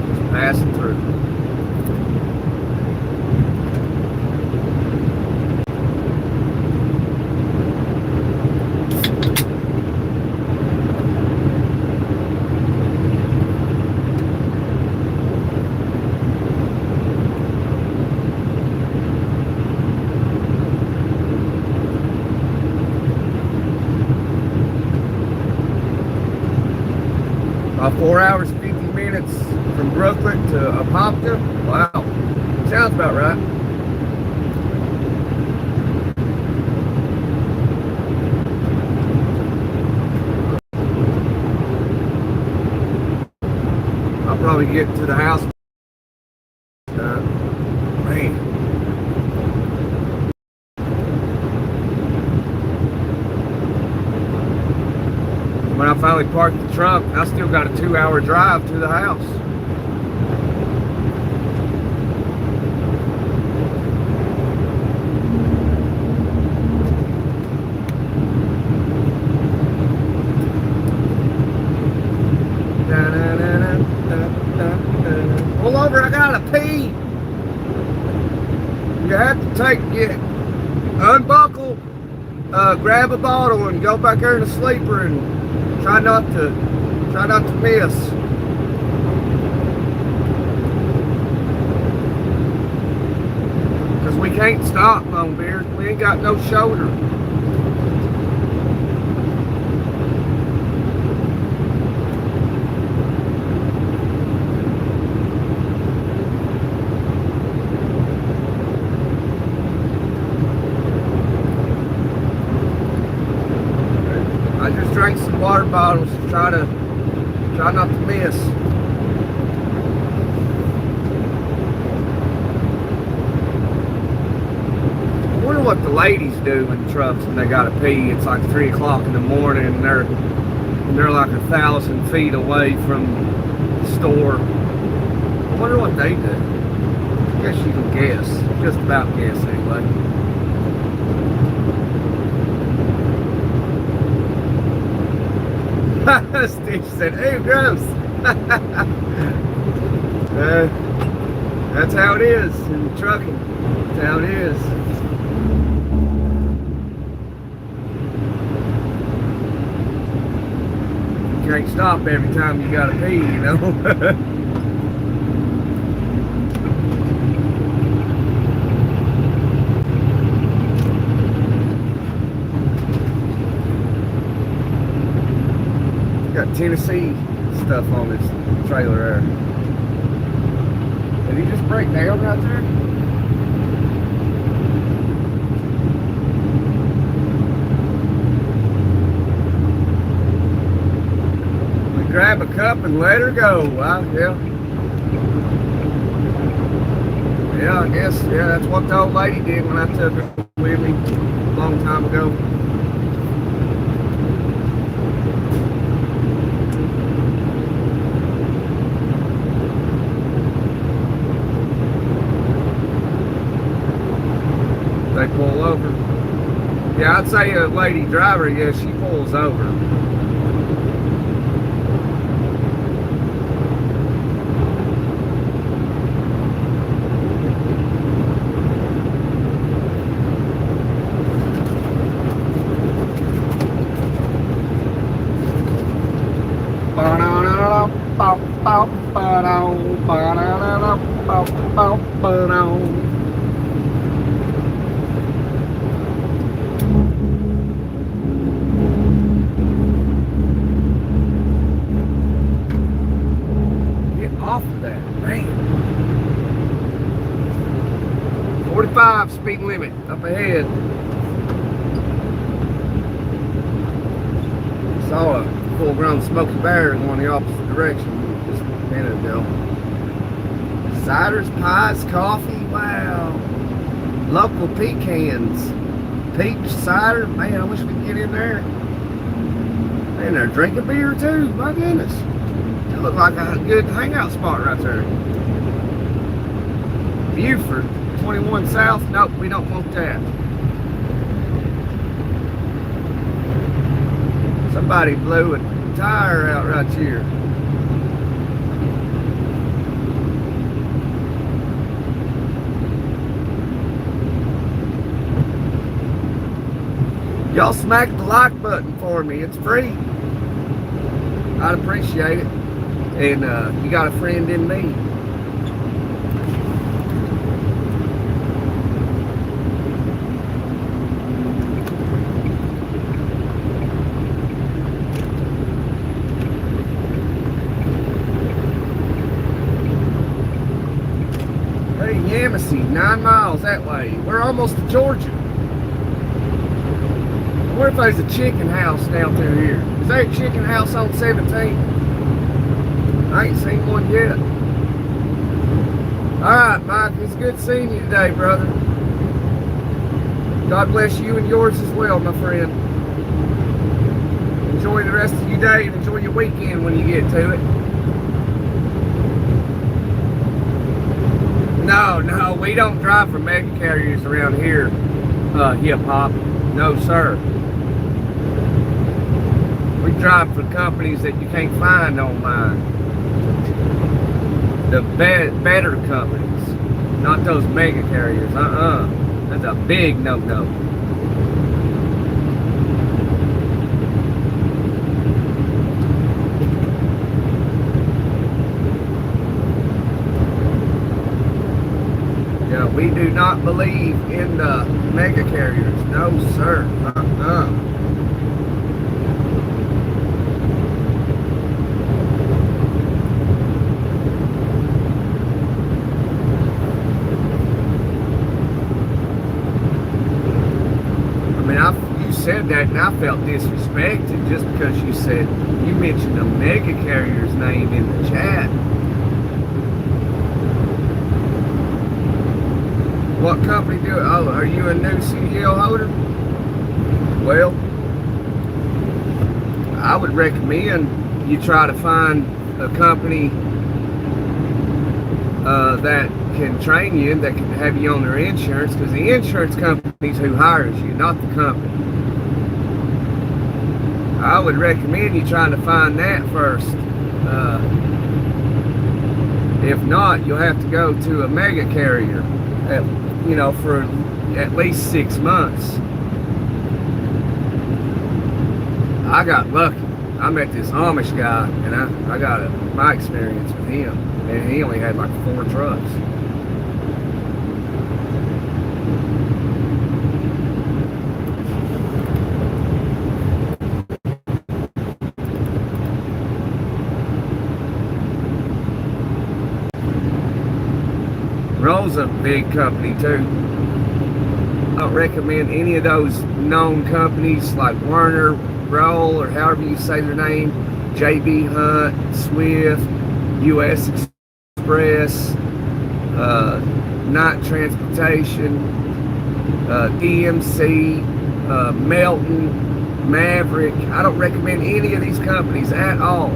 Just passing through. 4 hours, 50 minutes from Brooklyn to Apopka. Wow. Sounds about right. I'll probably get to the house. Man. When I finally parked the truck, I still got a 2-hour drive to the house. Pull over, I gotta pee. You have to unbuckle, grab a bottle and go back there in the sleeper and try not to miss. Cause we can't stop, Bonebeard. We ain't got no shoulder. I just drank some water bottles to try not to miss. I wonder what the ladies do in trucks when they gotta pee. It's like 3 o'clock in the morning and they're like 1,000 feet away from the store. I wonder what they do. I guess you can guess. Just about guess anyway. Stitch said, "Hey, gross." That's how it is in trucking. That's how it is. You can't stop every time you gotta pee, you know. Got Tennessee stuff on this trailer there. Did he just break down right there? We grab a cup and let her go. Wow, yeah. Yeah, I guess, yeah, that's what the old lady did when I took her with me a long time ago. They pull over. Yeah, I'd say a lady driver, yeah, she pulls over. Off of that, man. 45 speed limit up ahead. Saw a full-grown smoky bear going the opposite direction just a minute ago. Ciders, pies, coffee, wow. Local pecans, peach cider. Man, I wish we could get in there. Man, they're drinking beer too. My goodness. It looked like a good hangout spot right there. Buford, 21 South. Nope, we don't want that. Somebody blew a tire out right here. Y'all smack the like button for me. It's free. I'd appreciate it. And you got a friend in me. Tennessee, 9 miles that way. We're almost to Georgia. I wonder if there's a chicken house down through here. Is there a chicken house on 17? I ain't seen one yet. Alright, Mike, it's good seeing you today, brother. God bless you and yours as well, my friend. Enjoy the rest of your day and enjoy your weekend when you get to it. No, we don't drive for mega carriers around here, hip hop. No, sir. We drive for companies that you can't find online. The better companies, not those mega carriers. That's a big no-no. Yeah, we do not believe in the mega carriers. No, sir. You said that and I felt disrespected just because you mentioned the mega carrier's name in the chat. What company do it? Oh, are you a new CDL holder? Well, I would recommend you try to find a company that can train you and that can have you on their insurance, because the insurance company's who hires you, not the company. I would recommend you trying to find that first. If not, you'll have to go to a mega carrier, for at least 6 months. I got lucky. I met this Amish guy, and I got my experience with him, and he only had like 4 trucks. Roll's a big company too. I don't recommend any of those known companies like Werner, Roll, or however you say their name, JB Hunt, Swift, US Express, Knight Transportation, DMC, Melton, Maverick. I don't recommend any of these companies at all.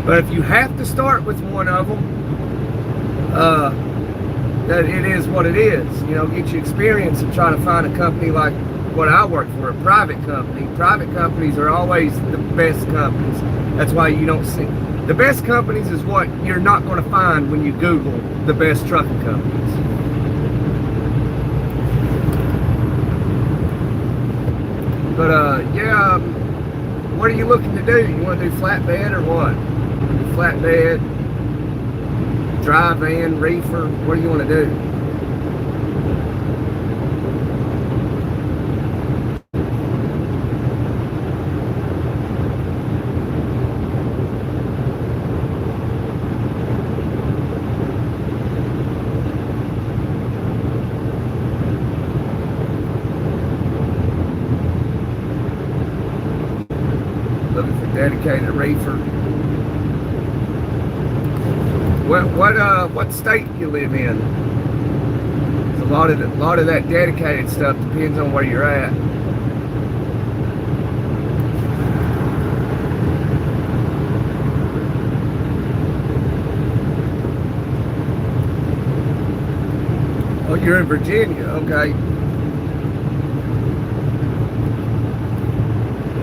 But if you have to start with one of them, that it is what it is. Get you experience and try to find a company like what I work for, a private company. Private companies are always the best companies. That's why you don't see the best companies is what you're not going to find when you Google the best trucking companies. But yeah, what are you looking to do? You want to do flatbed or what? Flatbed, dry van, reefer, what do you want to do? Looking for dedicated reefer. What state you live in? A lot of that dedicated stuff depends on where you're at. Oh, you're in Virginia, okay.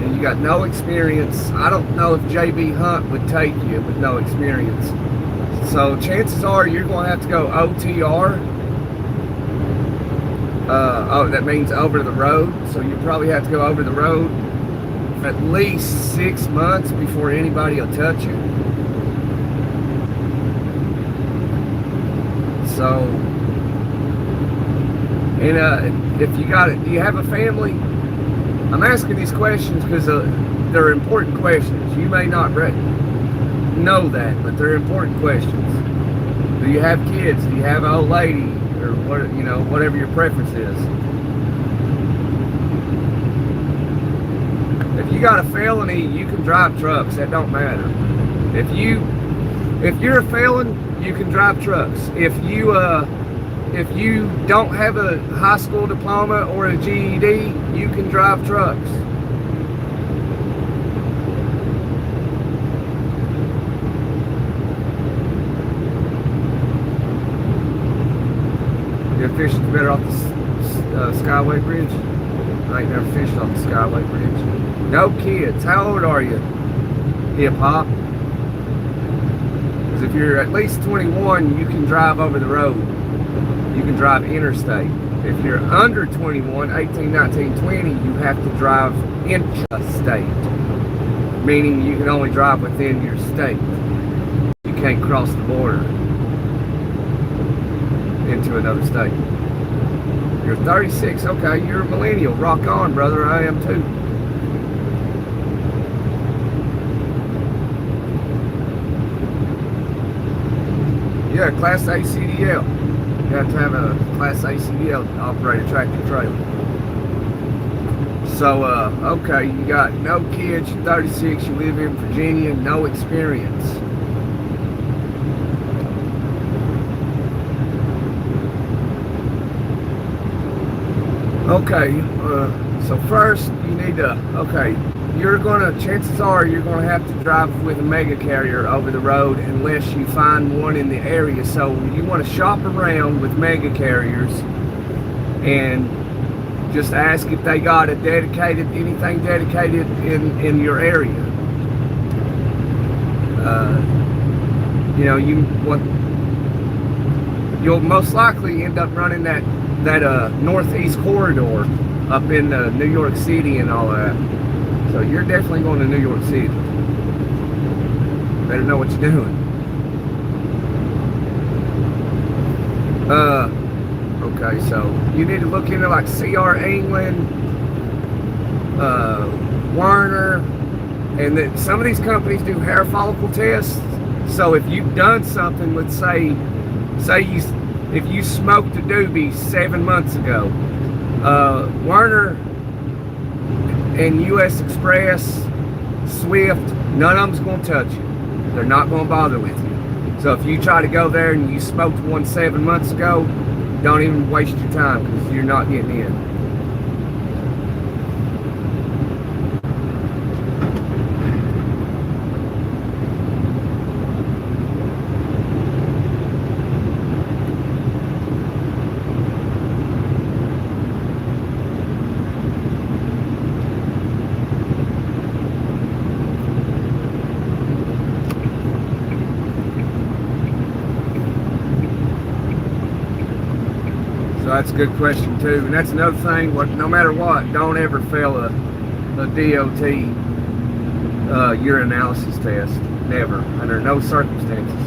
And you got no experience. I don't know if JB Hunt would take you with no experience. So chances are you're going to have to go OTR. That means over the road. So you probably have to go over the road for at least 6 months before anybody will touch you. So, and if you got it, do you have a family? I'm asking these questions because they're important questions. You may not know that, but they're important questions. Do you have kids? Do you have an old lady? Or what, you know, whatever your preference is. If you got a felony, you can drive trucks. That don't matter. If you're a felon, you can drive trucks. If you don't have a high school diploma or a GED, you can drive trucks. Your fishing's better off the Skyway Bridge. I ain't never fished off the Skyway Bridge. No kids. How old are you? Hip hop. Because if you're at least 21, you can drive over the road. You can drive interstate. If you're under 21, 18, 19, 20, you have to drive intrastate. Meaning you can only drive within your state. You can't cross the border into another state. You're 36, okay, you're a millennial. Rock on, brother, I am too. Yeah, Class A CDL. You have to have a Class A CDL to operate a tractor trailer. So, okay, you got no kids, you're 36, you live in Virginia, no experience. Okay, so first you need to, chances are you're gonna have to drive with a mega carrier over the road unless you find one in the area. So you want to shop around with mega carriers and just ask if they got anything dedicated in your area. You'll most likely end up running that northeast corridor up in New York City and all that. So you're definitely going to New York City. Better know what you're doing. Okay, so you need to look into like CR England, Werner, and that some of these companies do hair follicle tests. So if you've done something, let's say if you smoked a doobie 7 months ago, Werner and US Express, Swift, none of them's going to touch you. They're not going to bother with you. So if you try to go there and you smoked one 7 months ago, don't even waste your time because you're not getting in. So that's a good question too, and that's another thing. No matter what, don't ever fail a DOT urinalysis test. Never, under no circumstances.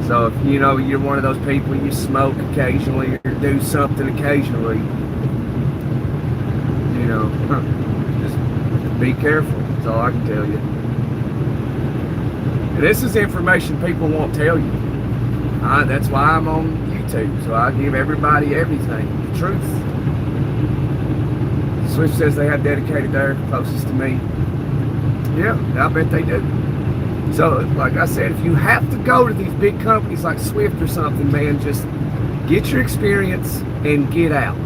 So if you know you're one of those people, you smoke occasionally or do something occasionally, just be careful. That's all I can tell you. And this is information people won't tell you. That's why I'm on YouTube, so I give everybody everything, the truth. Swift says they have dedicated there, closest to me. Yeah, I bet they do. So, like I said, if you have to go to these big companies like Swift or something, man, just get your experience and get out.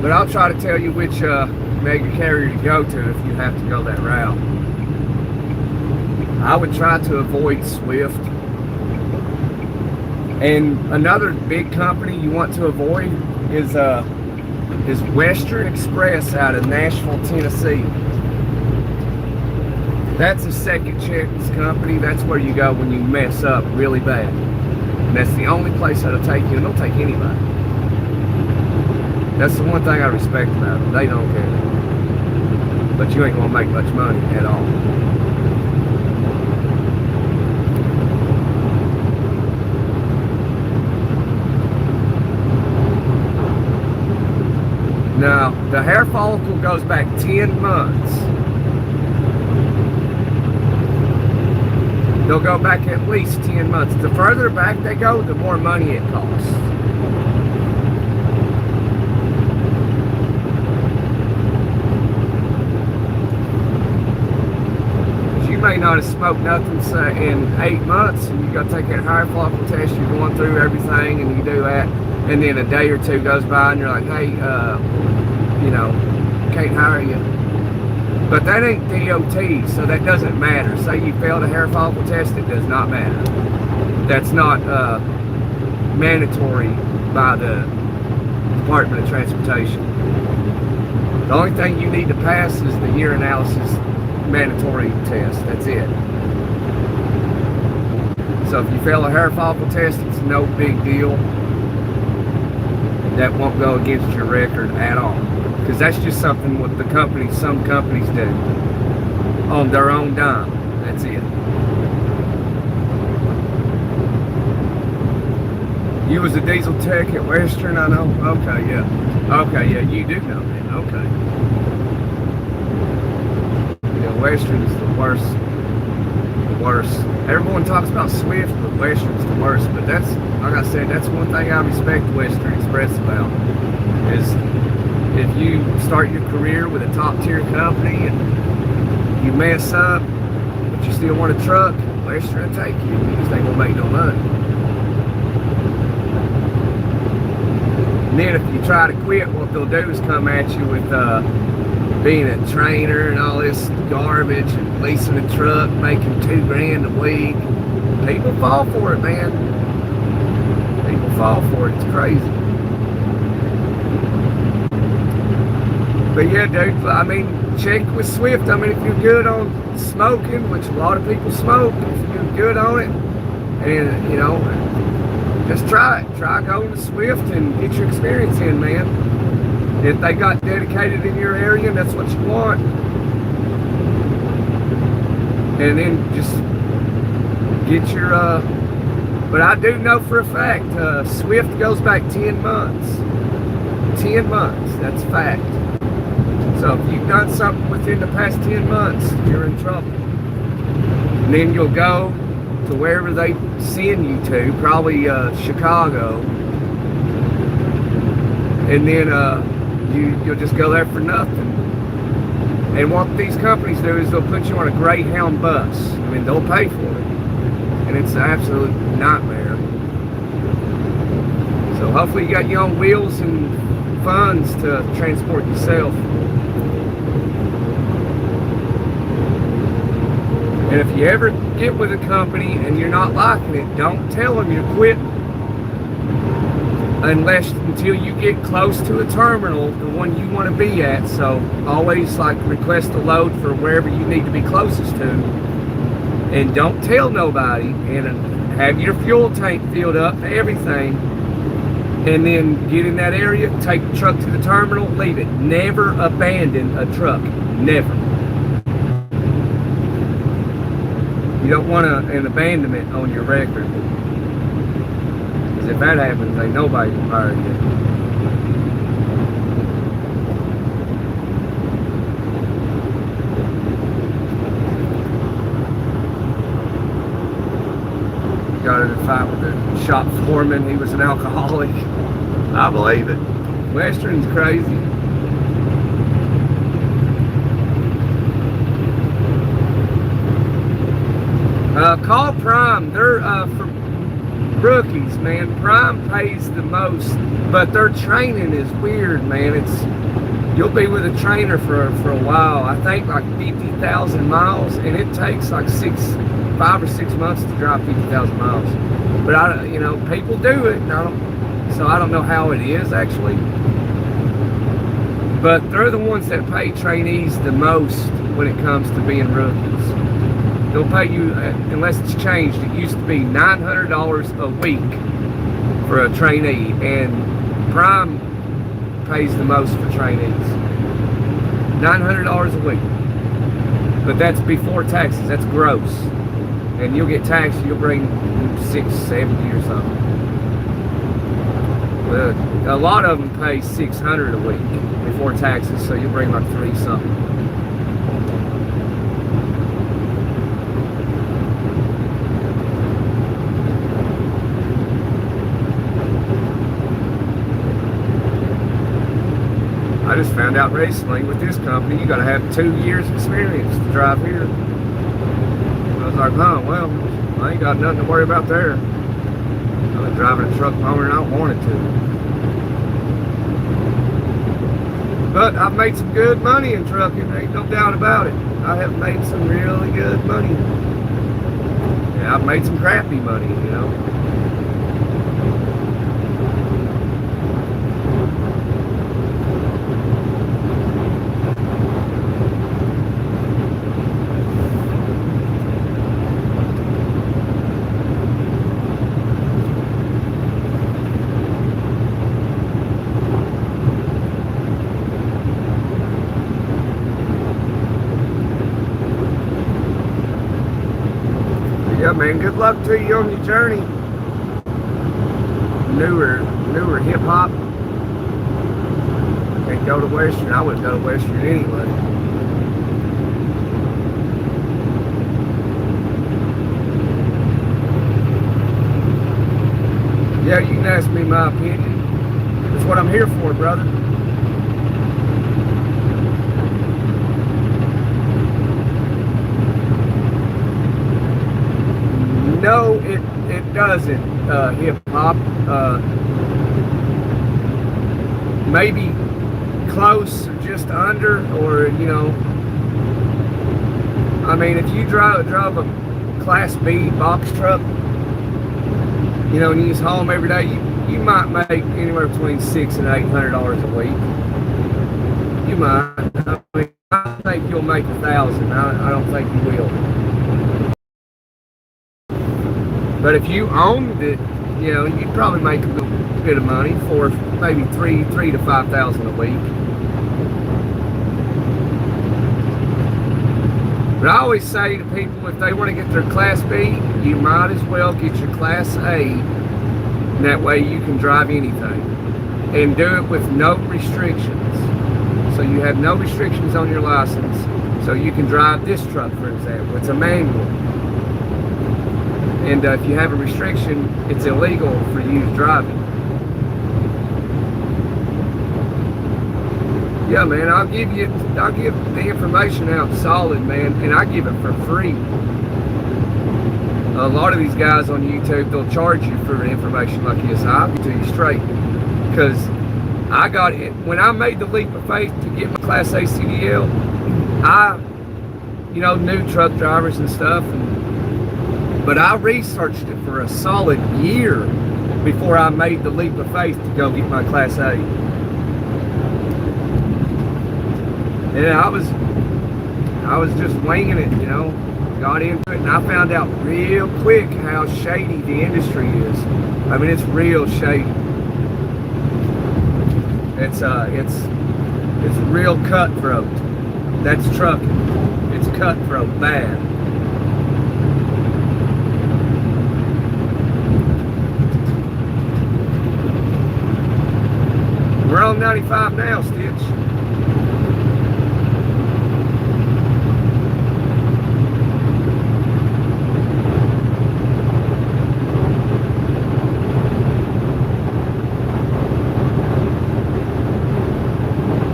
But I'll try to tell you which mega carrier to go to if you have to go that route. I would try to avoid Swift. And another big company you want to avoid is Western Express out of Nashville, Tennessee. That's a second chance company. That's where you go when you mess up really bad. And that's the only place that'll take you, and they'll take anybody. That's the one thing I respect about them. They don't care. but you ain't gonna make much money at all. Now, the hair follicle goes back 10 months. They'll go back at least 10 months. The further back they go, the more money it costs. You may not have smoked nothing say, in 8 months, and you got to take that hair follicle test. You're going through everything, and you do that, and then a day or two goes by, and you're like, hey, you know, can't hire you. But that ain't DOT, so that doesn't matter. Say you failed a hair follicle test, it does not matter. That's not mandatory by the Department of Transportation. The only thing you need to pass is the urinalysis mandatory test. That's it. So if you fail a hair follicle test, it's no big deal. That won't go against your record at all. Because that's just something what the companies, some companies do on their own dime. That's it. You was a diesel tech at Western, I know. Okay, yeah. Okay, yeah, you do know that. Okay. Yeah, Western is the worst. The worst. Everyone talks about Swift, but Western's the worst. But that's, like I said, that's one thing I respect Western Express about. Is if you start your career with a top tier company and you mess up, but you still want a truck, Western will take you because they won't make no money. And then if you try to quit, what they'll do is come at you with being a trainer and all this garbage and leasing a truck, making $2 grand a week. People fall for it, man. People fall for it. It's crazy. But yeah, dude, I mean, check with Swift. I mean, if you're good on smoking, which a lot of people smoke, if you're good on it, and, you know, just try it. Try going to Swift and get your experience in, man. If they got dedicated in your area and that's what you want, and then just get your, but I do know for a fact, Swift goes back 10 months. 10 months, that's fact. So if you've done something within the past 10 months, you're in trouble. And then you'll go to wherever they send you to, probably Chicago. And then you'll just go there for nothing. And what these companies do is they'll put you on a Greyhound bus. I mean, they'll pay for it. And it's an absolute nightmare. So hopefully you got your own wheels and funds to transport yourself. And if you ever get with a company and you're not liking it, don't tell them you're quitting. Until you get close to a terminal, the one you want to be at. So always like request a load for wherever you need to be closest to. And don't tell nobody, and have your fuel tank filled up, everything. And then get in that area, take the truck to the terminal, leave it. Never abandon a truck. Never. You don't want an abandonment on your record. Because if that happens, ain't nobody will hire you. Got in a fight with the shop foreman. He was an alcoholic. I believe it. Western's crazy. Call Prime. They're for rookies, man. Prime pays the most, but their training is weird, man. You'll be with a trainer for a while. I think like 50,000 miles, and it takes like 5 or 6 months to drive 50,000 miles. But you know, people do it. So I don't know how it is actually. But they're the ones that pay trainees the most when it comes to being rookies. They'll pay you, unless it's changed, it used to be $900 a week for a trainee, and Prime pays the most for trainees. $900 a week. But that's before taxes. That's gross. And you'll get taxed. You'll bring 670 or something. But a lot of them pay $600 a week before taxes, so you'll bring like 3 something. I just found out recently with this company, you got to have 2 years experience to drive here. I was like, oh, well, I ain't got nothing to worry about there. I've been driving a truck longer than I wanted to. But I've made some good money in trucking, ain't no doubt about it. I have made some really good money. Yeah, I've made some crappy money, you know. Yeah, man, good luck to you on your journey. Newer hip hop. Can't go to Western. I would go to Western anyway. Yeah, you can ask me my opinion. That's what I'm here for, brother. No, it doesn't, hip-hop. Maybe close or just under, or, you know, I mean, if you drive a Class B box truck, you know, and you just haul them every day, you might make anywhere between $600 and $800 a week. You might. I mean, I think you'll make $1,000. I don't think you will. But if you owned it, you know, you'd probably make a little bit of money for maybe $3,000 to $5,000 a week. But I always say to people, if they want to get their Class B, you might as well get your Class A. And that way you can drive anything. And do it with no restrictions. So you have no restrictions on your license. So you can drive this truck, for example. It's a manual. And if you have a restriction, it's illegal for you to drive it. Yeah, man, I'll give the information out solid, man, and I give it for free. A lot of these guys on YouTube, they'll charge you for information like this. I'll give it to you straight, because I got it when I made the leap of faith to get my Class A CDL. I, you know, knew truck drivers and stuff, but I researched it for a solid year before I made the leap of faith to go get my Class A. And I was just winging it, you know, got into it, and I found out real quick how shady the industry is. I mean, it's real shady. It's real cutthroat. That's trucking. It's cutthroat bad. We're on 95 now, Stitch.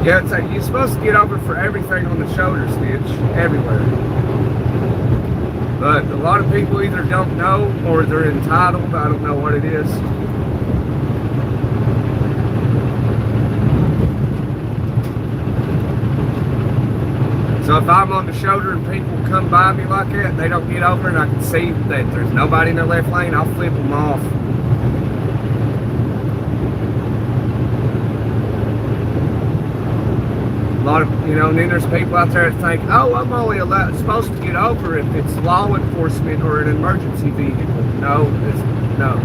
Yeah, it's like you're supposed to get over for everything on the shoulder, Stitch, everywhere. But a lot of people either don't know or they're entitled. I don't know what it is. So if I'm on the shoulder and people come by me like that, they don't get over and I can see that there's nobody in their left lane, I'll flip them off. A lot of, you know, and then there's people out there that think, oh, I'm only supposed to get over if it's law enforcement or an emergency vehicle. No, no.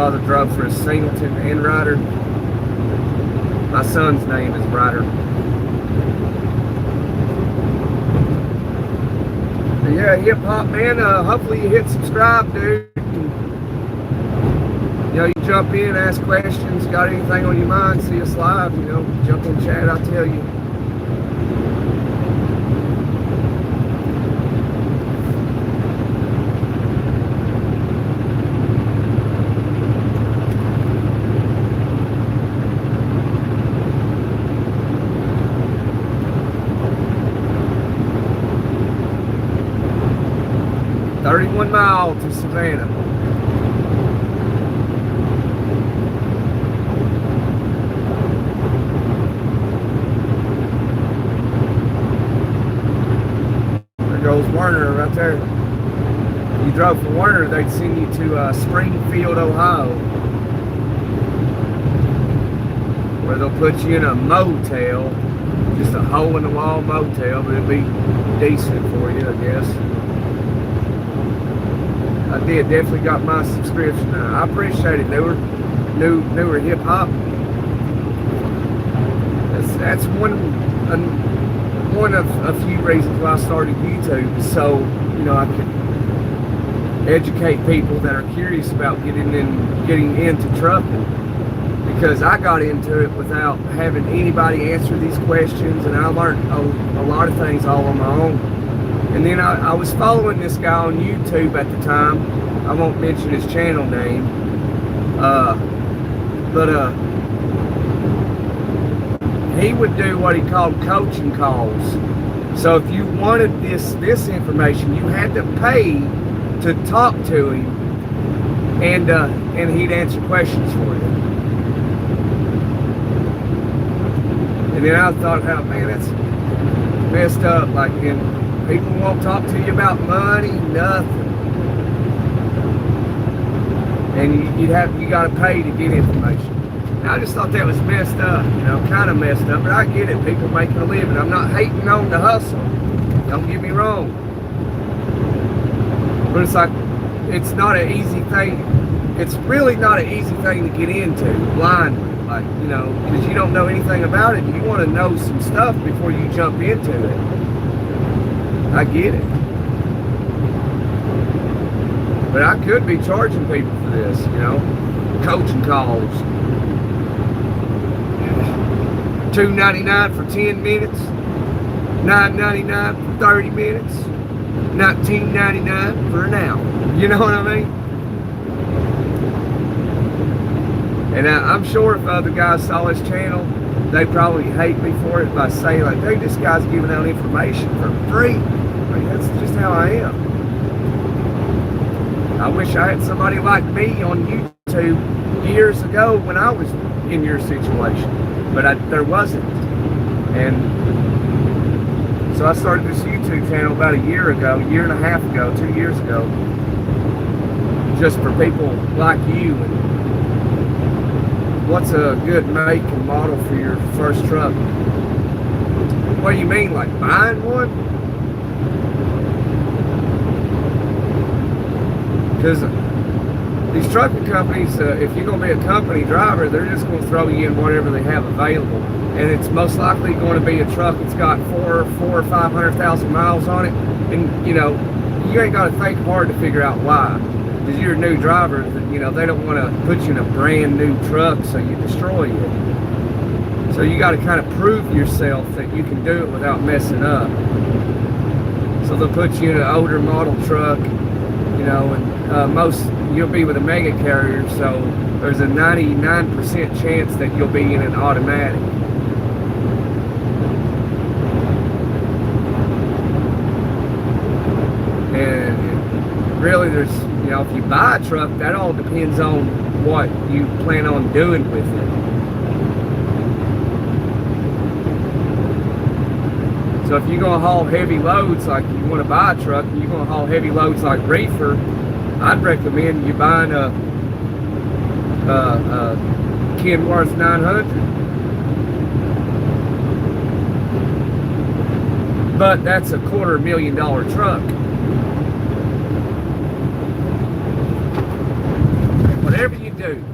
father drove for a Singleton and Ryder. My son's name is Ryder. But yeah, hip hop, man. Hopefully you hit subscribe, dude. You know, you jump in, ask questions, got anything on your mind, see us live, you know, jump in chat, I'll tell you. "31 mile to Savannah." Goes Werner right there. You drove for Werner, they'd send you to Springfield, Ohio, where they'll put you in a motel, just a hole-in-the-wall motel, but it'd be decent for you, I guess. I did, definitely got my subscription. I appreciate it. Newer hip-hop. That's one of a few reasons why I started YouTube, so you know I could educate people that are curious about getting into trucking, because I got into it without having anybody answer these questions, and I learned a lot of things all on my own. And then I was following this guy on YouTube at the time. I won't mention his channel name, but he would do what he called coaching calls. So if you wanted this information, you had to pay to talk to him, and he'd answer questions for you. And then I thought, oh man, that's messed up. Like, and people won't talk to you about money, nothing. And you got to pay to get information. I just thought that was messed up, you know, kind of messed up, but I get it. People making a living. I'm not hating on the hustle. Don't get me wrong. But it's like, it's not an easy thing. It's really not an easy thing to get into blindly, like, you know, because you don't know anything about it. You want to know some stuff before you jump into it. I get it. But I could be charging people for this, you know, coaching calls. $2.99 for 10 minutes, $9.99 for 30 minutes, $19.99 for an hour. You know what I mean? And I'm sure if other guys saw this channel, they'd probably hate me for it by saying, like, hey, this guy's giving out information for free. Like, that's just how I am. I wish I had somebody like me on YouTube years ago when I was in your situation. But there wasn't. And so I started this YouTube channel about a year and a half ago, 2 years ago, just for people like you. And what's a good make and model for your first truck? What do you mean, like buying one? Because these trucking companies, if you're going to be a company driver, they're just going to throw you in whatever they have available. And it's most likely going to be a truck that's got 400,000 or 500,000 miles on it. And, you know, you ain't got to think hard to figure out why. Because you're a new driver, you know, they don't want to put you in a brand new truck so you destroy it. So you got to kind of prove yourself that you can do it without messing up. So they'll put you in an older model truck, you know, and you'll be with a mega carrier, so there's a 99% chance that you'll be in an automatic. And really, there's, you know, if you buy a truck, that all depends on what you plan on doing with it. So if you're going to haul heavy loads, like you want to buy a truck, and you're going to haul heavy loads like reefer, I'd recommend you buying a Kenworth 900. But that's a $250,000 truck. Whatever you do.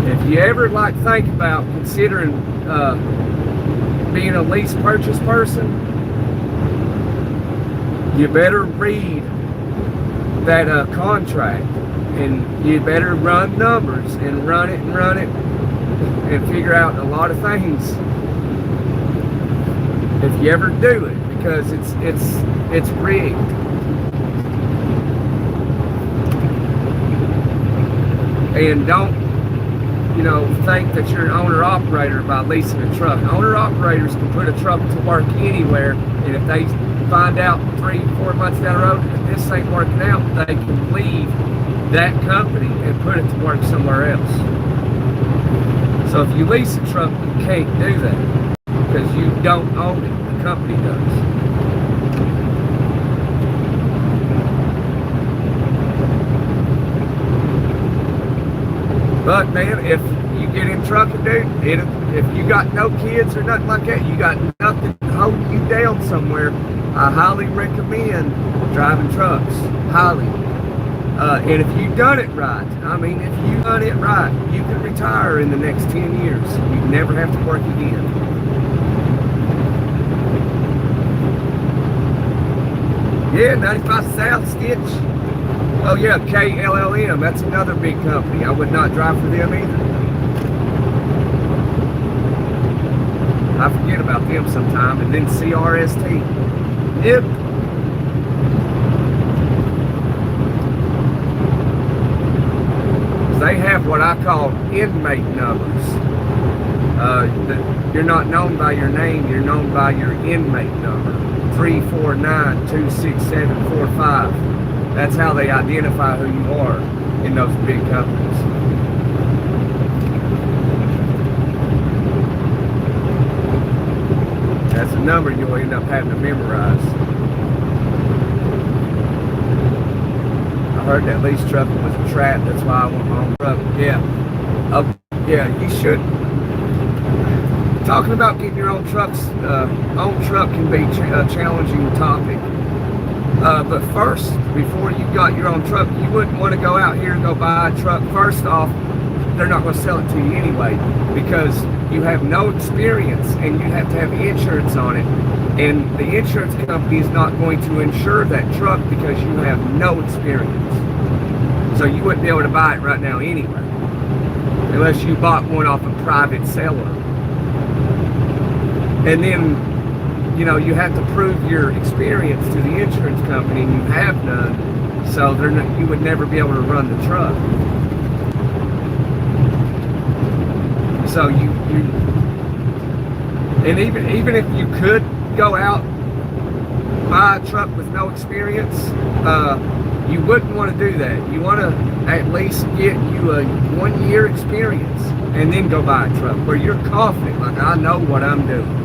If you ever like think about considering being a lease purchase person, you better read that contract, and you better run numbers and run it and figure out a lot of things if you ever do it, because it's rigged. And don't, think that you're an owner-operator by leasing a truck. Owner-operators can put a truck to work anywhere, and if they find out 3-4 months down the road that this ain't working out, they can leave that company and put it to work somewhere else. So if you lease a truck, you can't do that because you don't own it. The company does. But man, if you get in trucking, dude, if you got no kids or nothing like that, you got nothing to hold you down somewhere, I highly recommend driving trucks. Highly. And if you've done it right, if you've done it right, you can retire in the next 10 years. You never have to work again. Yeah, 95 South Stitch. Oh yeah, KLLM, that's another big company. I would not drive for them either. I forget about them sometime. And then CRST. Yep. They have what I call inmate numbers. You're not known by your name, you're known by your inmate number. 349-26745. That's how they identify who you are in those big companies. That's a number you'll end up having to memorize. I heard that lease trucking was a trap. That's why I want my own truck. Yeah. Yeah, you should. Talking about getting your own trucks, own truck can be a challenging topic. But first, before you got your own truck, you wouldn't want to go out here and go buy a truck. First off, they're not going to sell it to you anyway because you have no experience and you have to have insurance on it. And the insurance company is not going to insure that truck because you have no experience. So you wouldn't be able to buy it right now anyway, unless you bought one off a private seller. And then, you have to prove your experience to the insurance company, and you have none, so you would never be able to run the truck. So and even if you could go out, buy a truck with no experience, you wouldn't want to do that. You want to at least get you a 1-year experience and then go buy a truck where you're confident, like I know what I'm doing.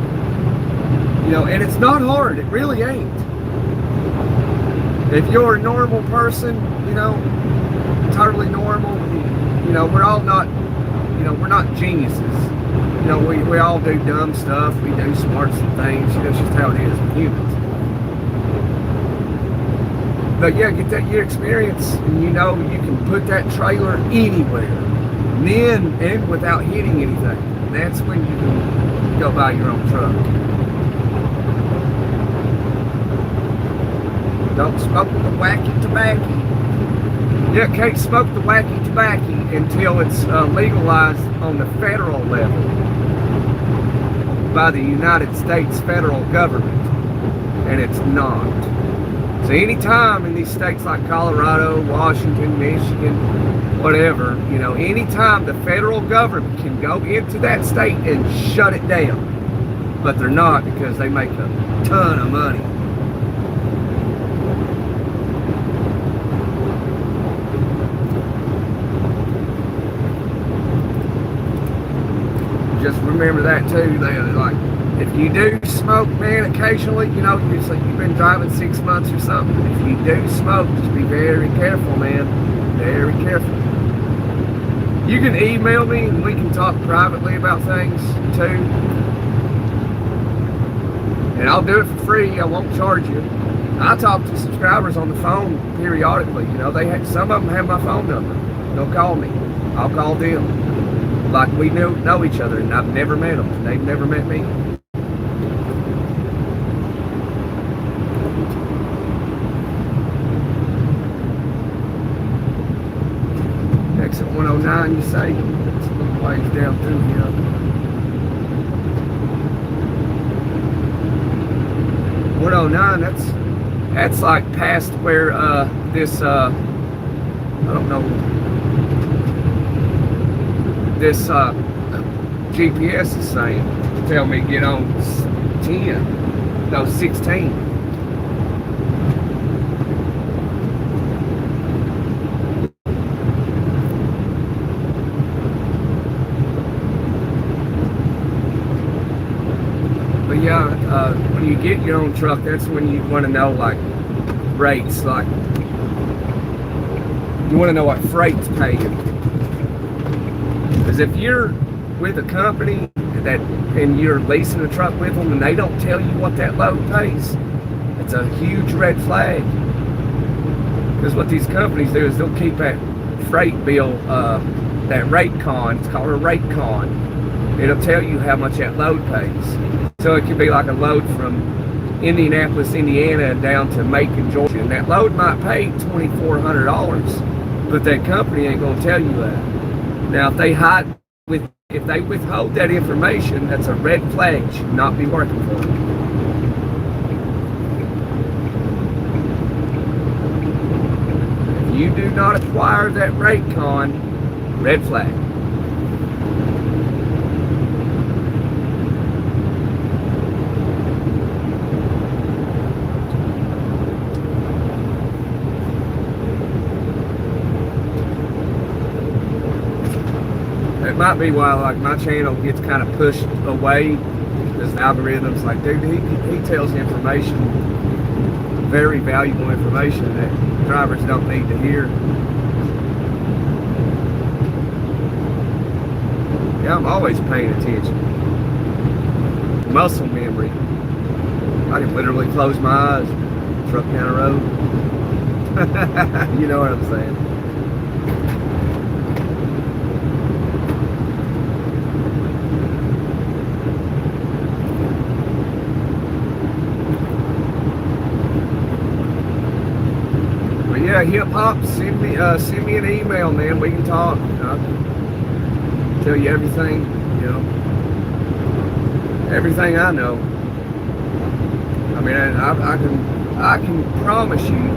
And it's not hard. It really ain't. If you're a normal person, totally normal, we're all not, we're not geniuses. We all do dumb stuff. We do smart things. That's just how it is with humans. But yeah, get that year experience, and you can put that trailer anywhere. And without hitting anything. That's when you can go buy your own truck. Don't smoke the wacky tobacco. You can't smoke the wacky tobacco until it's legalized on the federal level by the United States federal government, and it's not. So anytime in these states like Colorado, Washington, Michigan, whatever, anytime the federal government can go into that state and shut it down, but they're not because they make a ton of money. Just remember that too. If you do smoke, man, occasionally, you've been driving 6 months or something. If you do smoke, just be very careful, man. Very careful. You can email me and we can talk privately about things too. And I'll do it for free. I won't charge you. I talk to subscribers on the phone periodically. Some of them have my phone number. Don't call me. I'll call them. Like we know each other, and I've never met them. They've never met me. Exit 109, you say? It's a little ways down through here. 109, that's like past where this I don't know, this GPS is saying. Tell me get on 10, no 16. But yeah, when you get your own truck, that's when you want to know like rates, like you want to know what freight's paying. Because if you're with a company and you're leasing a truck with them and they don't tell you what that load pays, it's a huge red flag. Because what these companies do is they'll keep that freight bill, that rate con, it's called a rate con. It'll tell you how much that load pays. So it could be like a load from Indianapolis, Indiana down to Macon, Georgia. And that load might pay $2,400, but that company ain't gonna tell you that. Now if they withhold that information, that's a red flag. It should not be working for them. If you do not acquire that rate con, red flag. It might be why like my channel gets kind of pushed away, because the algorithms like, dude, he tells information, very valuable information that drivers don't need to hear. Yeah, I'm always paying attention. Muscle memory. I can literally close my eyes, truck down the road. You know what I'm saying? Yeah, hip hop. Send me an email, man. We can talk. I'll tell you everything. You know, everything I know. I mean, I can promise you,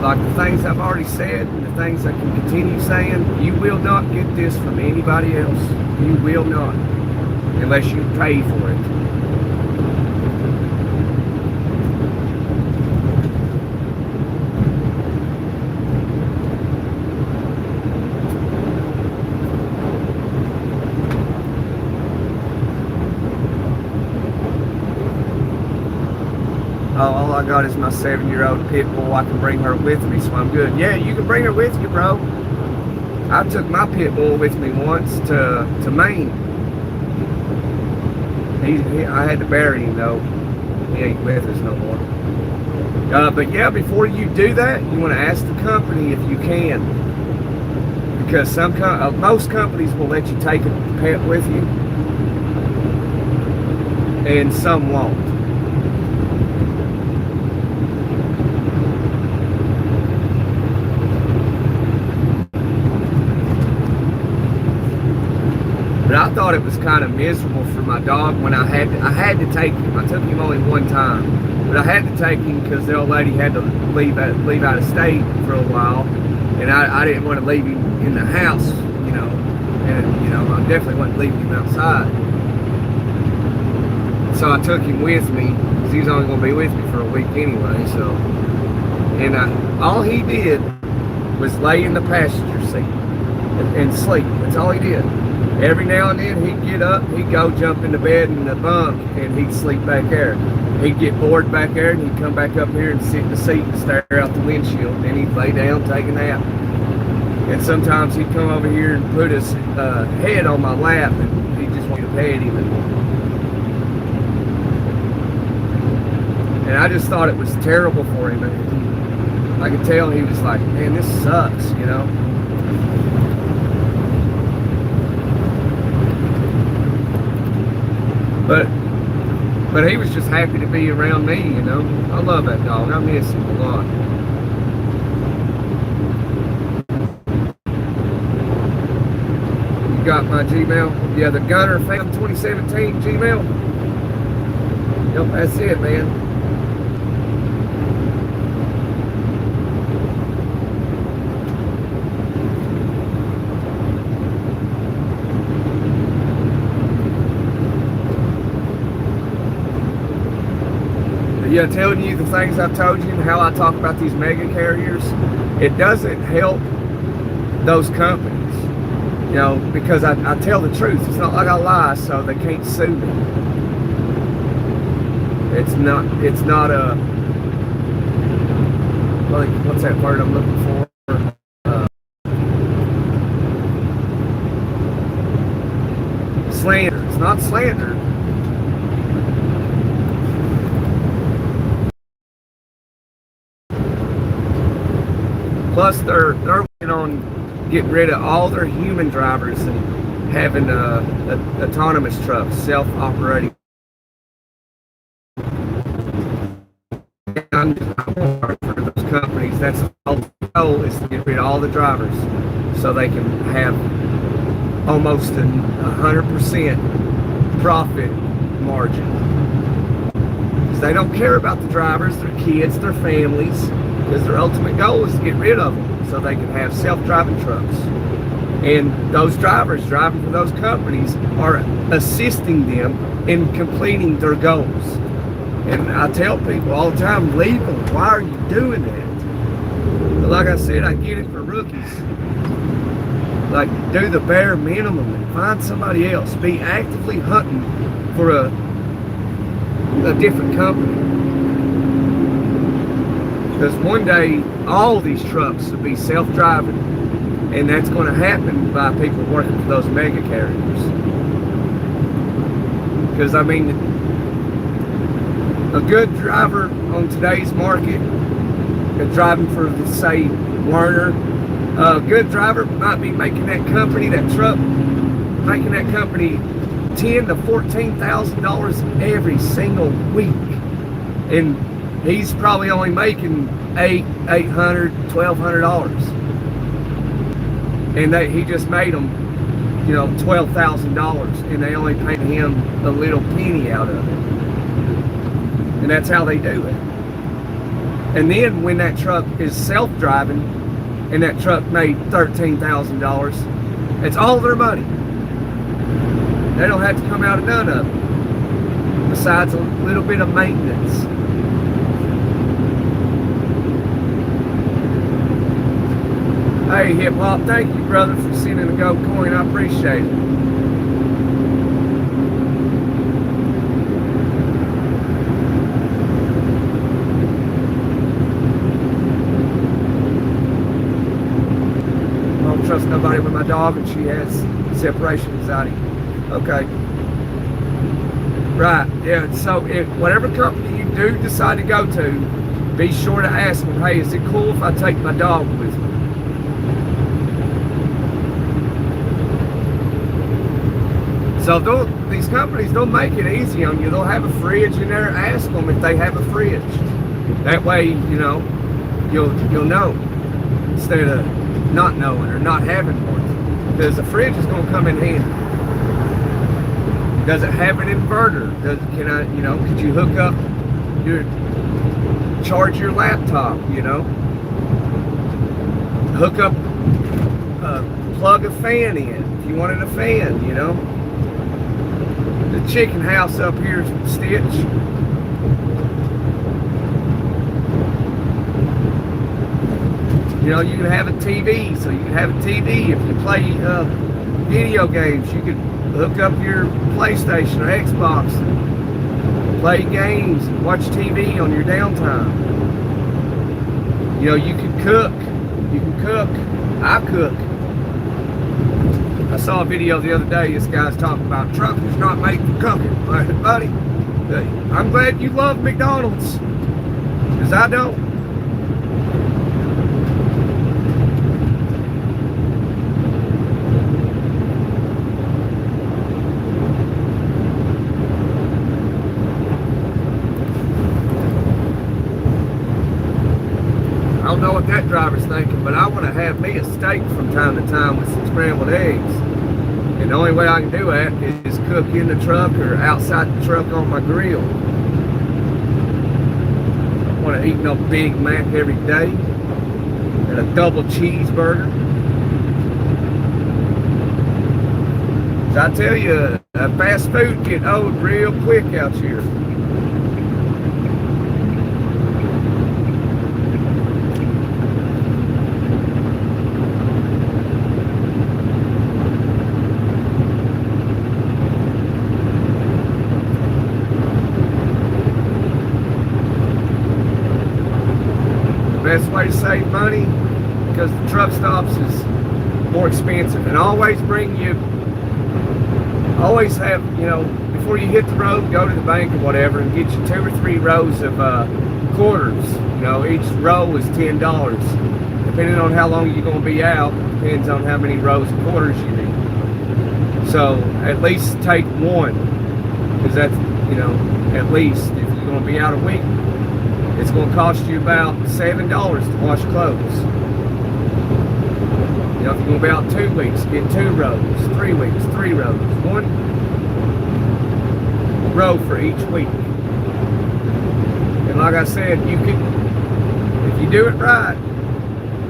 like the things I've already said and the things I can continue saying. You will not get this from anybody else. You will not, unless you pay for it. All I got is my 7-year-old pit bull. I can bring her with me, so I'm good. Yeah, you can bring her with you, bro. I took my pit bull with me once to Maine. I had to bury him though. He ain't with us no more. But yeah, before you do that, you want to ask the company if you can, because most companies will let you take a pet with you, and some won't. But I thought it was kind of miserable for my dog when I had to take him. I took him only one time, but I had to take him because the old lady had to leave out of state for a while, and I didn't want to leave him in the house, you know, and you know I definitely wasn't leaving him outside. So I took him with me because he was only going to be with me for a week anyway. So, and all he did was lay in the passenger seat and sleep. That's all he did. Every now and then he'd get up, he'd go jump in the bed in the bunk, and he'd sleep back there. He'd get bored back there, and he'd come back up here and sit in the seat and stare out the windshield. Then he'd lay down, take a nap. And sometimes he'd come over here and put his head on my lap, and he just wanted to pet him. And I just thought it was terrible for him. I could tell he was like, man, this sucks, you know. But he was just happy to be around me, you know. I love that dog. I miss him a lot. You got my Gmail? Yeah, the Gunner Fam 2017 Gmail. Yep, that's it, man. Yeah, telling you the things I've told you and how I talk about these mega carriers, it doesn't help those companies, you know, because I tell the truth. It's not like I lie, so they can't sue me. It's not a, like, what's that word I'm looking for? Slander. It's not slander. Plus, they're working on getting rid of all their human drivers and having autonomous trucks, self-operating. For those companies, that's the goal, is to get rid of all the drivers so they can have almost 100% profit margin. Because they don't care about the drivers, their kids, their families. Because their ultimate goal is to get rid of them so they can have self-driving trucks. And those drivers driving for those companies are assisting them in completing their goals. And I tell people all the time, leave them. Why are you doing that? But like I said, I get it for rookies. Like, do the bare minimum and find somebody else. Be actively hunting for a different company. Because one day, all these trucks will be self-driving, and that's going to happen by people working for those mega carriers. Because, I mean, a good driver on today's market, driving for, say, Werner, a good driver might be making that company, that truck, making that company $10,000 to $14,000 every single week. And he's probably only making $800, $1,200, and he just made them, you know, $12,000, and they only paid him a little penny out of it, and that's how they do it. And then when that truck is self-driving, and that truck made $13,000, it's all their money. They don't have to come out of none of it, besides a little bit of maintenance. Hey, Hip Hop, thank you, brother, for sending a gold coin. I appreciate it. I don't trust nobody with my dog, and she has separation anxiety. Okay. Right, yeah, so whatever company you do decide to go to, be sure to ask them, hey, is it cool if I take my dog with me? So these companies, they'll make it easy on you. They'll have a fridge in there. Ask them if they have a fridge. That way, you know, you'll know instead of not knowing or not having one. Because the fridge is going to come in handy. Does it have an inverter? Could you hook up charge your laptop? You know, hook up, plug a fan in if you wanted a fan. You know. The chicken house up here is Stitch. You know, you can have a TV, so you can have a TV. If you play video games, you could hook up your PlayStation or Xbox and play games and watch TV on your downtime. You know, you can cook. You can cook. I cook. I saw a video the other day, this guy's talking about truckers not made for cooking. Like, buddy, I'm glad you love McDonald's, because I don't. what that driver's thinking, but I want to have me a steak from time to time with some scrambled eggs. And the only way I can do that is cook in the truck or outside the truck on my grill. I don't want to eat no Big Mac every day and a double cheeseburger. So I tell you, fast food get old real quick out here. Best way to save money, because the truck stops is more expensive, and always have, you know, before you hit the road, go to the bank or whatever and get you 2 or 3 rows of quarters. You know, each row is $10. Depending on how long you're going to be out, depends on how many rows of quarters you need. So at least take one, because that's, you know, at least if you're going to be out a week, it's going to cost you about $7 to wash clothes. You know, if you're going to be out 2 weeks, get 2 rows. 3 weeks, 3 rows. 1 row for each week. And like I said, you can, if you do it right,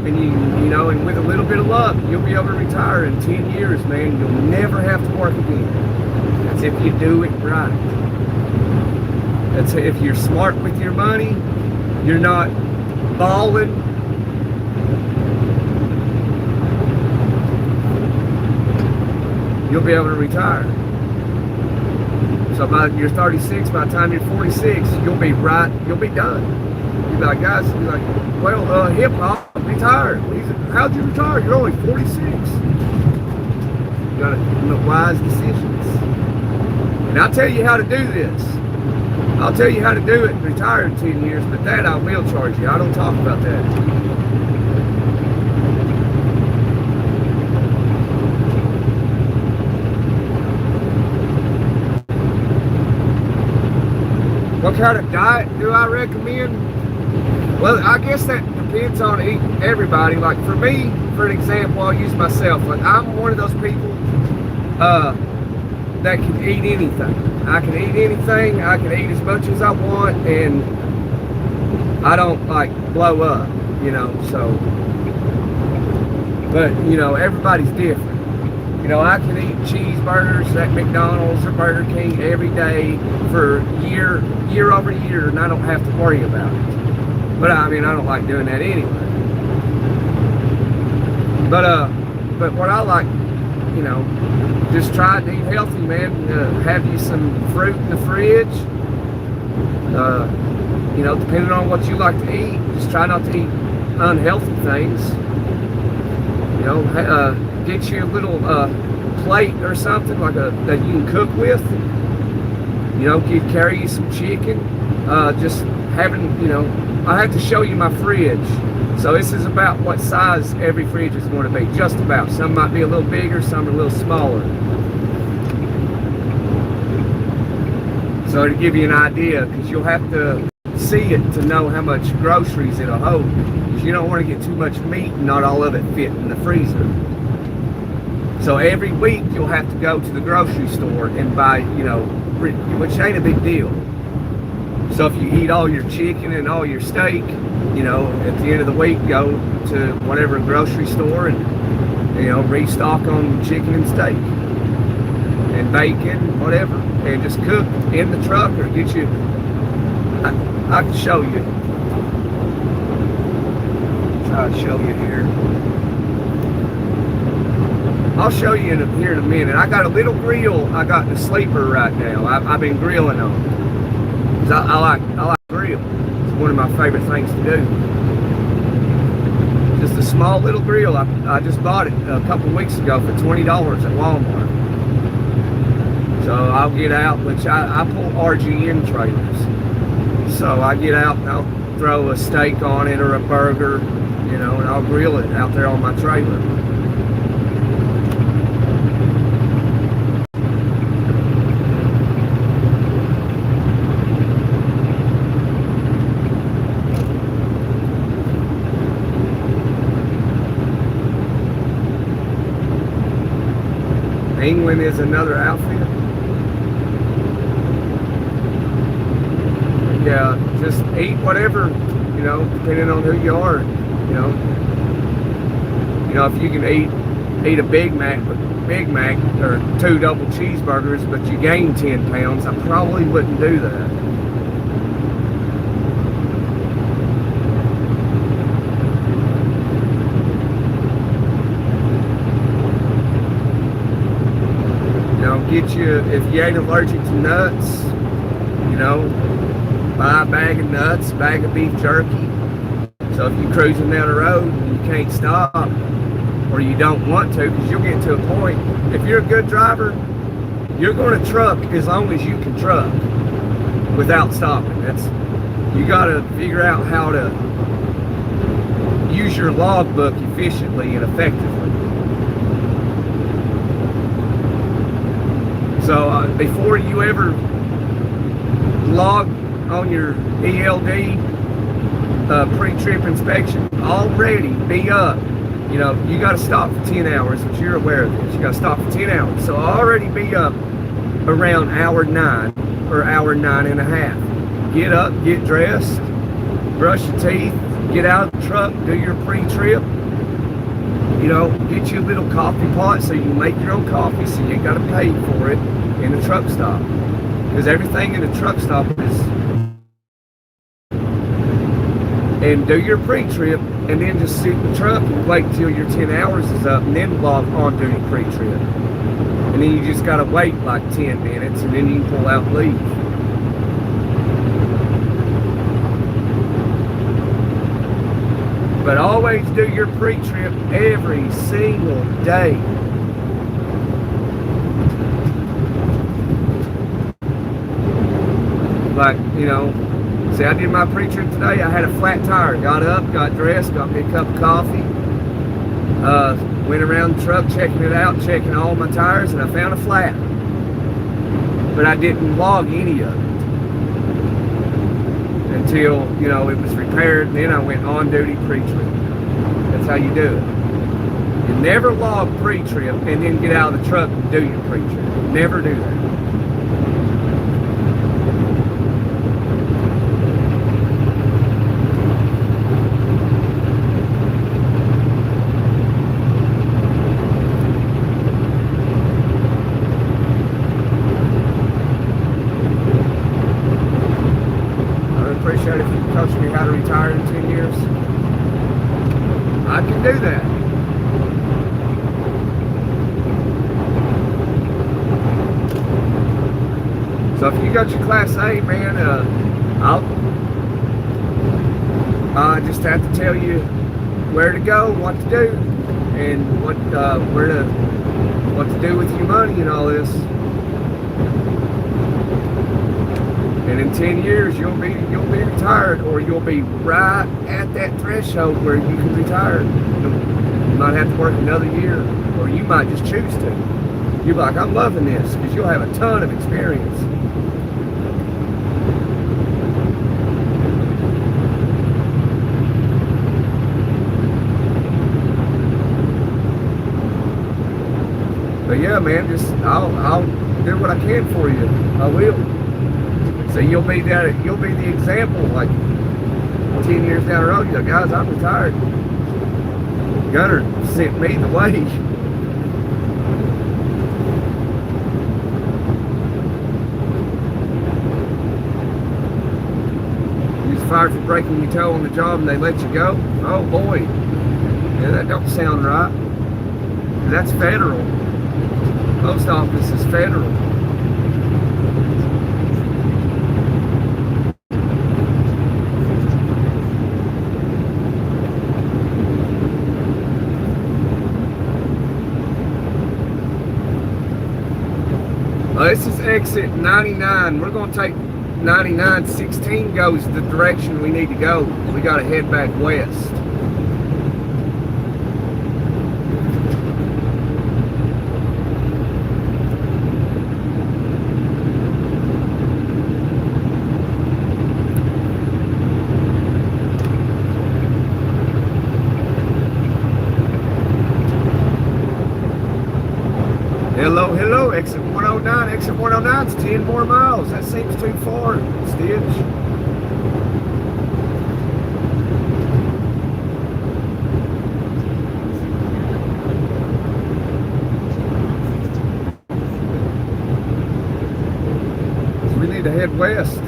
and you know, and with a little bit of luck, you'll be able to retire in 10 years, man. You'll never have to work again. That's if you do it right. That's if you're smart with your money, you're not balling. You'll be able to retire. So by you're 36, by the time you're 46, you'll be right, you'll be done. You'll be like, guys, you'll be like, well, hip hop, retired. How'd you retire? You're only 46. You gotta make wise decisions. And I'll tell you how to do this. I'll tell you how to do it and retire in 10 years, but that I will charge you. I don't talk about that. What kind of diet do I recommend? Well, I guess that depends on everybody. Like for me, for an example, I'll use myself. Like I'm one of those people that can eat anything. I can eat anything. I can eat as much as I want, and I don't like blow up, you know. So, but you know, everybody's different. You know, I can eat cheeseburgers at McDonald's or Burger King every day for year over year, and I don't have to worry about it. But I mean, I don't like doing that anyway. But what I like, you know, just try to eat healthy, man. Have you some fruit in the fridge. You know, depending on what you like to eat, just try not to eat unhealthy things. You know, get you a little plate or something like that you can cook with. You know, carry you some chicken. Just having, you know, I have to show you my fridge. So this is about what size every fridge is going to be. Just about. Some might be a little bigger, some are a little smaller. So to give you an idea, because you'll have to see it to know how much groceries it'll hold. Because you don't want to get too much meat and not all of it fit in the freezer. So every week you'll have to go to the grocery store and buy, you know, which ain't a big deal. So if you eat all your chicken and all your steak, you know, at the end of the week, go to whatever grocery store and, you know, restock on chicken and steak and bacon, whatever, and just cook in the truck or get you, I can show you. Try to show you here. I'll show you here in a minute. I got a little grill I got in the sleeper right now. I've been grilling on. Cause I like grill. It's one of my favorite things to do. Just a small little grill. I just bought it a couple weeks ago for $20 at Walmart. So I'll get out, which I pull RGN trailers. So I get out and I'll throw a steak on it or a burger, you know, and I'll grill it out there on my trailer. England is another outfit. Yeah, just eat whatever, you know, depending on who you are. You know, if you can eat a Big Mac or 2 double cheeseburgers, but you gain 10 pounds, I probably wouldn't do that. You know, if you ain't allergic to nuts, you know, buy a bag of nuts, a bag of beef jerky. So if you're cruising down the road and you can't stop, or you don't want to, because you'll get to a point, if you're a good driver, you're going to truck as long as you can truck without stopping. You got to figure out how to use your logbook efficiently and effectively. So before you ever log on your ELD pre-trip inspection, already be up. You know, you got to stop for 10 hours, which you're aware of this. You got to stop for 10 hours. So already be up around hour 9 or hour 9 and a half. Get up, get dressed, brush your teeth, get out of the truck, do your pre-trip. You know, get you a little coffee pot so you can make your own coffee, so you ain't got to pay for it in the truck stop. Because everything in the truck stop is... And do your pre-trip, and then just sit in the truck and wait until your 10 hours is up, and then log on duty pre-trip. And then you just gotta wait like 10 minutes, and then you can pull out and leave. But always do your pre-trip every single day. Like, you know, see, I did my pre-trip today. I had a flat tire. Got up, got dressed, got me a cup of coffee. Went around the truck checking it out, checking all my tires, and I found a flat. But I didn't log any of it until, you know, it was repaired, and then I went on duty pre-trip. That's how you do it. You never log pre-trip and then get out of the truck and do your pre-trip. Never do that. Appreciate if you can coach me how to retire in 10 years. I can do that. So if you got your Class A, man, I just have to tell you where to go, what to do, and what to do with your money and all this. And in 10 years, you'll be retired, or you'll be right at that threshold where you can retire. You might have to work another year, or you might just choose to. You'll be like, I'm loving this, because you'll have a ton of experience. But yeah, man, I'll do what I can for you. I will. So you'll be the example, like 10 years down the road. You're like, guys, I'm retired. Gunner sent me the way. You was fired for breaking your toe on the job and they let you go? Oh boy. Yeah, that don't sound right. That's federal. Post office is federal. This is exit 99. We're going to take 99. 16 goes the direction we need to go. We got to head back west. Hello, hello, exit 109. Exit 109 is 10 more miles. That seems too far, Stitch. We need to head west.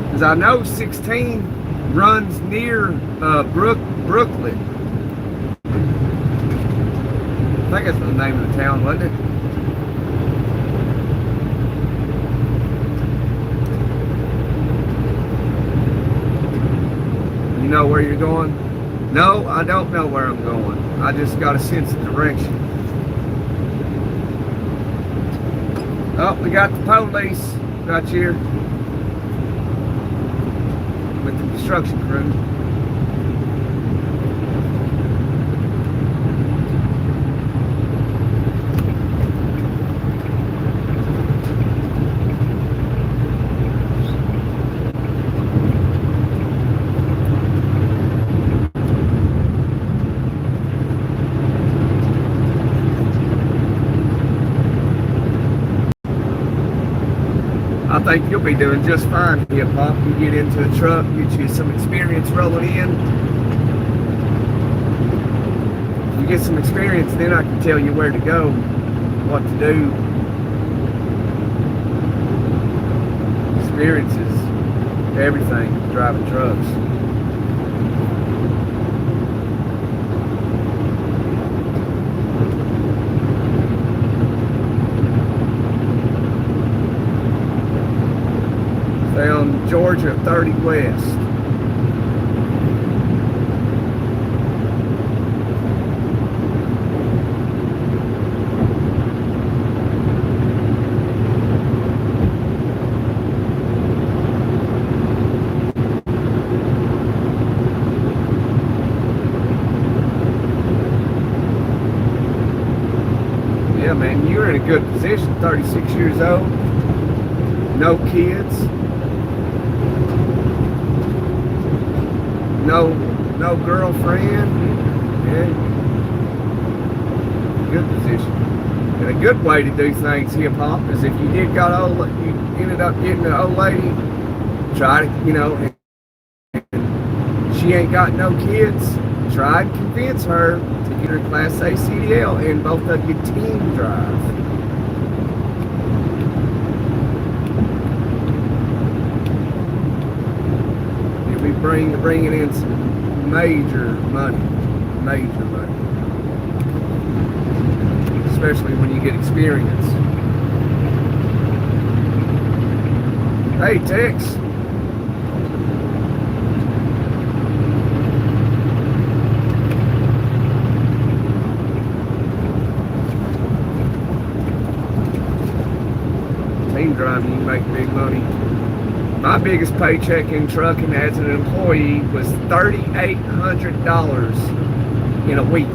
Because I know 16 runs near Brooklyn. I think that's the name of the town, wasn't it? You know where you're going? No, I don't know where I'm going. I just got a sense of direction. Oh, we got the police right here with the construction crew. I think you'll be doing just fine, Hip Hop. You get into the truck, get you some experience rolling in. You get some experience, then I can tell you where to go, what to do. Experience is everything, driving trucks. Stay on Georgia 30 West. Yeah, man, you're in a good position, 36 years old, no kids. No girlfriend. Yeah. Good position. And a good way to do things, Hip Hop, is if you did got old, you ended up getting an old lady, try to, and she ain't got no kids, try to convince her to get her Class A CDL and both of you team drive. Bringing in some major money, especially when you get experience. Hey, Tex. Team driving, you make big money. My biggest paycheck in trucking as an employee was $3,800 in a week.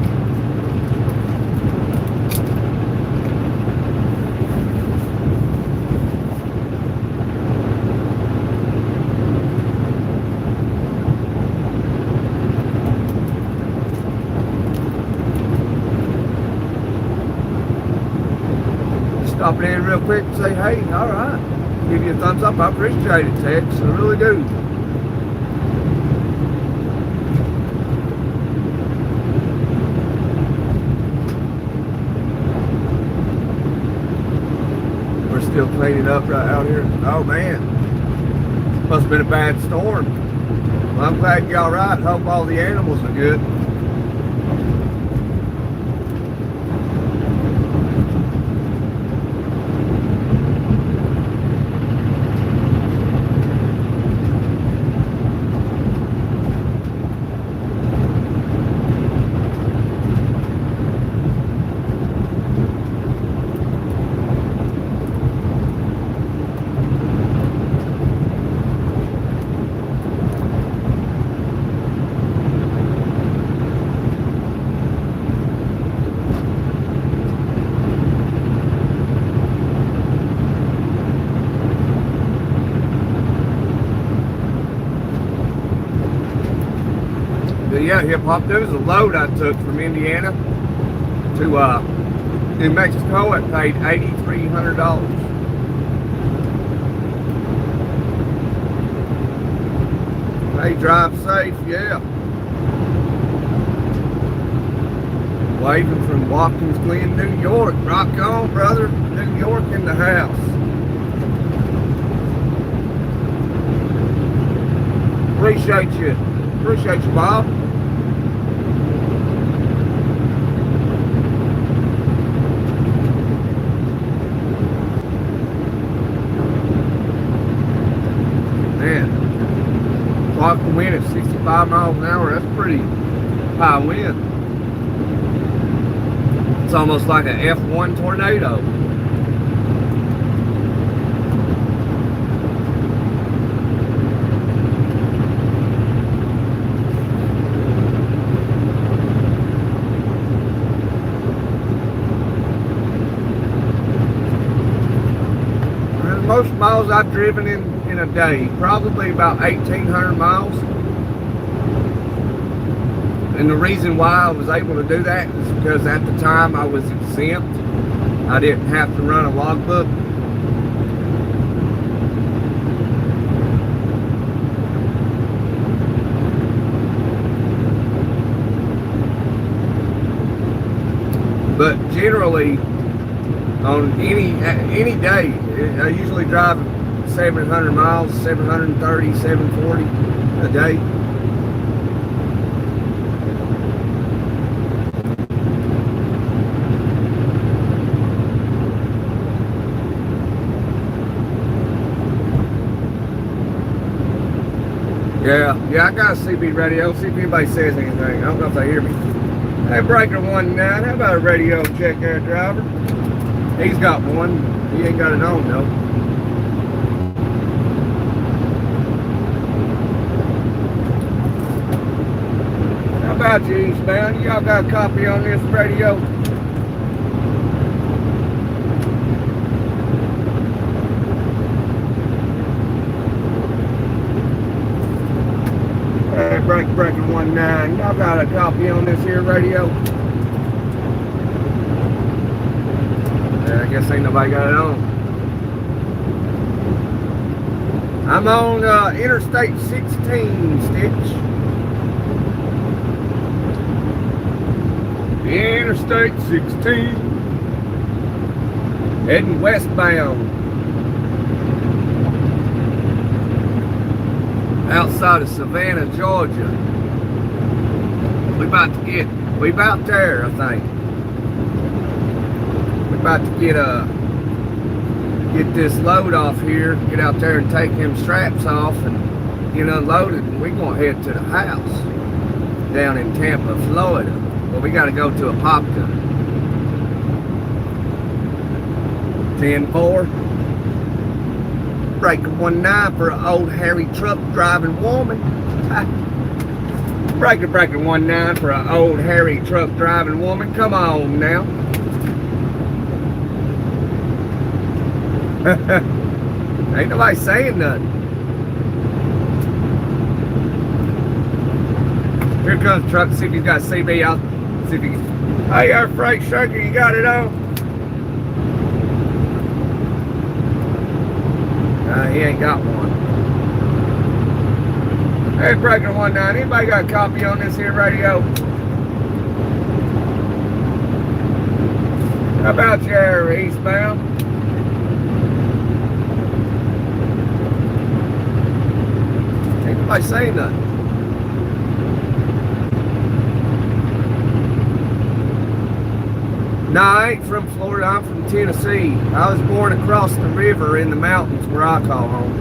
Stop it in real quick and say, hey, all right. Give you a thumbs up. I appreciate it, Tex. I really do. We're still cleaning up right out here. Oh, man. Must have been a bad storm. Well, I'm glad you're all right. Hope all the animals are good. yeah, hip hop. There was a load I took from Indiana to New Mexico. It paid $8,300. Hey, drive safe, yeah. Waving from Watkins Glen, New York. Rock on, brother. New York in the house. Appreciate you. Appreciate you, Bob. Man, clock the wind at 65 miles an hour. That's pretty high wind. It's almost like an F1 tornado. Most miles I've driven in a day, probably about 1,800 miles. And the reason why I was able to do that is because at the time I was exempt. I didn't have to run a logbook. But generally, on any day, I usually drive 700 miles, 730, 740 a day. Yeah, I got a CB radio. See if anybody says anything. I don't know if they hear me. Hey, Breaker 19, how about a radio check there, driver? He's got one. He ain't got it on though. How about you, Eastbound? Y'all got a copy on this radio? Hey, Breaker 19, y'all got a copy on this here radio? I guess ain't nobody got it on. I'm on Interstate 16, Stitch. Interstate 16. Heading westbound. Outside of Savannah, Georgia. We about there, I think. About to get this load off here, get out there and take them straps off and get unloaded, and we're gonna head to the house down in Tampa, Florida. Well, we gotta go to Apopka. 10-4. Breaker 19 for an old hairy truck driving woman. Breaker 19 for an old hairy truck driving woman. Come on now. Ain't nobody saying nothing. Here comes the truck. See if he's got CB out. See if he can. Hey, our freight trucker, you got it on? He ain't got one. Hey, Breaker 19, anybody got a copy on this here radio? How about your Eastbound? Ain't nobody saying nothing. No, I ain't from Florida, I'm from Tennessee. I was born across the river in the mountains where I call home.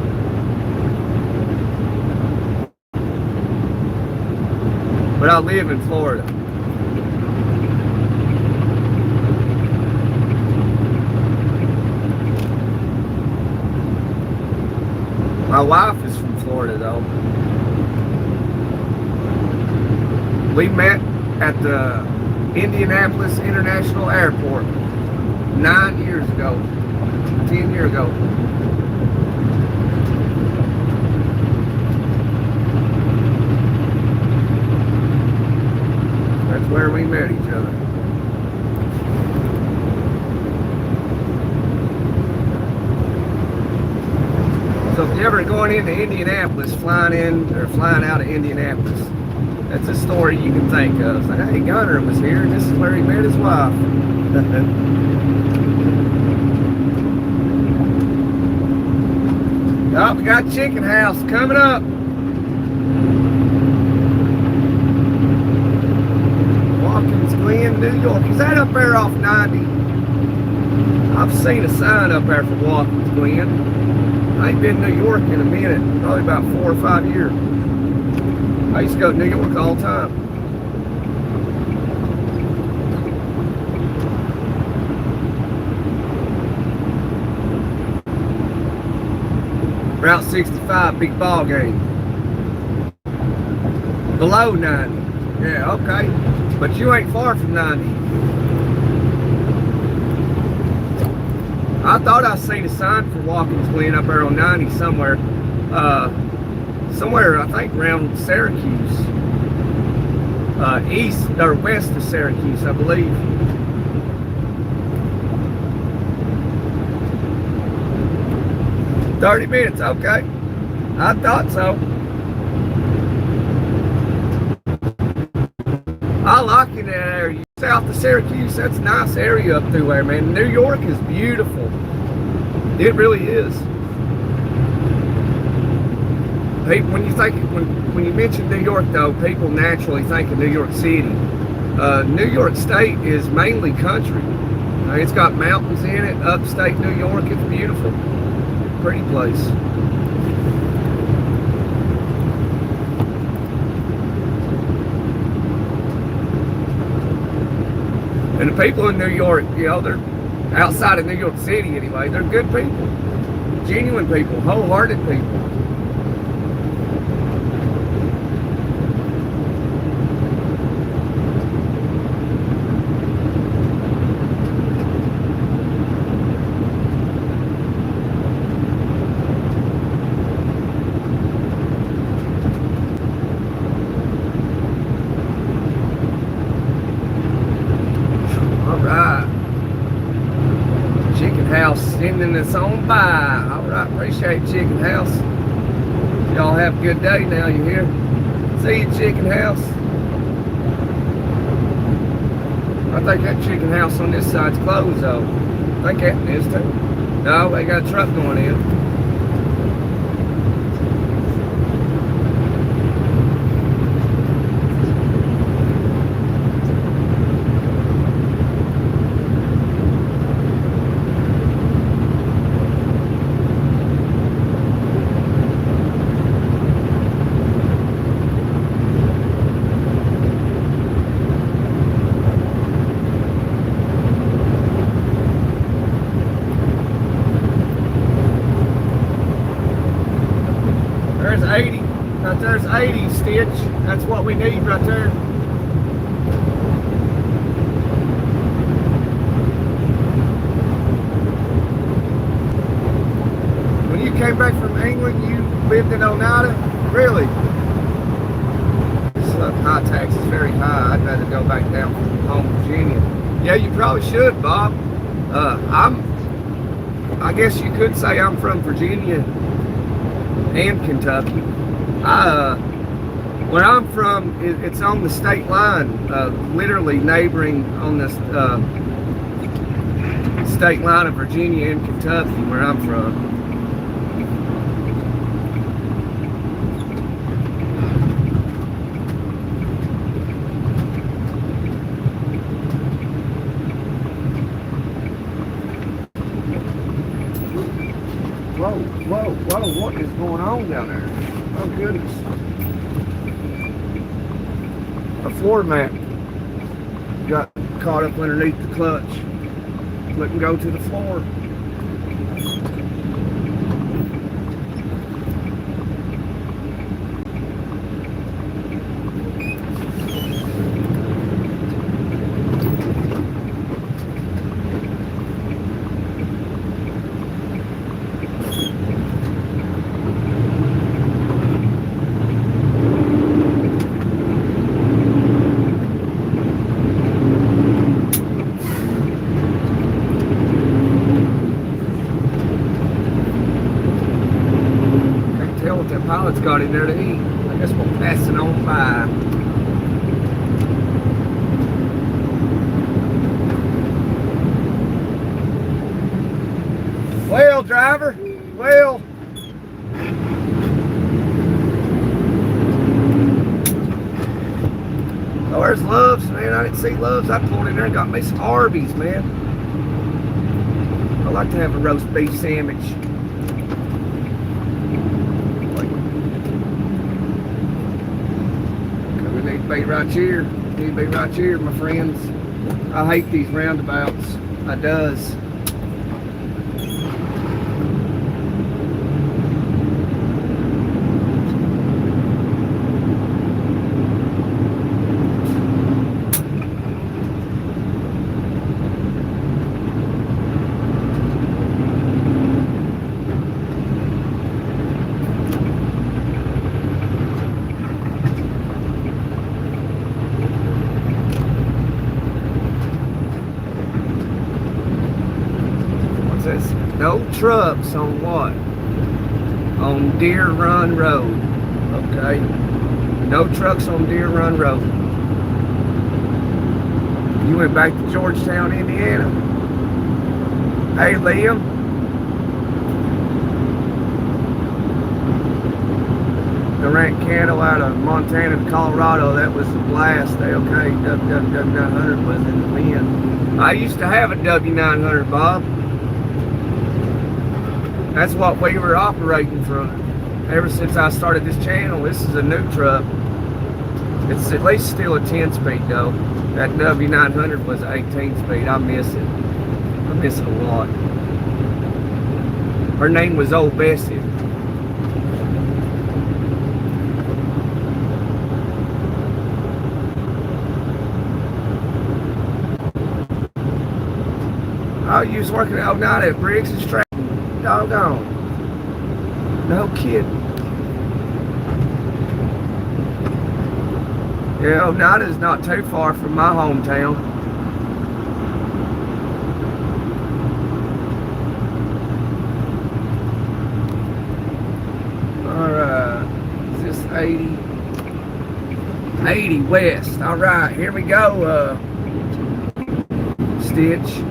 But I live in Florida. My wife is from Florida though. We met at the Indianapolis International Airport 9 years ago, 10 years ago. where we met each other. So if you're ever going into Indianapolis, flying in or flying out of Indianapolis, that's a story you can think of. It's like, hey, Gunner was here, and this is where he met his wife. Oh, we got Chicken House coming up. Watkins Glen, New York. Is that up there off 90? I've seen a sign up there for Watkins Glen. I ain't been to New York in a minute, probably about 4 or 5 years. I used to go to New York all the time. Route 65, big ball game. Below 90. Yeah, okay. But you ain't far from 90. I thought I seen a sign for Watkins Glen up there on 90 somewhere. Somewhere, I think, around Syracuse. East or west of Syracuse, I believe. "30 minutes, okay. I thought so. I like it in that area. South of Syracuse, that's a nice area up through there, man. New York is beautiful. It really is. When you think, when you mention New York, though, people naturally think of New York City. New York State is mainly country. It's got mountains in it. Upstate New York, it's beautiful. Pretty place. And the people in New York, you know, they're outside of New York City anyway. They're good people, genuine people, wholehearted people. Sending us on by. All right, appreciate Chicken House. Y'all have a good day now. You here? See you, Chicken House. I think that Chicken House on this side's closed though. I think that is too. No, they got a truck going in. There's 80. Right there's 80, Stitch. That's what we need right there. When you came back from England, you lived in Oneida? Really? High tax is very high. I'd rather go back down from home, Virginia. Yeah, you probably should, Bob. I guess you could say I'm from Virginia and Kentucky. Where I'm from, it's on the state line, literally neighboring on the state line of Virginia and Kentucky, where I'm from. Whoa, whoa, whoa, what is going on down there? Oh goodness. A floor mat got caught up underneath the clutch. Wouldn't go to the floor. got in there to eat. I guess we'll pass it on by. Well, driver, well. Oh, where's Love's, man? I didn't see Love's. I pulled in there and got me some Arby's, man. I like to have a roast beef sandwich. We need to be right here. Need to be right here, my friends. I hate these roundabouts. I does. No trucks on what? On Deer Run Road. Okay. No trucks on Deer Run Road. You went back to Georgetown, Indiana? Hey, Liam. Durant Candle out of Montana to Colorado. That was a blast. Okay, W900 was in the wind. I used to have a W900, Bob. That's what we were operating from ever since I started this channel. This is a new truck. It's at least still a 10-speed though. That W900 was 18-speed. I miss it. I miss it a lot. Her name was Old Bessie. Oh, you was working all night at Briggs and Stratton. Doggone. No kidding. Yeah, Oneida's not too far from my hometown. Alright. Is this 80? 80 west. Alright, here we go. Stitch.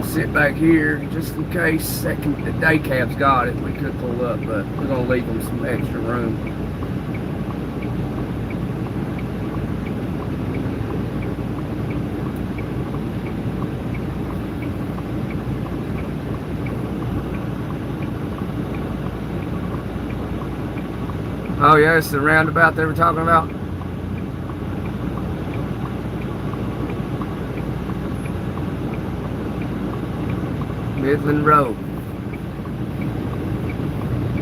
Sit back here just in case the day cab's got it. We could pull up, but we're gonna leave them some extra room. Oh yeah, it's the roundabout they were talking about. Midland Road.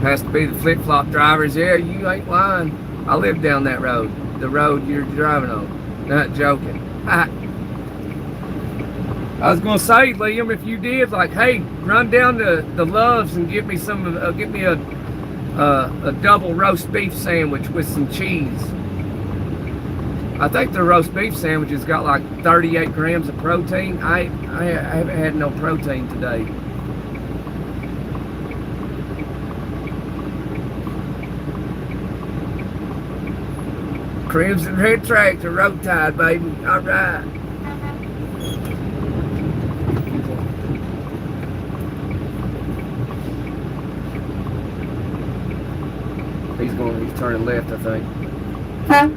Has to be the flip-flop drivers. Yeah, you ain't lying. I live down that road. The road you're driving on. Not joking. I was gonna say, Liam, if you did, like, hey, run down to the Loves and get me some, get me a double roast beef sandwich with some cheese. I think the roast beef sandwich has got like 38 grams of protein. I haven't had no protein today. Crimson Red Tractor, Road Tide, baby. All right. He's turning left, I think. Huh?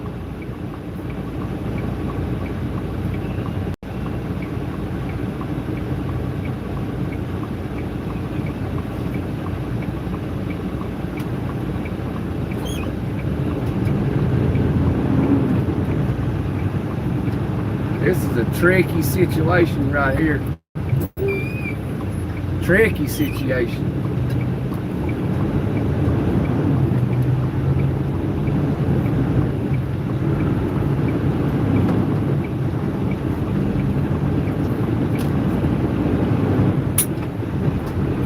This is a tricky situation right here. Tricky situation.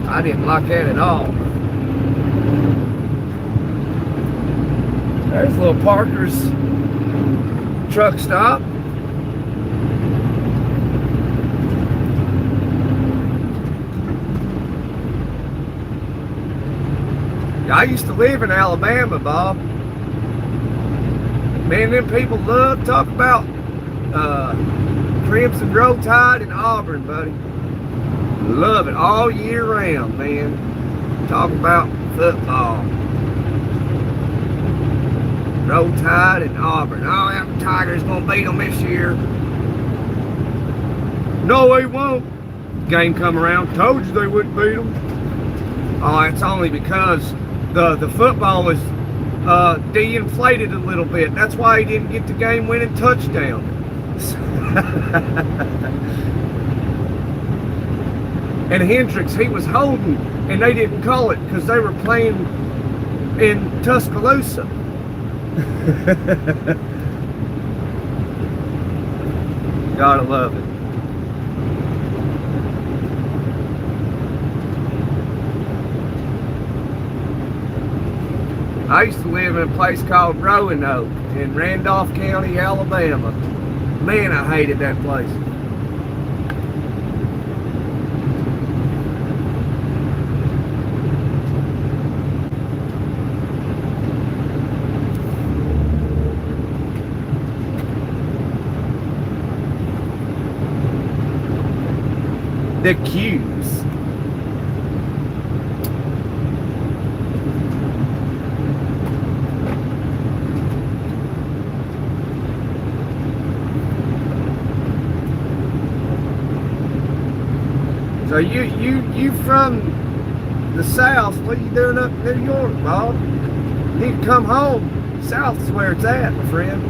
I didn't like that at all. There's little Parker's truck stop. I used to live in Alabama, Bob. Man, them people love to talk about Crimson Roll Tide in Auburn, buddy. Love it all year round, man. Talk about football. Roll Tide in Auburn. Oh, them Tigers gonna beat them this year. No, they won't. Game come around, told you they wouldn't beat them. Oh, it's only because the football was de-inflated a little bit. That's why he didn't get the game-winning touchdown. And Hendricks, he was holding, and they didn't call it because they were playing in Tuscaloosa. Gotta love it. I used to live in a place called Roanoke in Randolph County, Alabama. Man, I hated that place. The Q's. So you from the South? What are you doing up in New York, Bob? You need to come home. South is where it's at, my friend.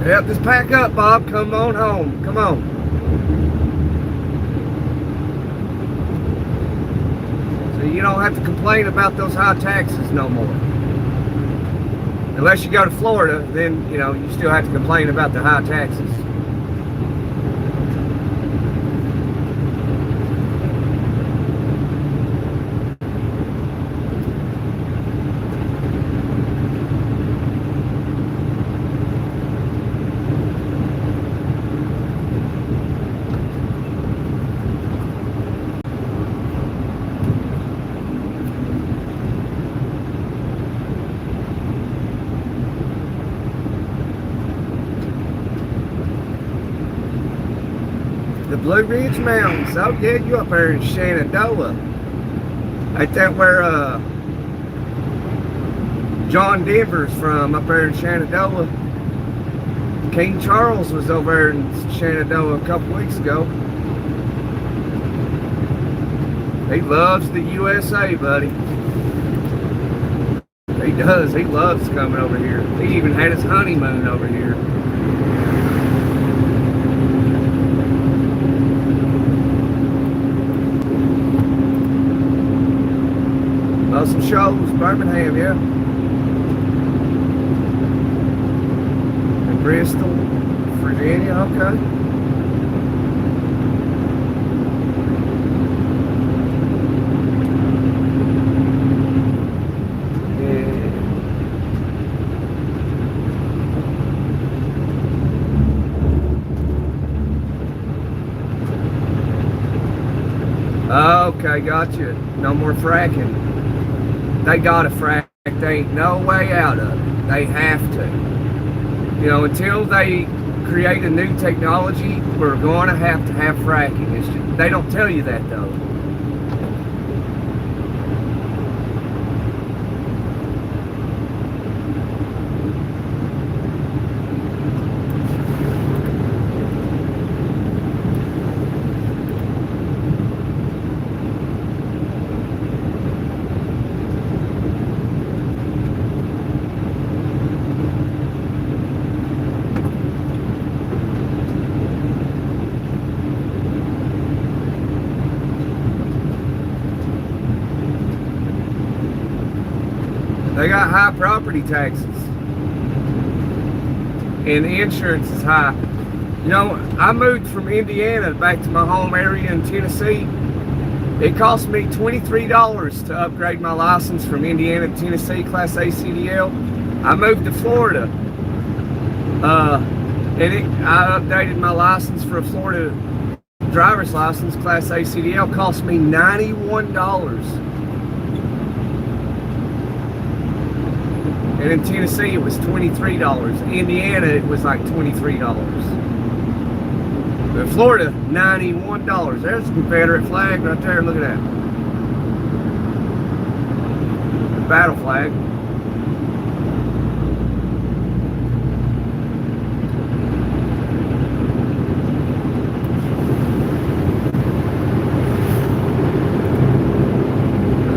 Yep, just pack up, Bob. Come on home. Come on. So you don't have to complain about those high taxes no more. Unless you go to Florida, then, you know, you still have to complain about the high taxes. The Blue Ridge Mountains. Oh yeah, you up there in Shenandoah. Ain't that where John Denver's from, up there in Shenandoah? King Charles was over there in Shenandoah a couple weeks ago. He loves the USA, buddy. He does. He loves coming over here. He even had his honeymoon over here. Some shows, Birmingham, yeah. And Bristol, Virginia, okay. Yeah. Okay, gotcha. No more fracking. They gotta frack. They ain't no way out of it. They have to. You know, until they create a new technology, we're going to have fracking. It's just, they don't tell you that though. They got high property taxes. And the insurance is high. You know, I moved from Indiana back to my home area in Tennessee. It cost me $23 to upgrade my license from Indiana to Tennessee, Class A CDL. I moved to Florida. I updated my license for a Florida driver's license, Class A CDL, cost me $91. And in Tennessee, it was $23. Indiana, it was like $23. But Florida, $91. There's a Confederate flag right there. Look at that. The battle flag.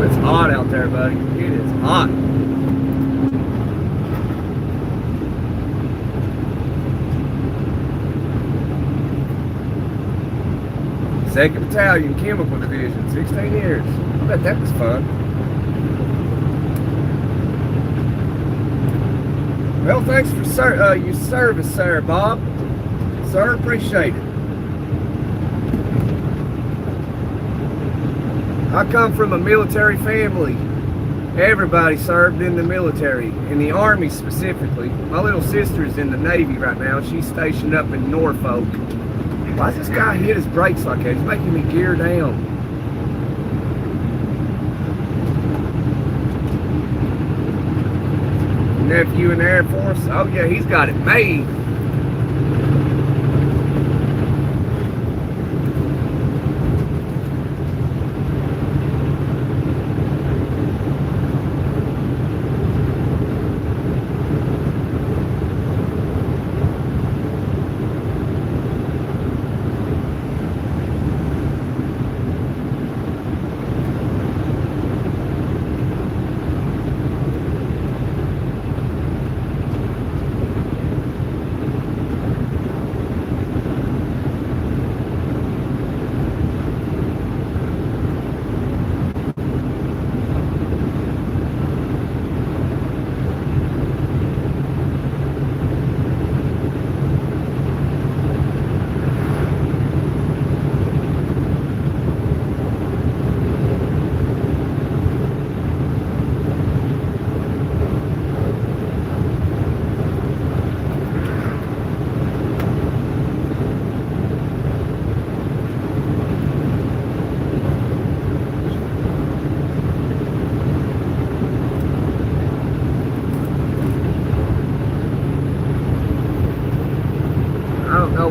It's hot out there, buddy. It is hot. Second Battalion Chemical Division, 16 years. I bet that was fun. Well, thanks for your service, sir, Bob. Sir, appreciate it. I come from a military family. Everybody served in the military, in the Army specifically. My little sister's in the Navy right now. She's stationed up in Norfolk. Why does this guy hit his brakes like that? He's making me gear down. Nephew in the Air Force. Oh yeah, he's got it made.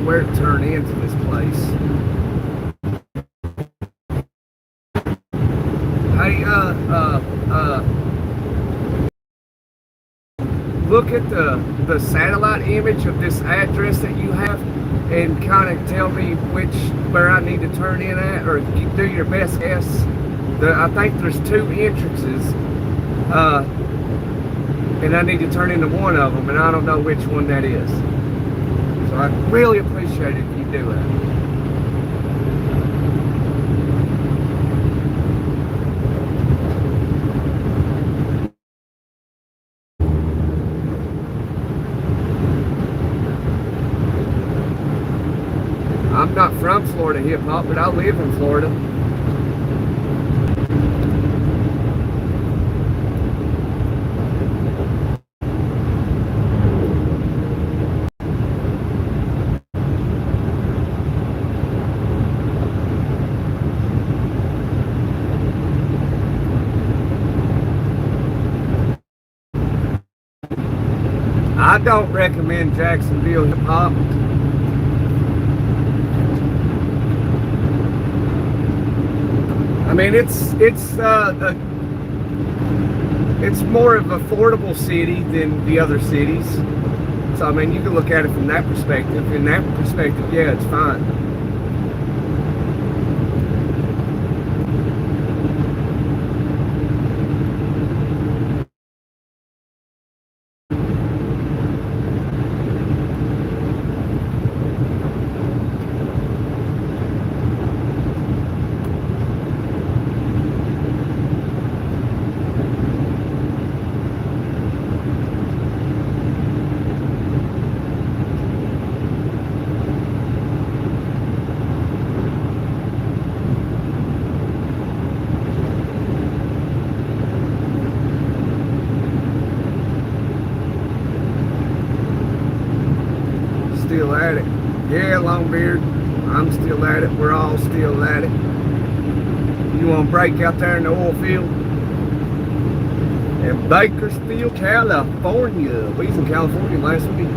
Where to turn into this place. Hey, look at the satellite image of this address that you have and kind of tell me where I need to turn in at, or do your best guess. I think there's 2 entrances, and I need to turn into one of them, and I don't know which one that is. So I'd really appreciate it if you do that. I'm not from Florida hip hop, but I live in Florida. I don't recommend Jacksonville hip hop. I mean, it's more of an affordable city than the other cities. So I mean, you can look at it from that perspective. In that perspective, yeah, it's fine. Still at it. Yeah, Longbeard. I'm still at it. We're all still at it. You want to break out there in the oil field? In Bakersfield, California. We was in California last week.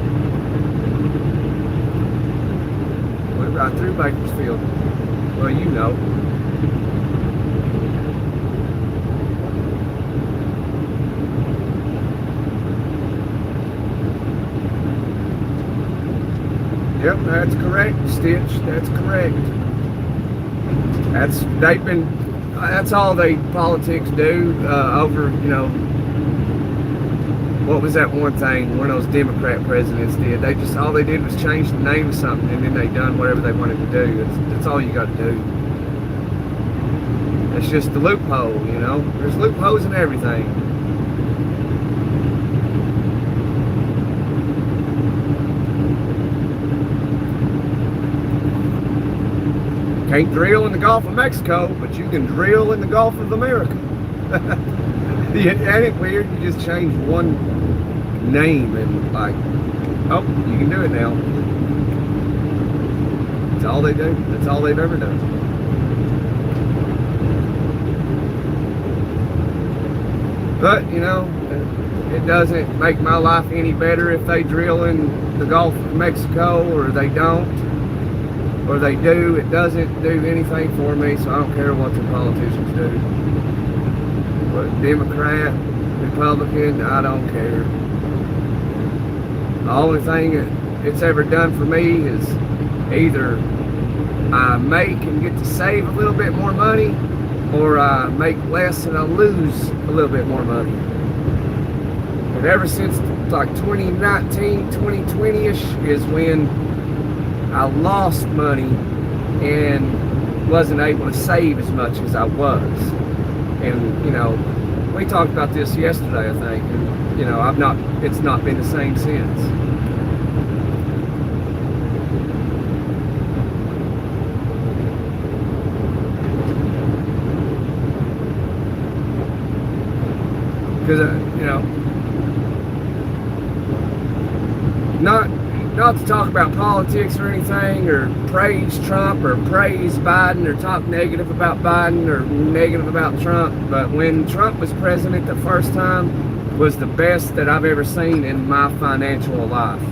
Went right through Bakersfield. Well, you know. Yep, that's correct, Stitch. That's correct. That's all politics do over, you know, what was that one thing one of those Democrat presidents did? All they did was change the name of something, and then they done whatever they wanted to do. That's all you got to do. It's just the loophole, you know. There's loopholes in everything. Can't drill in the Gulf of Mexico, but you can drill in the Gulf of America. Ain't it weird? You just change one name and like, oh, you can do it now. That's all they do. That's all they've ever done. But, you know, it doesn't make my life any better if they drill in the Gulf of Mexico or they don't. Or they do. It doesn't do anything for me, so I don't care what the politicians do. But Democrat, Republican, I don't care. The only thing it's ever done for me is either I make and get to save a little bit more money, or I make less and I lose a little bit more money. But ever since like 2019, 2020-ish is when I lost money and wasn't able to save as much as I was. And, you know, we talked about this yesterday, I think. And, you know, it's not been the same since. Because, you know, not to talk about politics or anything, or praise Trump or praise Biden, or talk negative about Biden or negative about Trump, but when Trump was president the first time was the best that I've ever seen in my financial life.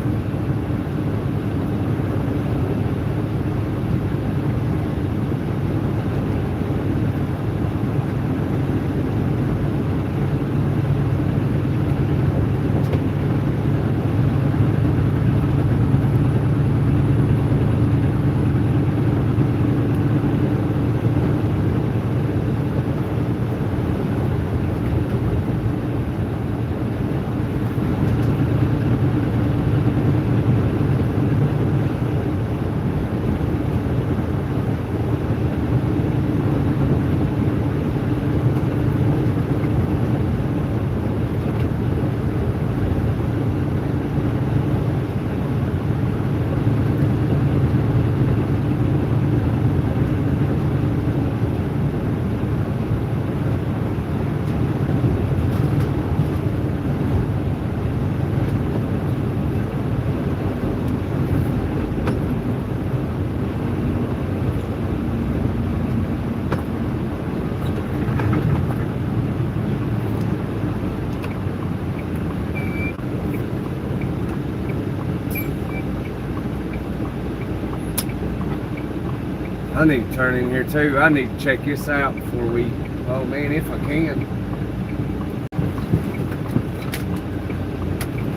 I need to turn in here too. I need to check this out before we, oh man, if I can.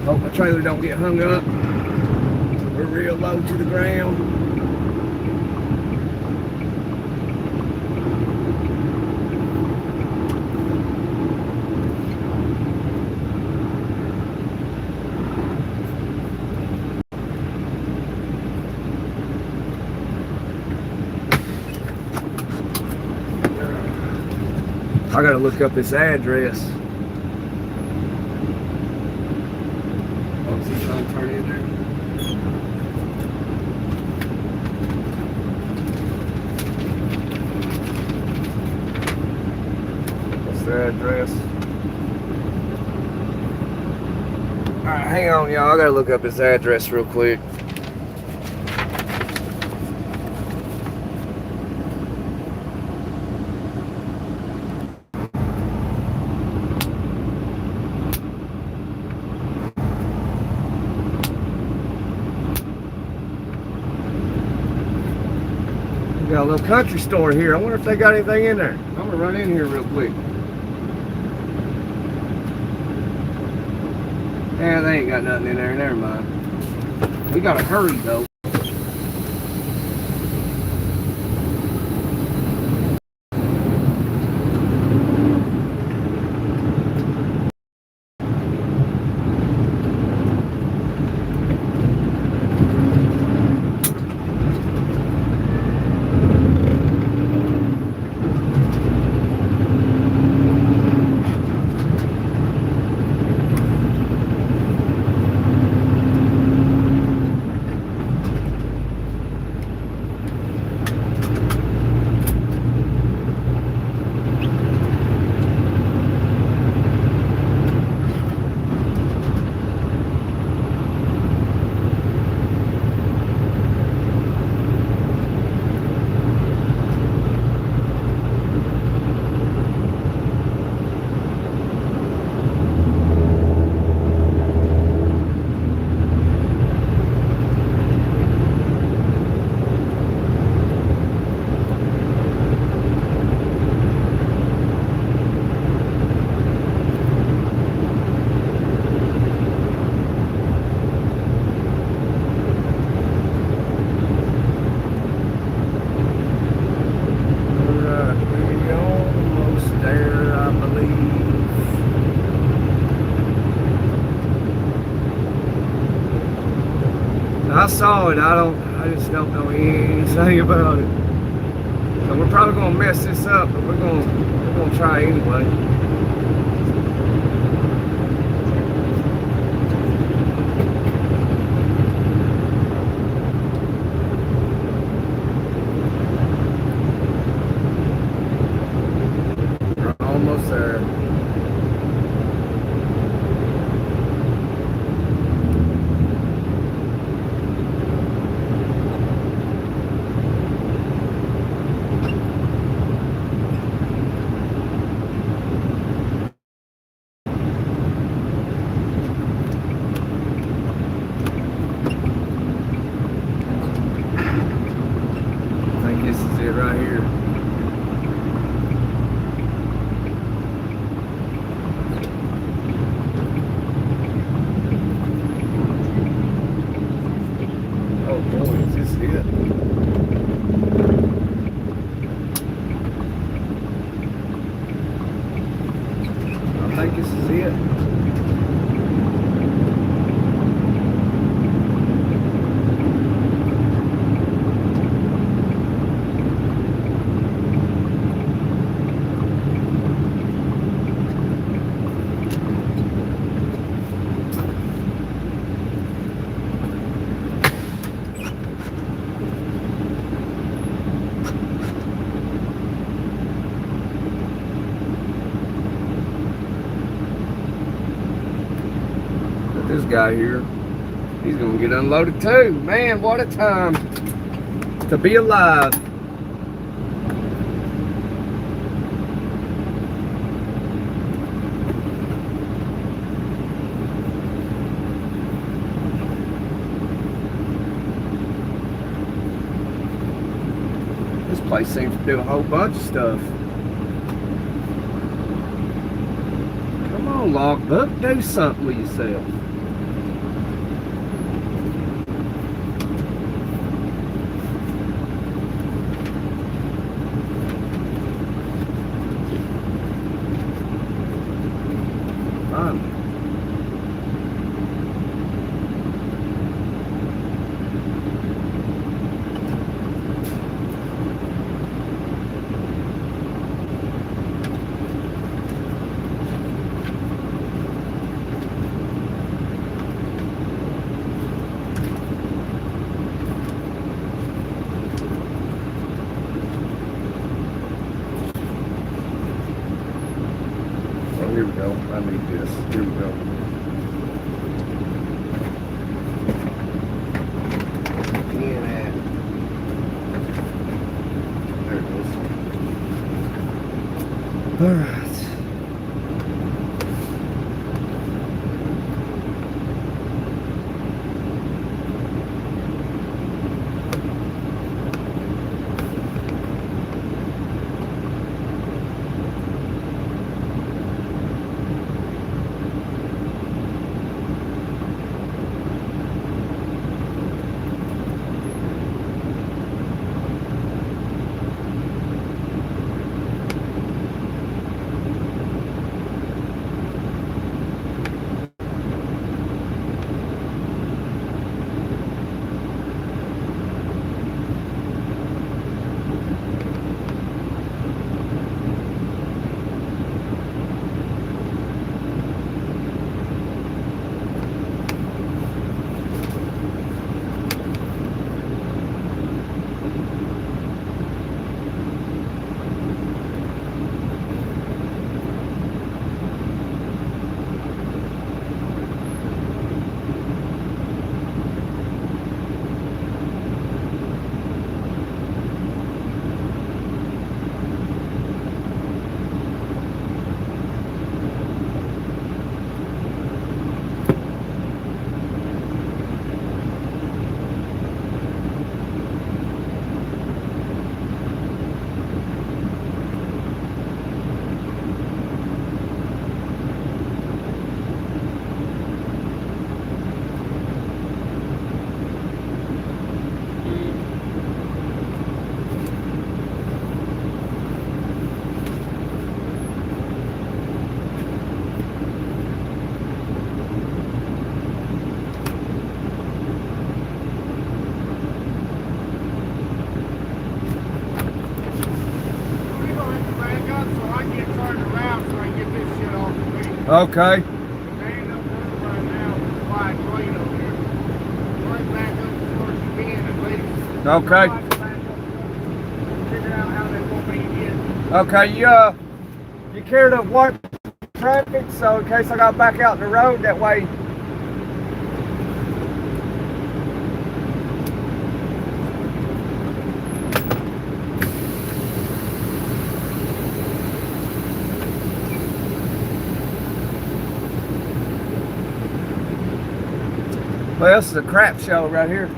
Hope my trailer don't get hung up. We're real low to the ground. I gotta look up this address. Oh, is he trying to turn in there? What's the address? Alright, hang on, y'all. I gotta look up this address real quick. got a little country store here. I wonder if they got anything in there. I'm gonna run in here real quick. Yeah, they ain't got nothing in there. Never mind. We gotta hurry though. I saw it. I just don't know anything about it. So we're probably gonna mess this up, but we're gonna try anyway. We're almost there. This is it right here. Oh boy, is this it? I think this is it. This guy here, he's gonna get unloaded too. Man, what a time to be alive. This place seems to do a whole bunch of stuff. Come on, logbook, do something with yourself. Okay. They ain't no room right now with a wide grade over here. Run back up as far as you can at least. Okay. Back up, figure out how they want me to get. Okay, you care to watch traffic, so in case I got back out in the road, that way. Well, this is a crap show right here.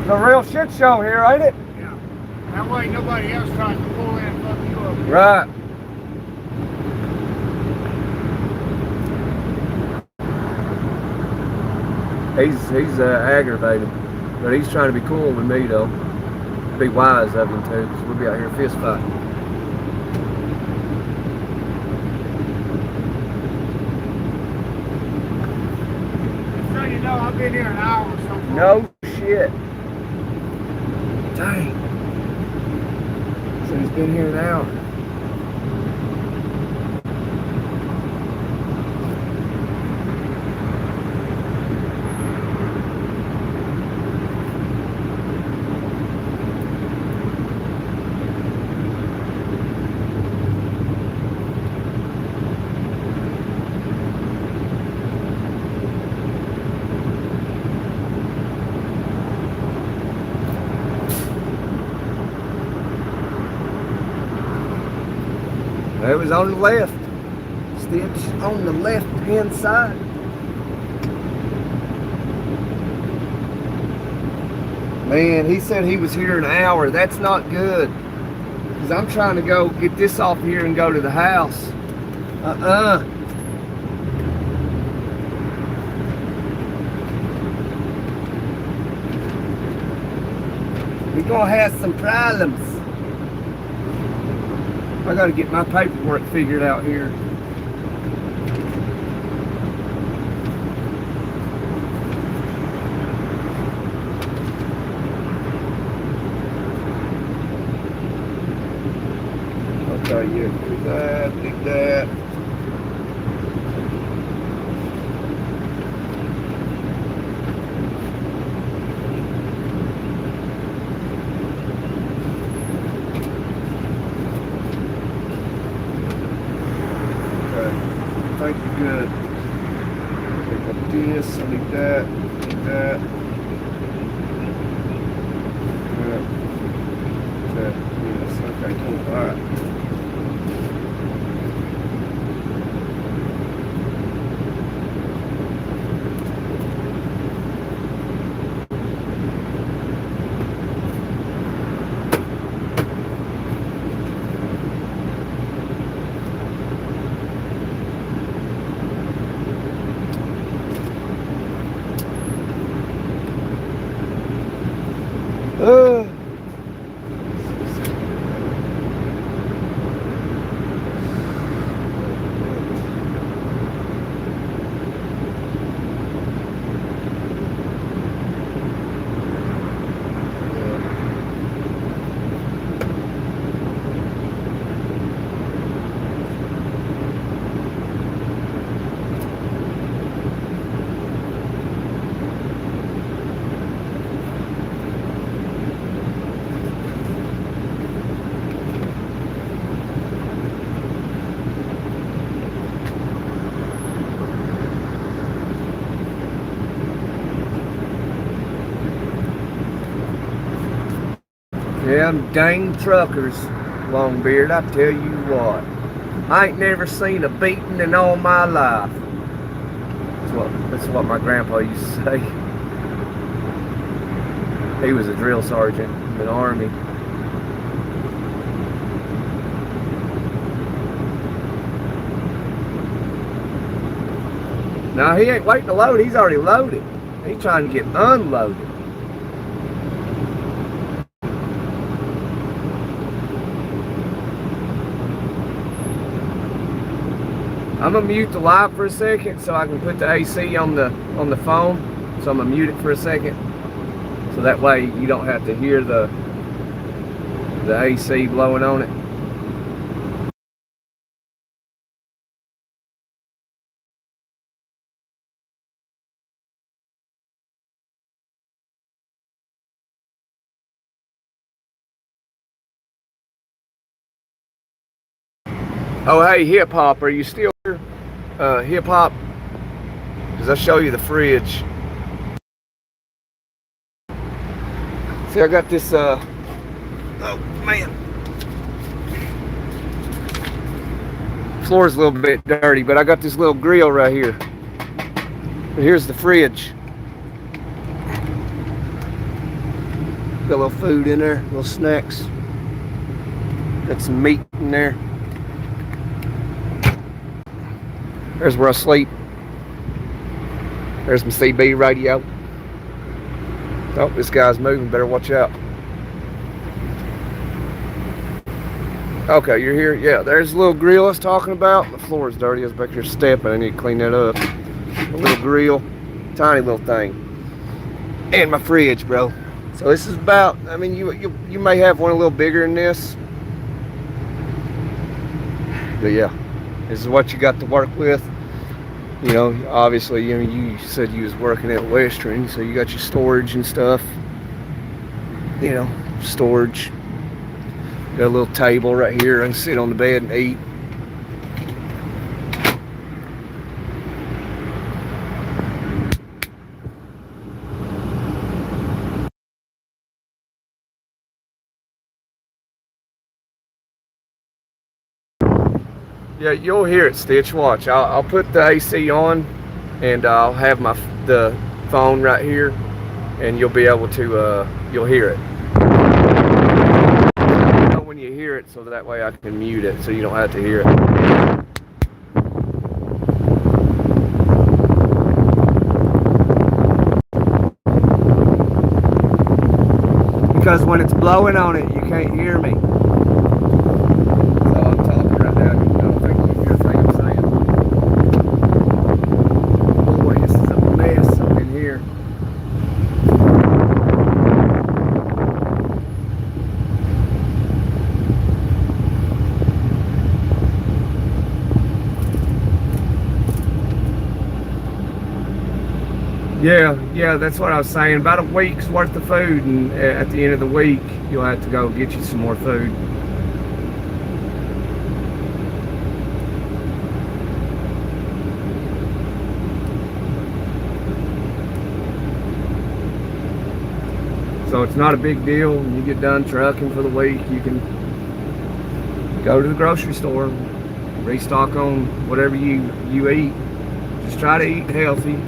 The real shit show here, ain't it? Yeah. That way nobody else tries to pull in and fuck you up. Right. He's aggravated, but he's trying to be cool with me though. Be wise of him too, because we'll be out here fist fighting. So you know, I've been here an hour or so far. No shit. Dang. So he's been here an hour. It was on the left. Stitch on the left hand side. Man, he said he was here an hour. That's not good. Because I'm trying to go get this off here and go to the house. We're going to have some problems. I got to get my paperwork figured out here. Okay, yeah, do that, do that. I think you're good. Pick up this, I need that, need that. That, yes, okay, cool, alright. Them dang truckers, Longbeard, I tell you what. I ain't never seen a beating in all my life. That's what my grandpa used to say. He was a drill sergeant in the Army. No, he ain't waiting to load. He's already loaded. He's trying to get unloaded. I'm gonna mute the live for a second so I can put the AC on the phone. So I'm gonna mute it for a second, so that way you don't have to hear the AC blowing on it. Oh, hey, Hip Hop, are you still here? Hip Hop, because I'll show you the fridge. See, I got this, oh, man. Floor's a little bit dirty, but I got this little grill right here. But here's the fridge. Got a little food in there, little snacks. Got some meat in there. There's where I sleep. There's my CB radio. Oh, this guy's moving. Better watch out. Okay, you're here. Yeah, there's the little grill I was talking about. The floor is dirty. I was back here stepping. I need to clean that up. A little grill. Tiny little thing. And my fridge, bro. So this is about, I mean, you may have one a little bigger than this. But yeah, this is what you got to work with. You know, obviously, you said you was working at Western, so you got your storage and stuff. You know, storage. Got a little table right here. I can sit on the bed and eat. Yeah, you'll hear it, Stitch. Watch. I'll put the AC on, and I'll have the phone right here, and you'll be able to you'll hear it. You know when you hear it, so that way I can mute it, so you don't have to hear it. Because when it's blowing on it, you can't hear me. Yeah, that's what I was saying. About a week's worth of food, and at the end of the week, you'll have to go get you some more food. So it's not a big deal. When you get done trucking for the week, you can go to the grocery store, restock on whatever you eat. Just try to eat healthy.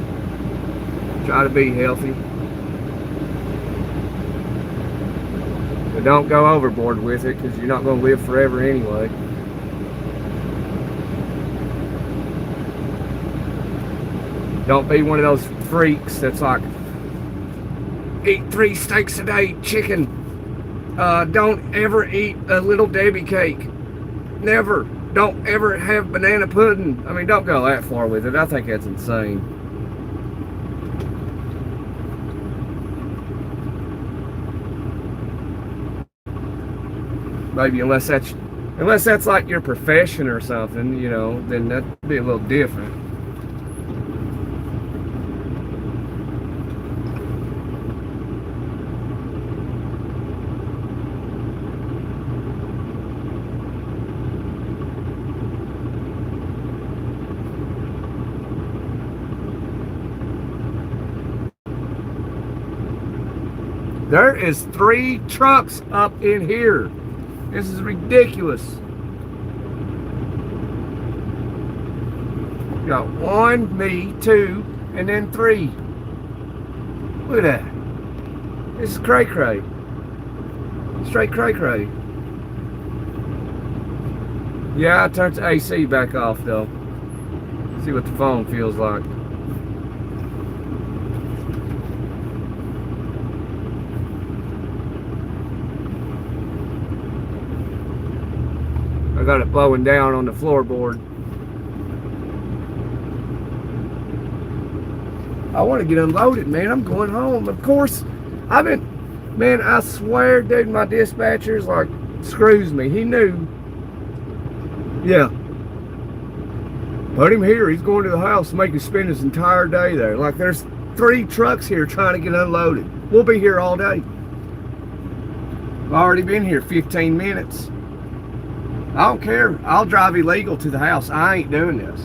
Try to be healthy. But don't go overboard with it, because you're not going to live forever anyway. Don't be one of those freaks that's like, eat 3 steaks a day, chicken. Don't ever eat a Little Debbie cake. Never. Don't ever have banana pudding. I mean, don't go that far with it. I think that's insane. Maybe unless that's like your profession or something, you know, then that'd be a little different. There is 3 trucks up in here. This is ridiculous. You got 1, me, 2, and then 3. Look at that. This is cray-cray. Straight cray-cray. Yeah, I turned the AC back off though. See what the phone feels like. got it blowing down on the floorboard. I want to get unloaded, man. I'm going home. Of course, man, I swear, dude, my dispatcher's like, screws me. He knew. Yeah. Put him here. He's going to the house to make him spend his entire day there. Like, there's 3 trucks here trying to get unloaded. We'll be here all day. I've already been here 15 minutes. I don't care. I'll drive illegal to the house. I ain't doing this.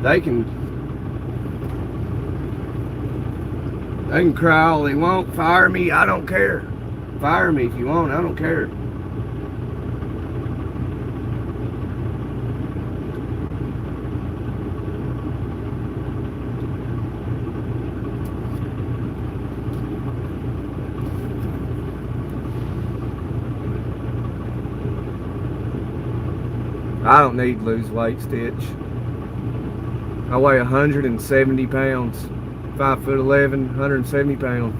They can cry all they want. Fire me. I don't care. Fire me if you want. I don't care. I don't need to lose weight, Stitch. I weigh 170 pounds. 5'11", 170 pounds.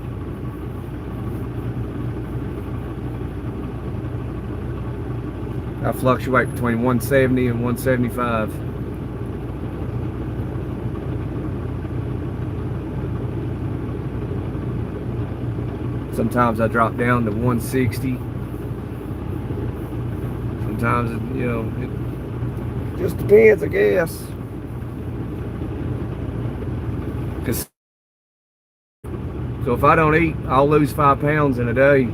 I fluctuate between 170 and 175. Sometimes I drop down to 160. Sometimes, it just depends, I guess. So if I don't eat, I'll lose 5 pounds in a day.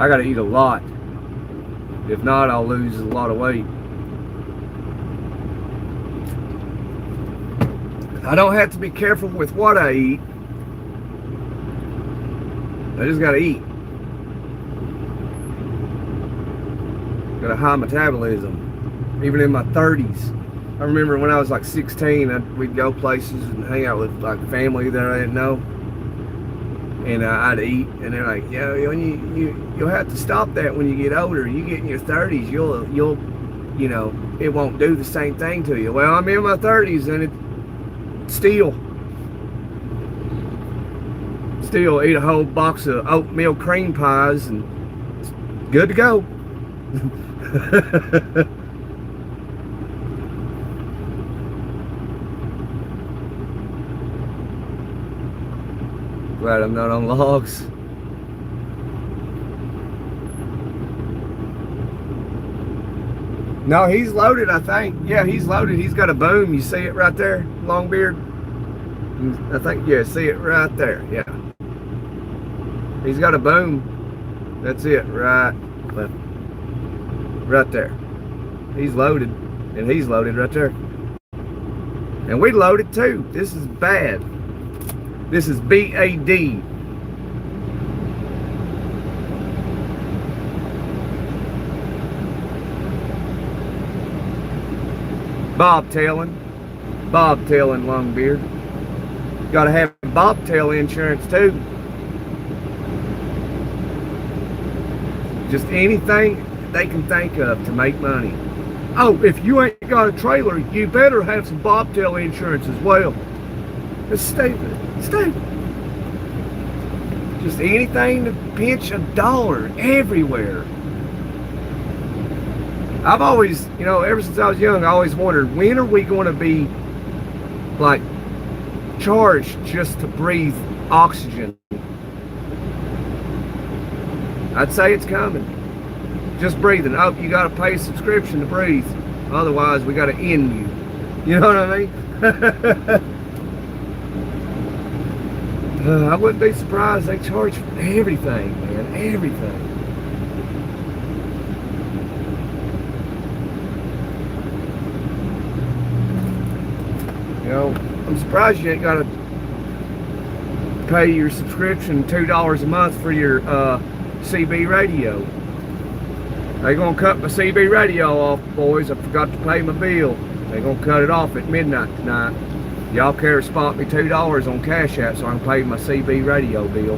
I gotta eat a lot. If not, I'll lose a lot of weight. I don't have to be careful with what I eat. I just gotta eat. Got a high metabolism, even in my 30s. I remember when I was like 16, we'd go places and hang out with like family that I didn't know, and I'd eat, and they're like, "Yeah, you'll have to stop that when you get older. You get in your 30s, you'll, it won't do the same thing to you." Well, I'm in my 30s, and it still eat a whole box of oatmeal cream pies, and it's good to go. Glad I'm not on logs. No, he's loaded, I think. Yeah, he's loaded. He's got a boom. You see it right there, Longbeard? I think, yeah, see it right there. Yeah. He's got a boom. That's it, right there. He's loaded, and he's loaded right there. And we loaded too. This is bad. This is BAD. Bobtailing, Longbeard. Got to have bobtail insurance too. Just anything they can think of to make money. Oh, if you ain't got a trailer, you better have some bobtail insurance as well. It's stupid. Just anything to pinch $1 everywhere. I've always, ever since I was young, I always wondered, when are we going to be like charged just to breathe oxygen? I'd say it's coming. Just breathing. Oh, you got to pay a subscription to breathe. Otherwise, we got to end you. You know what I mean? I wouldn't be surprised. They charge for everything, man. Everything. I'm surprised you ain't got to pay your subscription $2 a month for your CB radio. They're going to cut my CB radio off, boys. I forgot to pay my bill. They're going to cut it off at midnight tonight. Y'all care to spot me $2 on Cash App so I can pay my CB radio bill.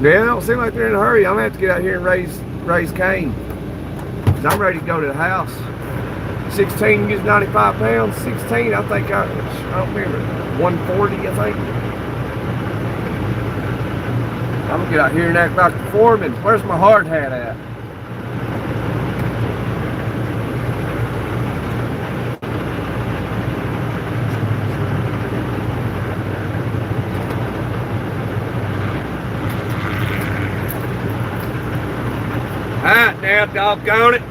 Yeah, it don't seem like they're in a hurry. I'm going to have to get out here and raise Cain. Because I'm ready to go to the house. 16 gives 95 pounds. 16, I think I don't remember. 140, I think. I'm gonna get out here and act like the foreman. Where's my hard hat at? Alright, now, doggone it.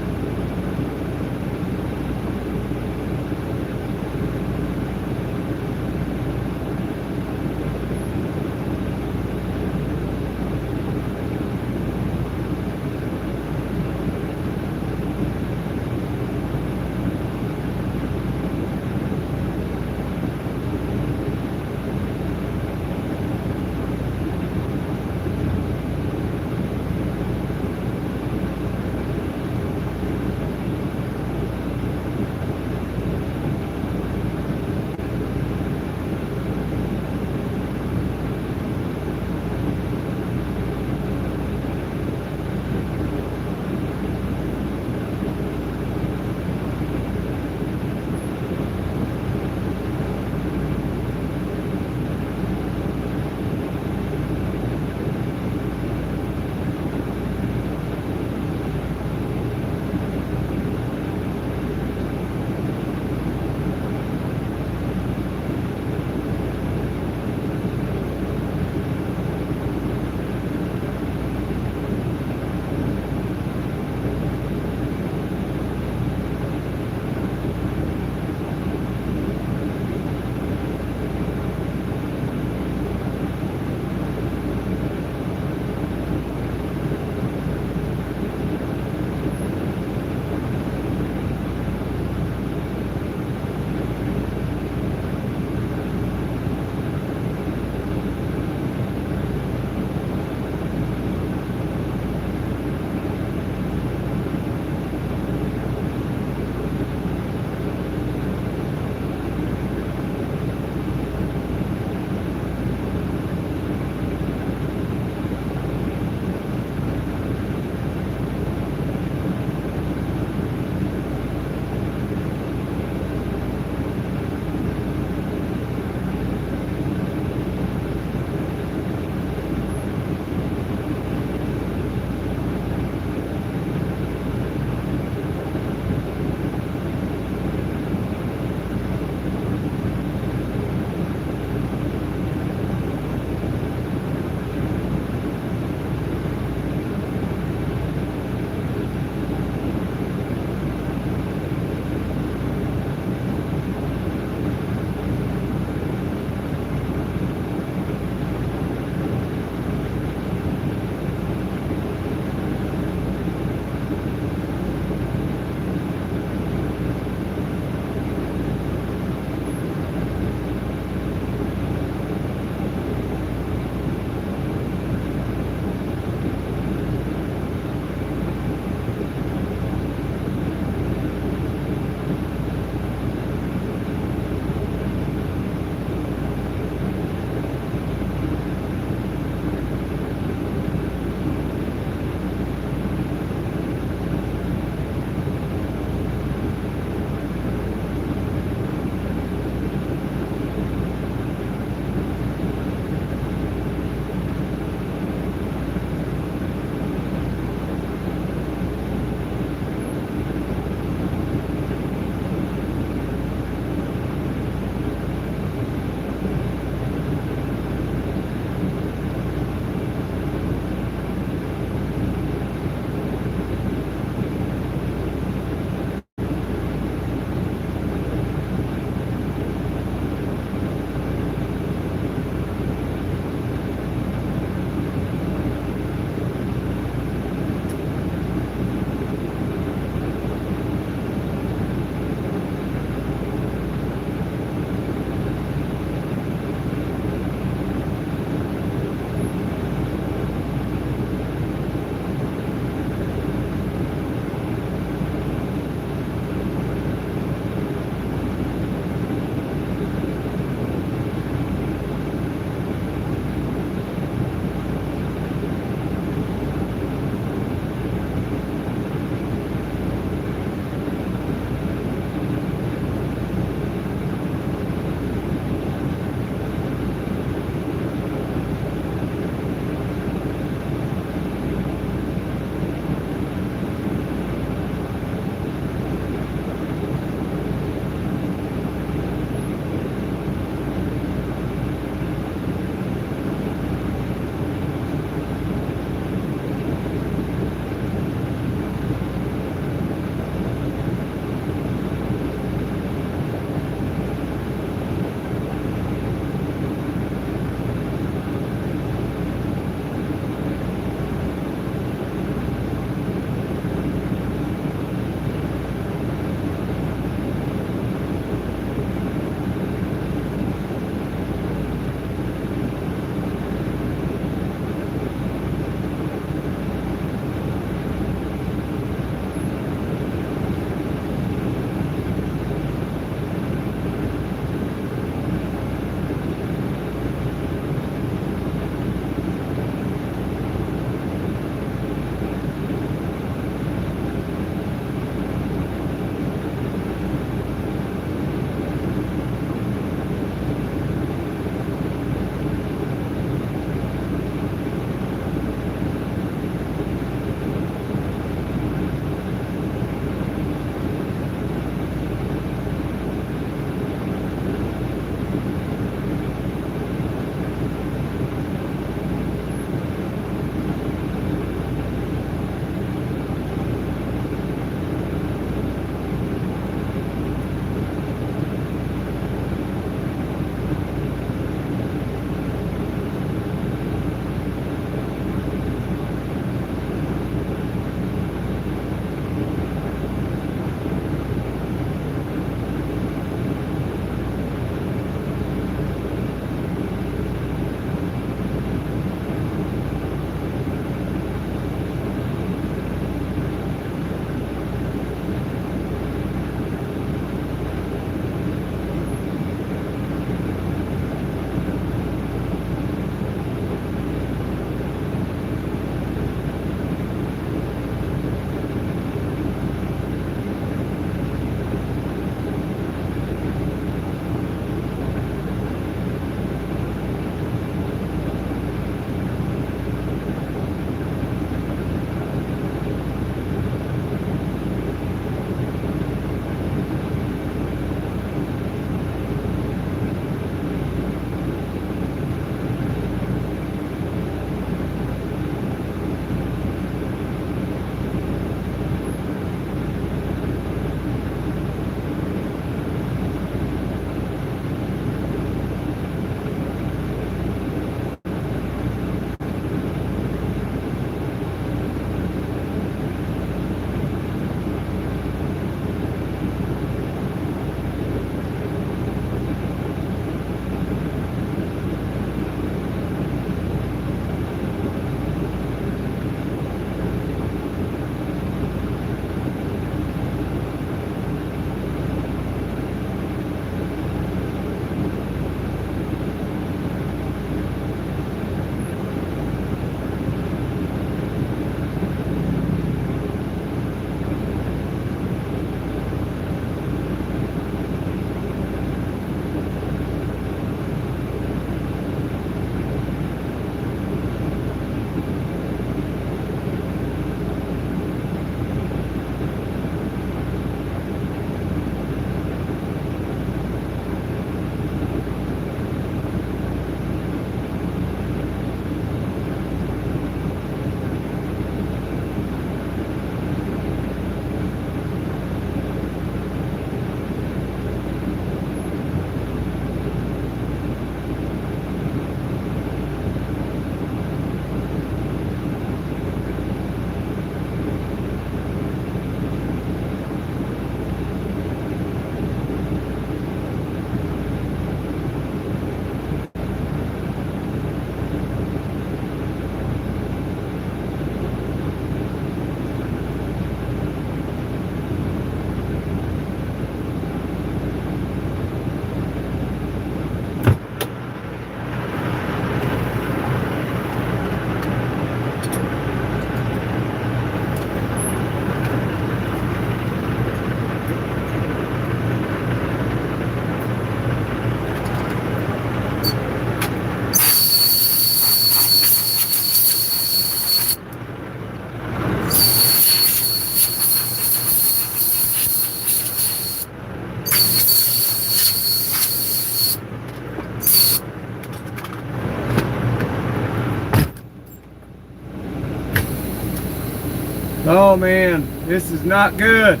Oh man, this is not good.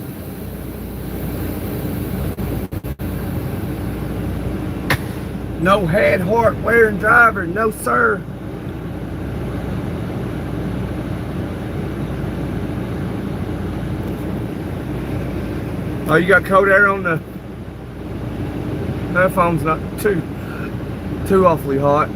No head, heart, wearing driver, no sir. Oh, you got cold air on the... That phone's not too awfully hot.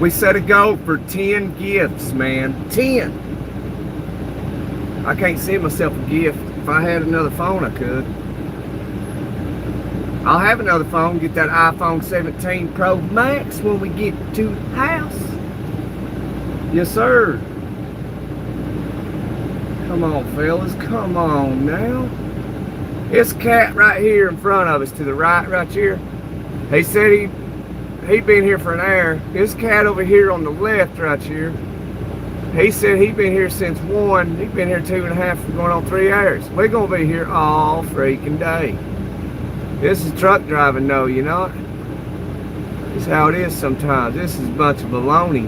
We set a goal for 10 gifts, man. 10. I can't send myself a gift. If I had another phone, I could. I'll have another phone, get that iPhone 17 Pro Max when we get to the house. Yes, sir. Come on, fellas. Come on now. This cat right here in front of us to the right here. He said he'd been here for an hour. This cat over here on the left right here, he said he'd been here since 1. He'd been here 2.5, going on 3 hours. We're going to be here all freaking day. This is truck driving though, you know? This is how it is sometimes. This is a bunch of baloney.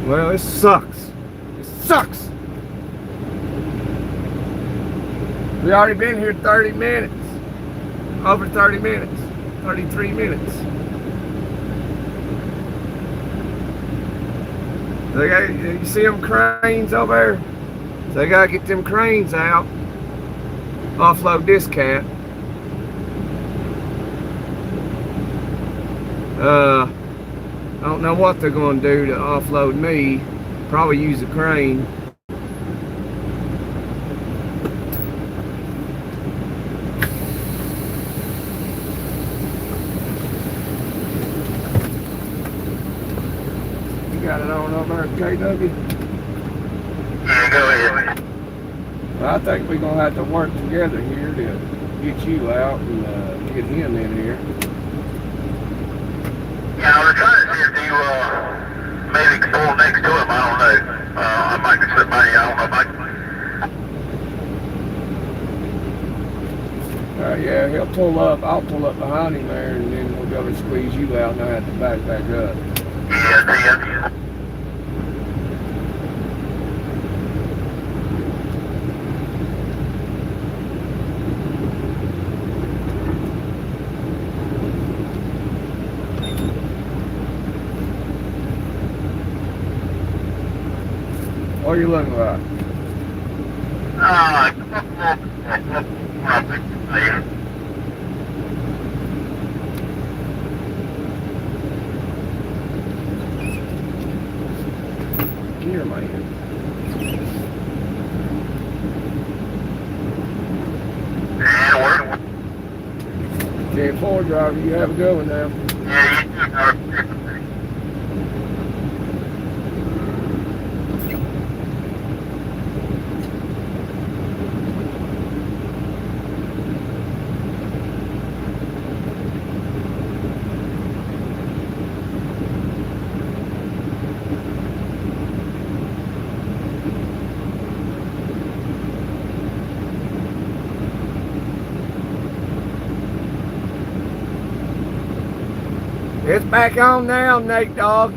Well, it sucks. It sucks. We already been here 30 minutes. Over 30 minutes. 33 minutes. They got, you see them cranes over there? They gotta get them cranes out. Offload this cat. I don't know what they're gonna do to offload me. Probably use a crane. You got it on over at KW? Yeah, go ahead. Well, I think we're gonna have to work together here to get you out and get him in here. Yeah, I was trying to see if you maybe could pull next to him. I don't know. I might just slip by you. I don't know if I can. Yeah, he'll pull up. I'll pull up behind him there, and then we'll go and squeeze you out, and I have to back up. Yeah. What are you looking like? Gear, man. 10-4 driver, you have a good one now. Yeah, you too. It's back on now, Nate Dog.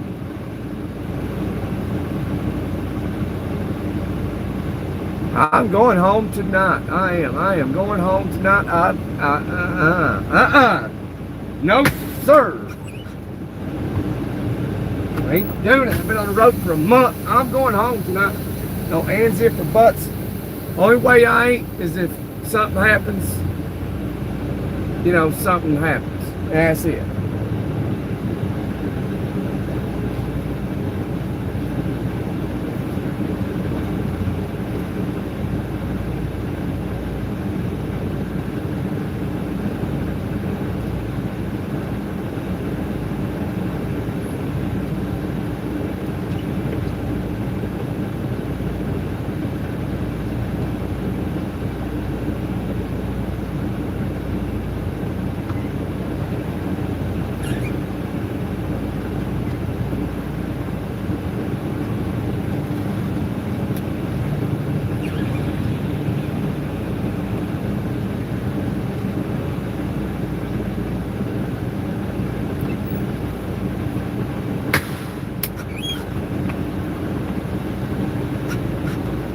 I'm going home tonight. I am going home tonight. No, sir. I ain't doing it. I've been on the road for a month. I'm going home tonight. No ands, if, or buts. Only way I ain't is if something happens. You know, something happens. That's it.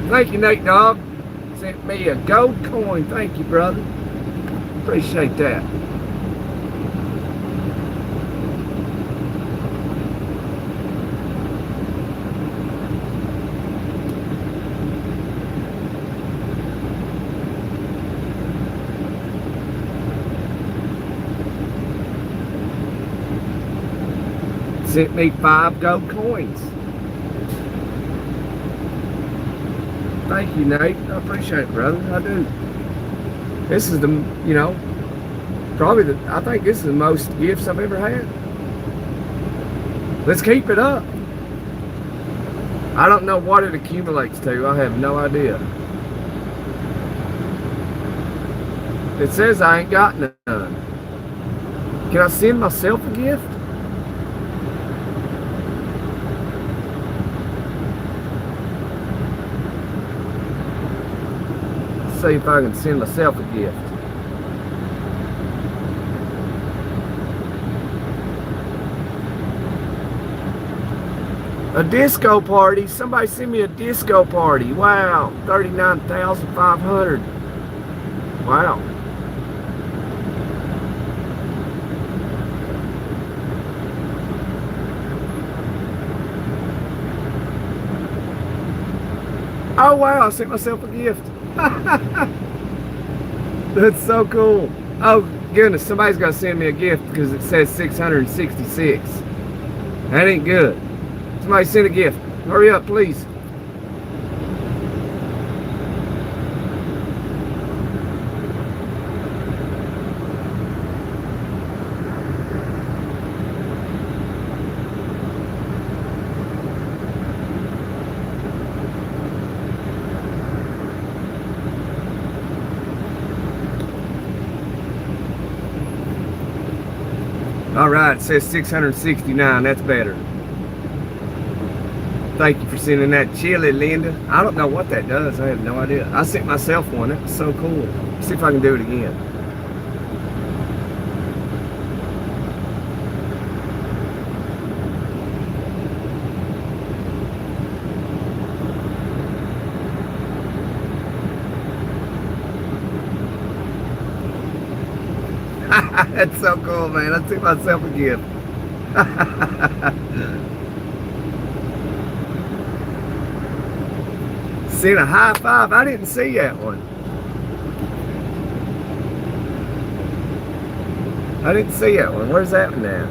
Thank you, Nate Dog. Sent me a gold coin. Thank you, brother. Appreciate that. Sent me 5 gold coins. Thank you, Nate. I appreciate it, brother. I do. This is the, you know, probably I think this is the most gifts I've ever had. Let's keep it up. I don't know what it accumulates to. I have no idea. It says I ain't got none. Can I send myself a gift? See if I can send myself a gift. A disco party. Somebody send me a disco party. Wow. 39,500. Wow. Oh wow, I sent myself a gift. That's so cool. Oh goodness, somebody's got to send me a gift because it says 666. That ain't good. Somebody send a gift. Hurry up, please. All right, it says 669. That's better. Thank you for sending that chili, Linda. I don't know what that does. I have no idea. I sent myself one. That was so cool. Let's see if I can do it again. That's so cool, man. I took myself a gift. Seen a high five. I didn't see that one. I didn't see that one. Where's that one now?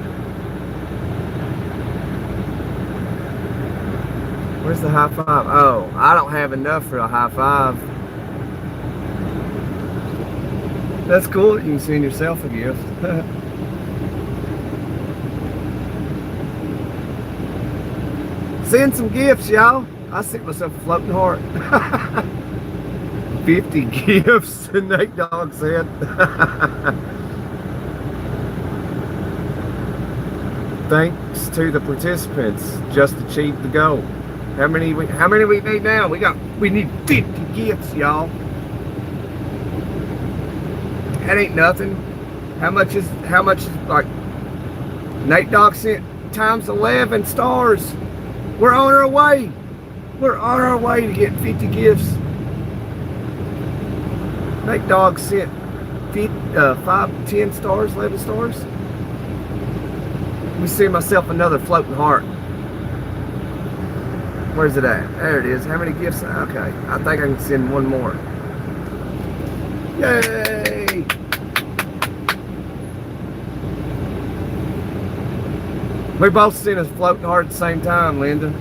Where's the high five? Oh, I don't have enough for a high five. That's cool. You can send yourself a gift. Send some gifts, y'all. I sent myself a floating heart. 50 gifts, Nate Dog said. Thanks to the participants, just achieved the goal. How many we need now? We need 50 gifts, y'all. That ain't nothing. How much is like Nate Dog sent times 11 stars. We're on our way. We're on our way to get 50 gifts. Nate Dog sent 5, 10 stars, 11 stars. Let me see myself another floating heart. Where's it at? There it is. How many gifts? Okay. I think I can send one more. Yay! We both sent a floating heart at the same time, Linda.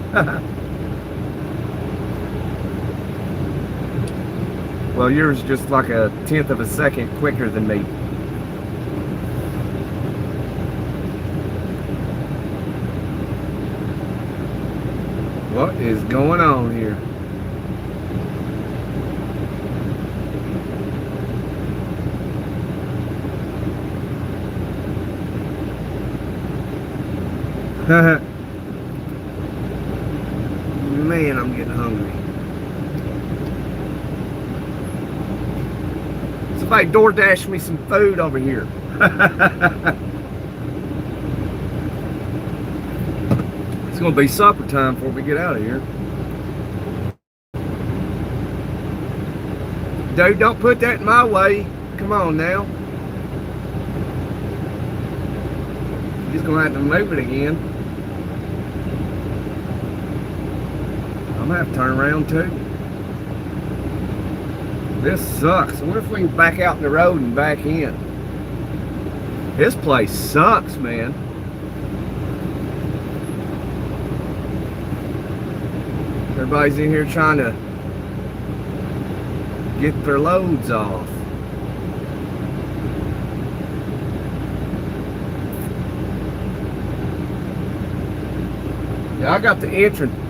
Well, yours is just like a 1/10 of a second quicker than me. What is going on here? Man, I'm getting hungry. Somebody DoorDash me some food over here. It's gonna be supper time before we get out of here. Dude, don't put that in my way. Come on now. He's gonna have to move it again. I'm gonna have to turn around too. This sucks. I wonder if we can back out in the road and back in. This place sucks, man. Everybody's in here trying to get their loads off. Yeah, I got the entrance.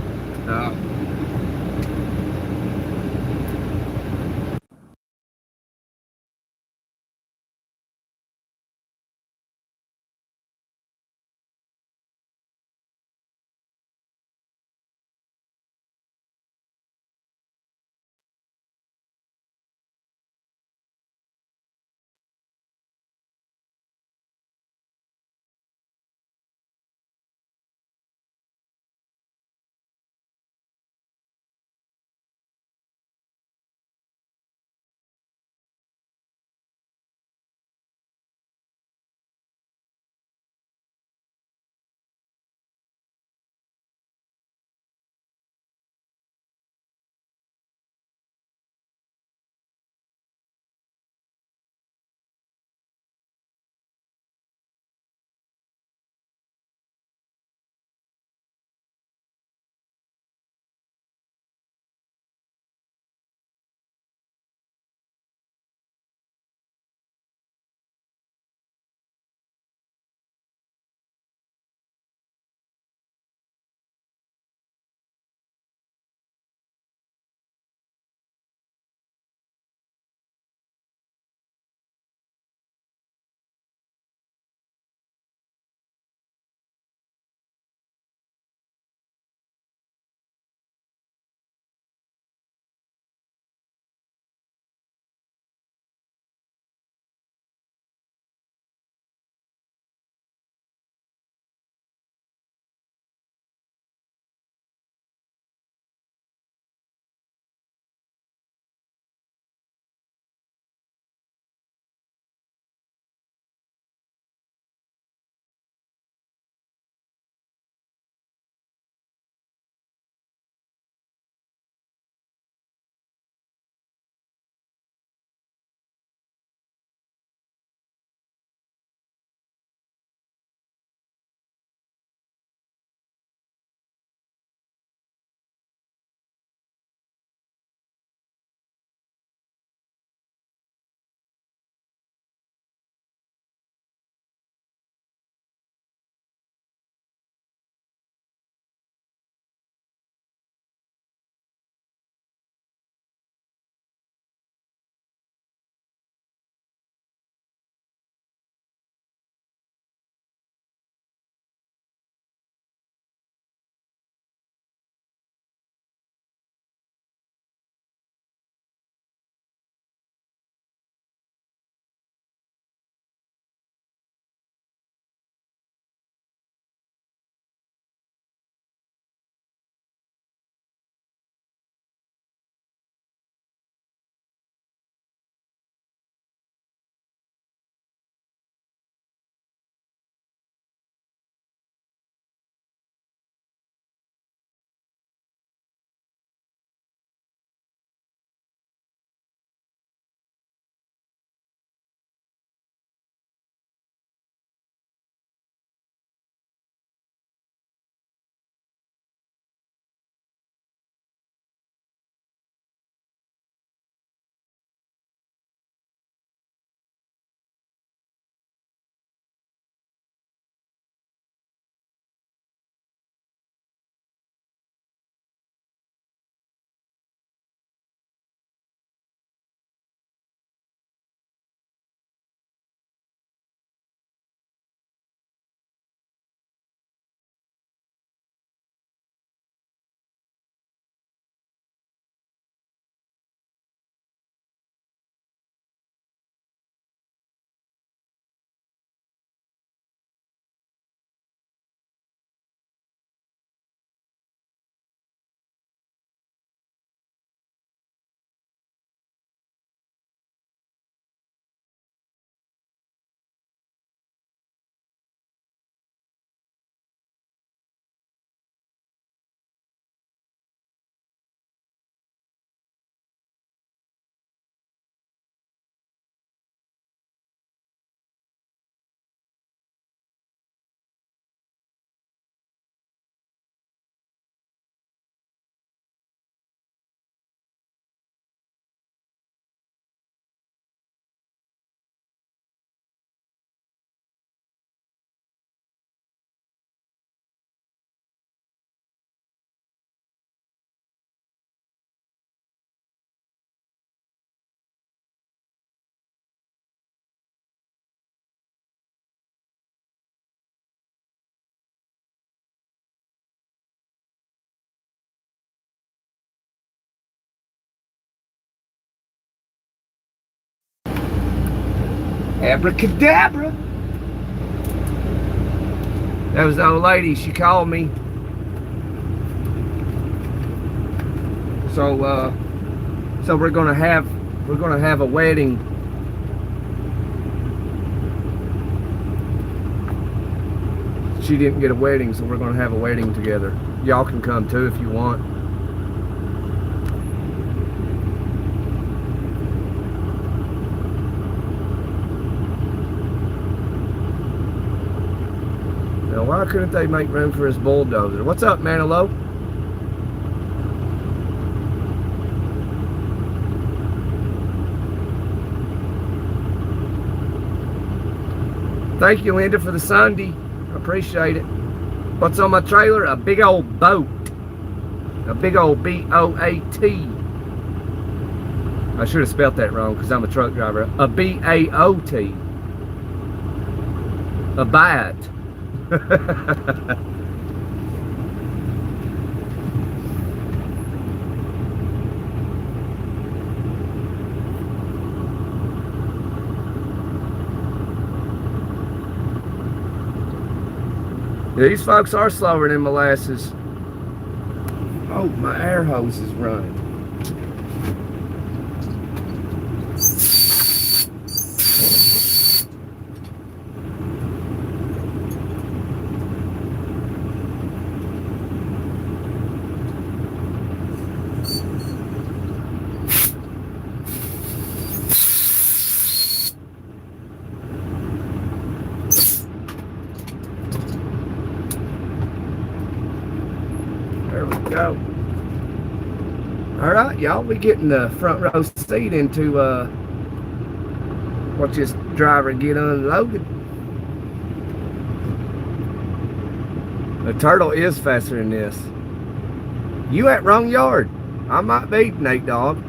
Abracadabra. That was the old lady. She called me. So we're gonna have a wedding. She didn't get a wedding, so we're gonna have a wedding together. Y'all can come too if you want. Now, why couldn't they make room for his bulldozer? What's up, Manilow? Thank you, Linda, for the Sunday. I appreciate it. What's on my trailer? A big old boat. A big old B-O-A-T. I should have spelt that wrong because I'm a truck driver. A B-A-O-T. A bat. These folks are slower than molasses. Oh, my air hose is running. There we go. All right, y'all, we getting the front row seat into watch this driver get unloaded. The turtle is faster than this. You at wrong yard. I might be, Nate Dog.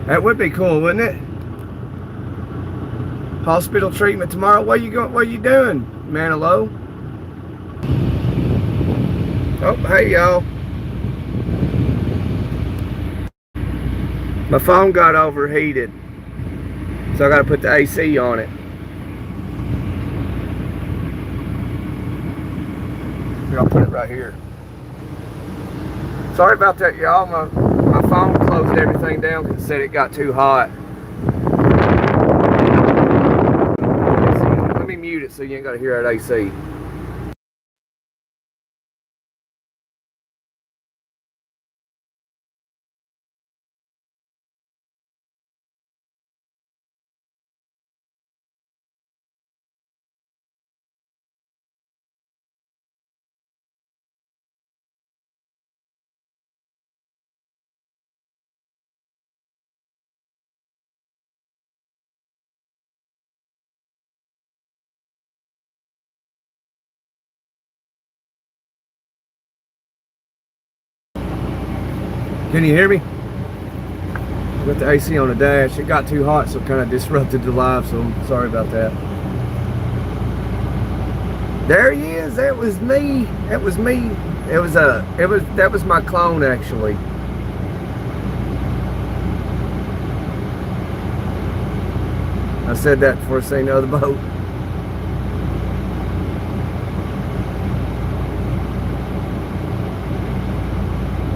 That would be cool, wouldn't it? Hospital treatment tomorrow. Where you going? What are you doing, Manilow? Oh, hey y'all. My phone got overheated, so I got to put the AC on it. Here, I'll put it right here. Sorry about that, y'all. My phone closed everything down because it said it got too hot. Let me mute it so you ain't got to hear that AC. Can you hear me? With the AC on the dash, it got too hot, so it kind of disrupted the live, so I'm sorry about that. There he is. That was me. That was me. That was my clone, actually. I said that before I seen the other boat.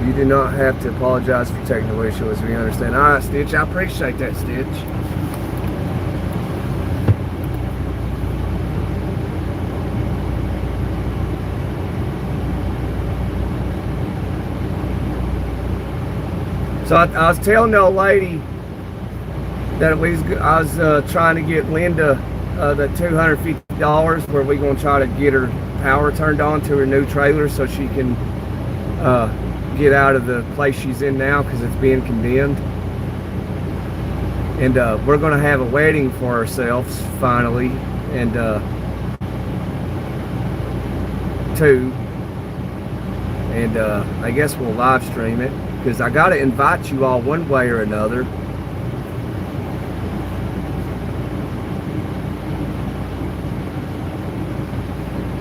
You do not have to apologize for technical issues. We understand. All right, Stitch. I appreciate that, Stitch. So I was telling the old lady that I was trying to get Linda the $250 where we're going to try to get her power turned on to her new trailer so she can get out of the place she's in now because it's being condemned. And we're going to have a wedding for ourselves finally, and I guess we'll live stream it because I got to invite you all one way or another.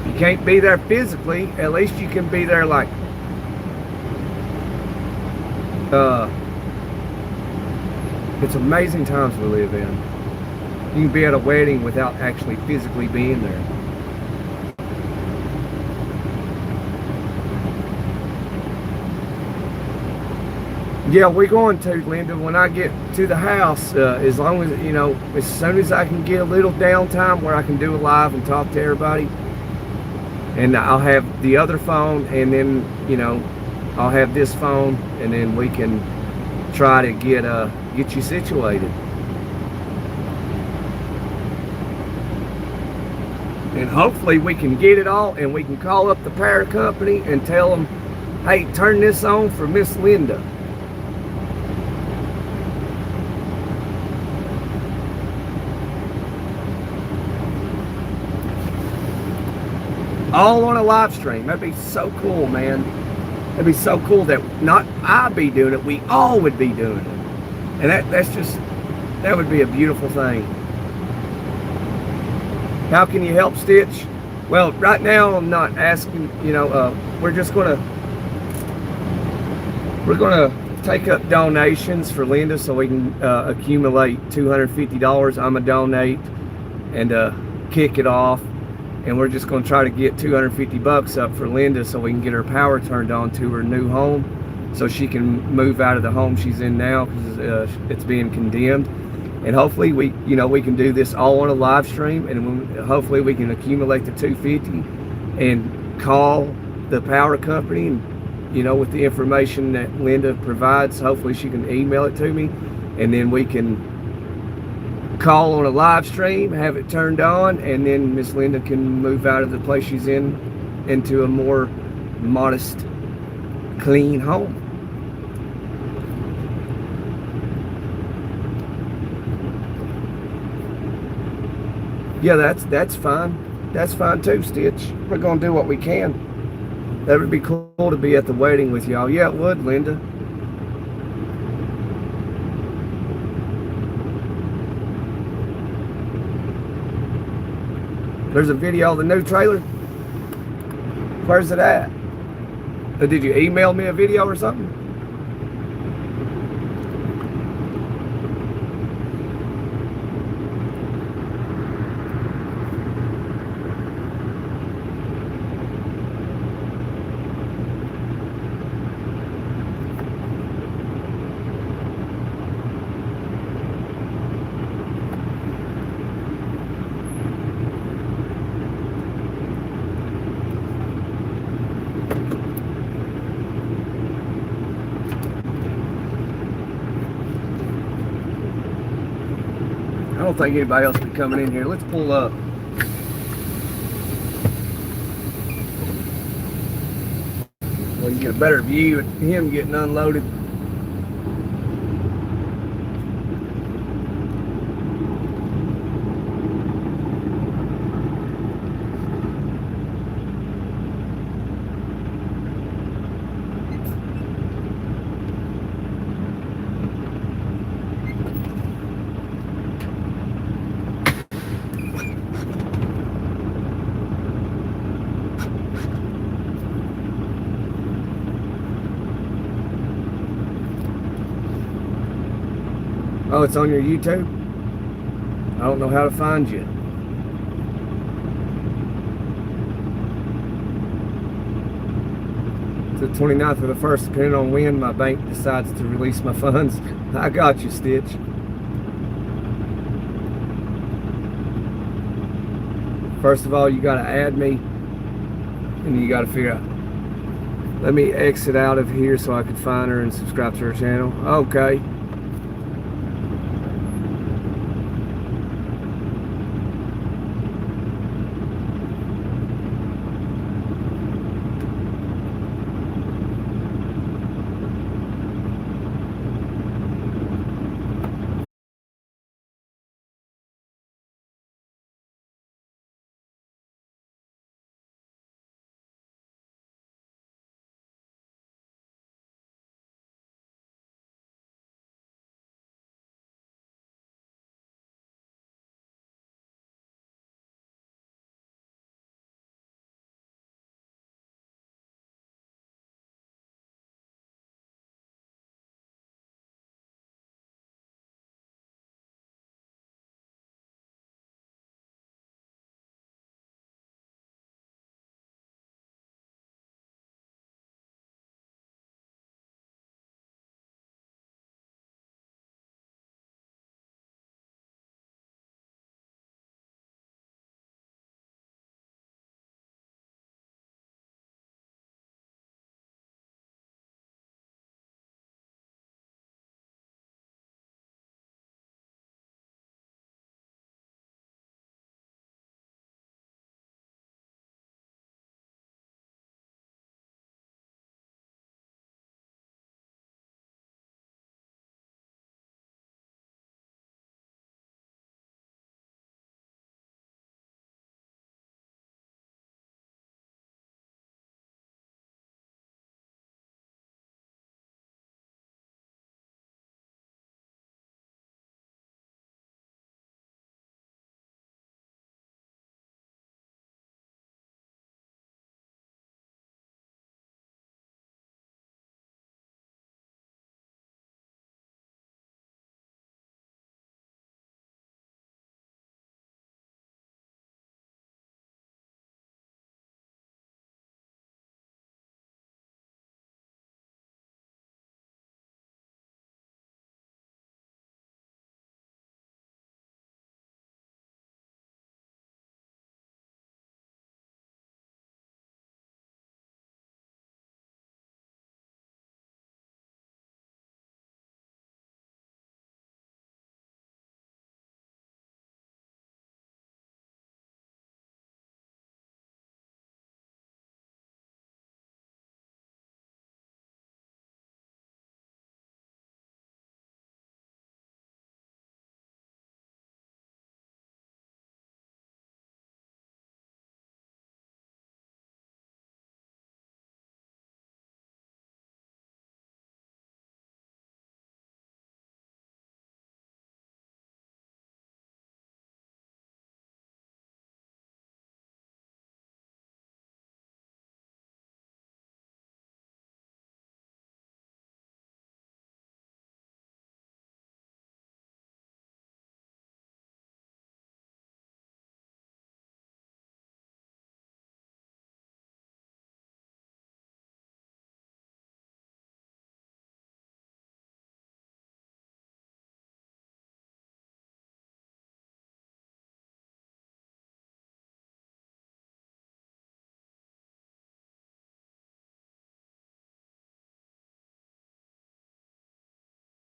You can't be there physically, at least you can be there like It's amazing times we live in. You can be at a wedding without actually physically being there. Yeah, we're going to, Linda, when I get to the house, as long as, you know, as soon as I can get a little downtime where I can do a live and talk to everybody. And I'll have the other phone, and then, you know, I'll have this phone, and then we can try to get you situated. And hopefully we can get it all, and we can call up the power company and tell them, hey, turn this on for Miss Linda. All on a live stream. That'd be so cool, man. That'd be so cool that not I be doing it, we all would be doing it. And that would be a beautiful thing. How can you help, Stitch? Well, right now I'm not asking, you know, we're gonna take up donations for Linda so we can accumulate $250. I'm gonna donate and kick it off. And we're just going to try to get 250 bucks up for Linda so we can get her power turned on to her new home so she can move out of the home she's in now because it's being condemned. And hopefully we can do this all on a live stream, and hopefully we can accumulate the 250 and call the power company, and, you know, with the information that Linda provides, hopefully she can email it to me, and then we can call on a live stream, have it turned on, and then Miss Linda can move out of the place she's in into a more modest, clean home. Yeah, that's fine. That's fine too, Stitch. We're gonna do what we can. That would be cool to be at the wedding with y'all. Yeah, it would, Linda. There's a video of the new trailer. Where's it at? Did you email me a video or something? I don't think anybody else will be coming in here. Let's pull up. Well, you get a better view of him getting unloaded. Oh, it's on your YouTube? I don't know how to find you. It's the 29th of the 1st, depending on when my bank decides to release my funds. I got you, Stitch. First of all, you got to add me, and you got to figure out. Let me exit out of here so I can find her and subscribe to her channel. Okay.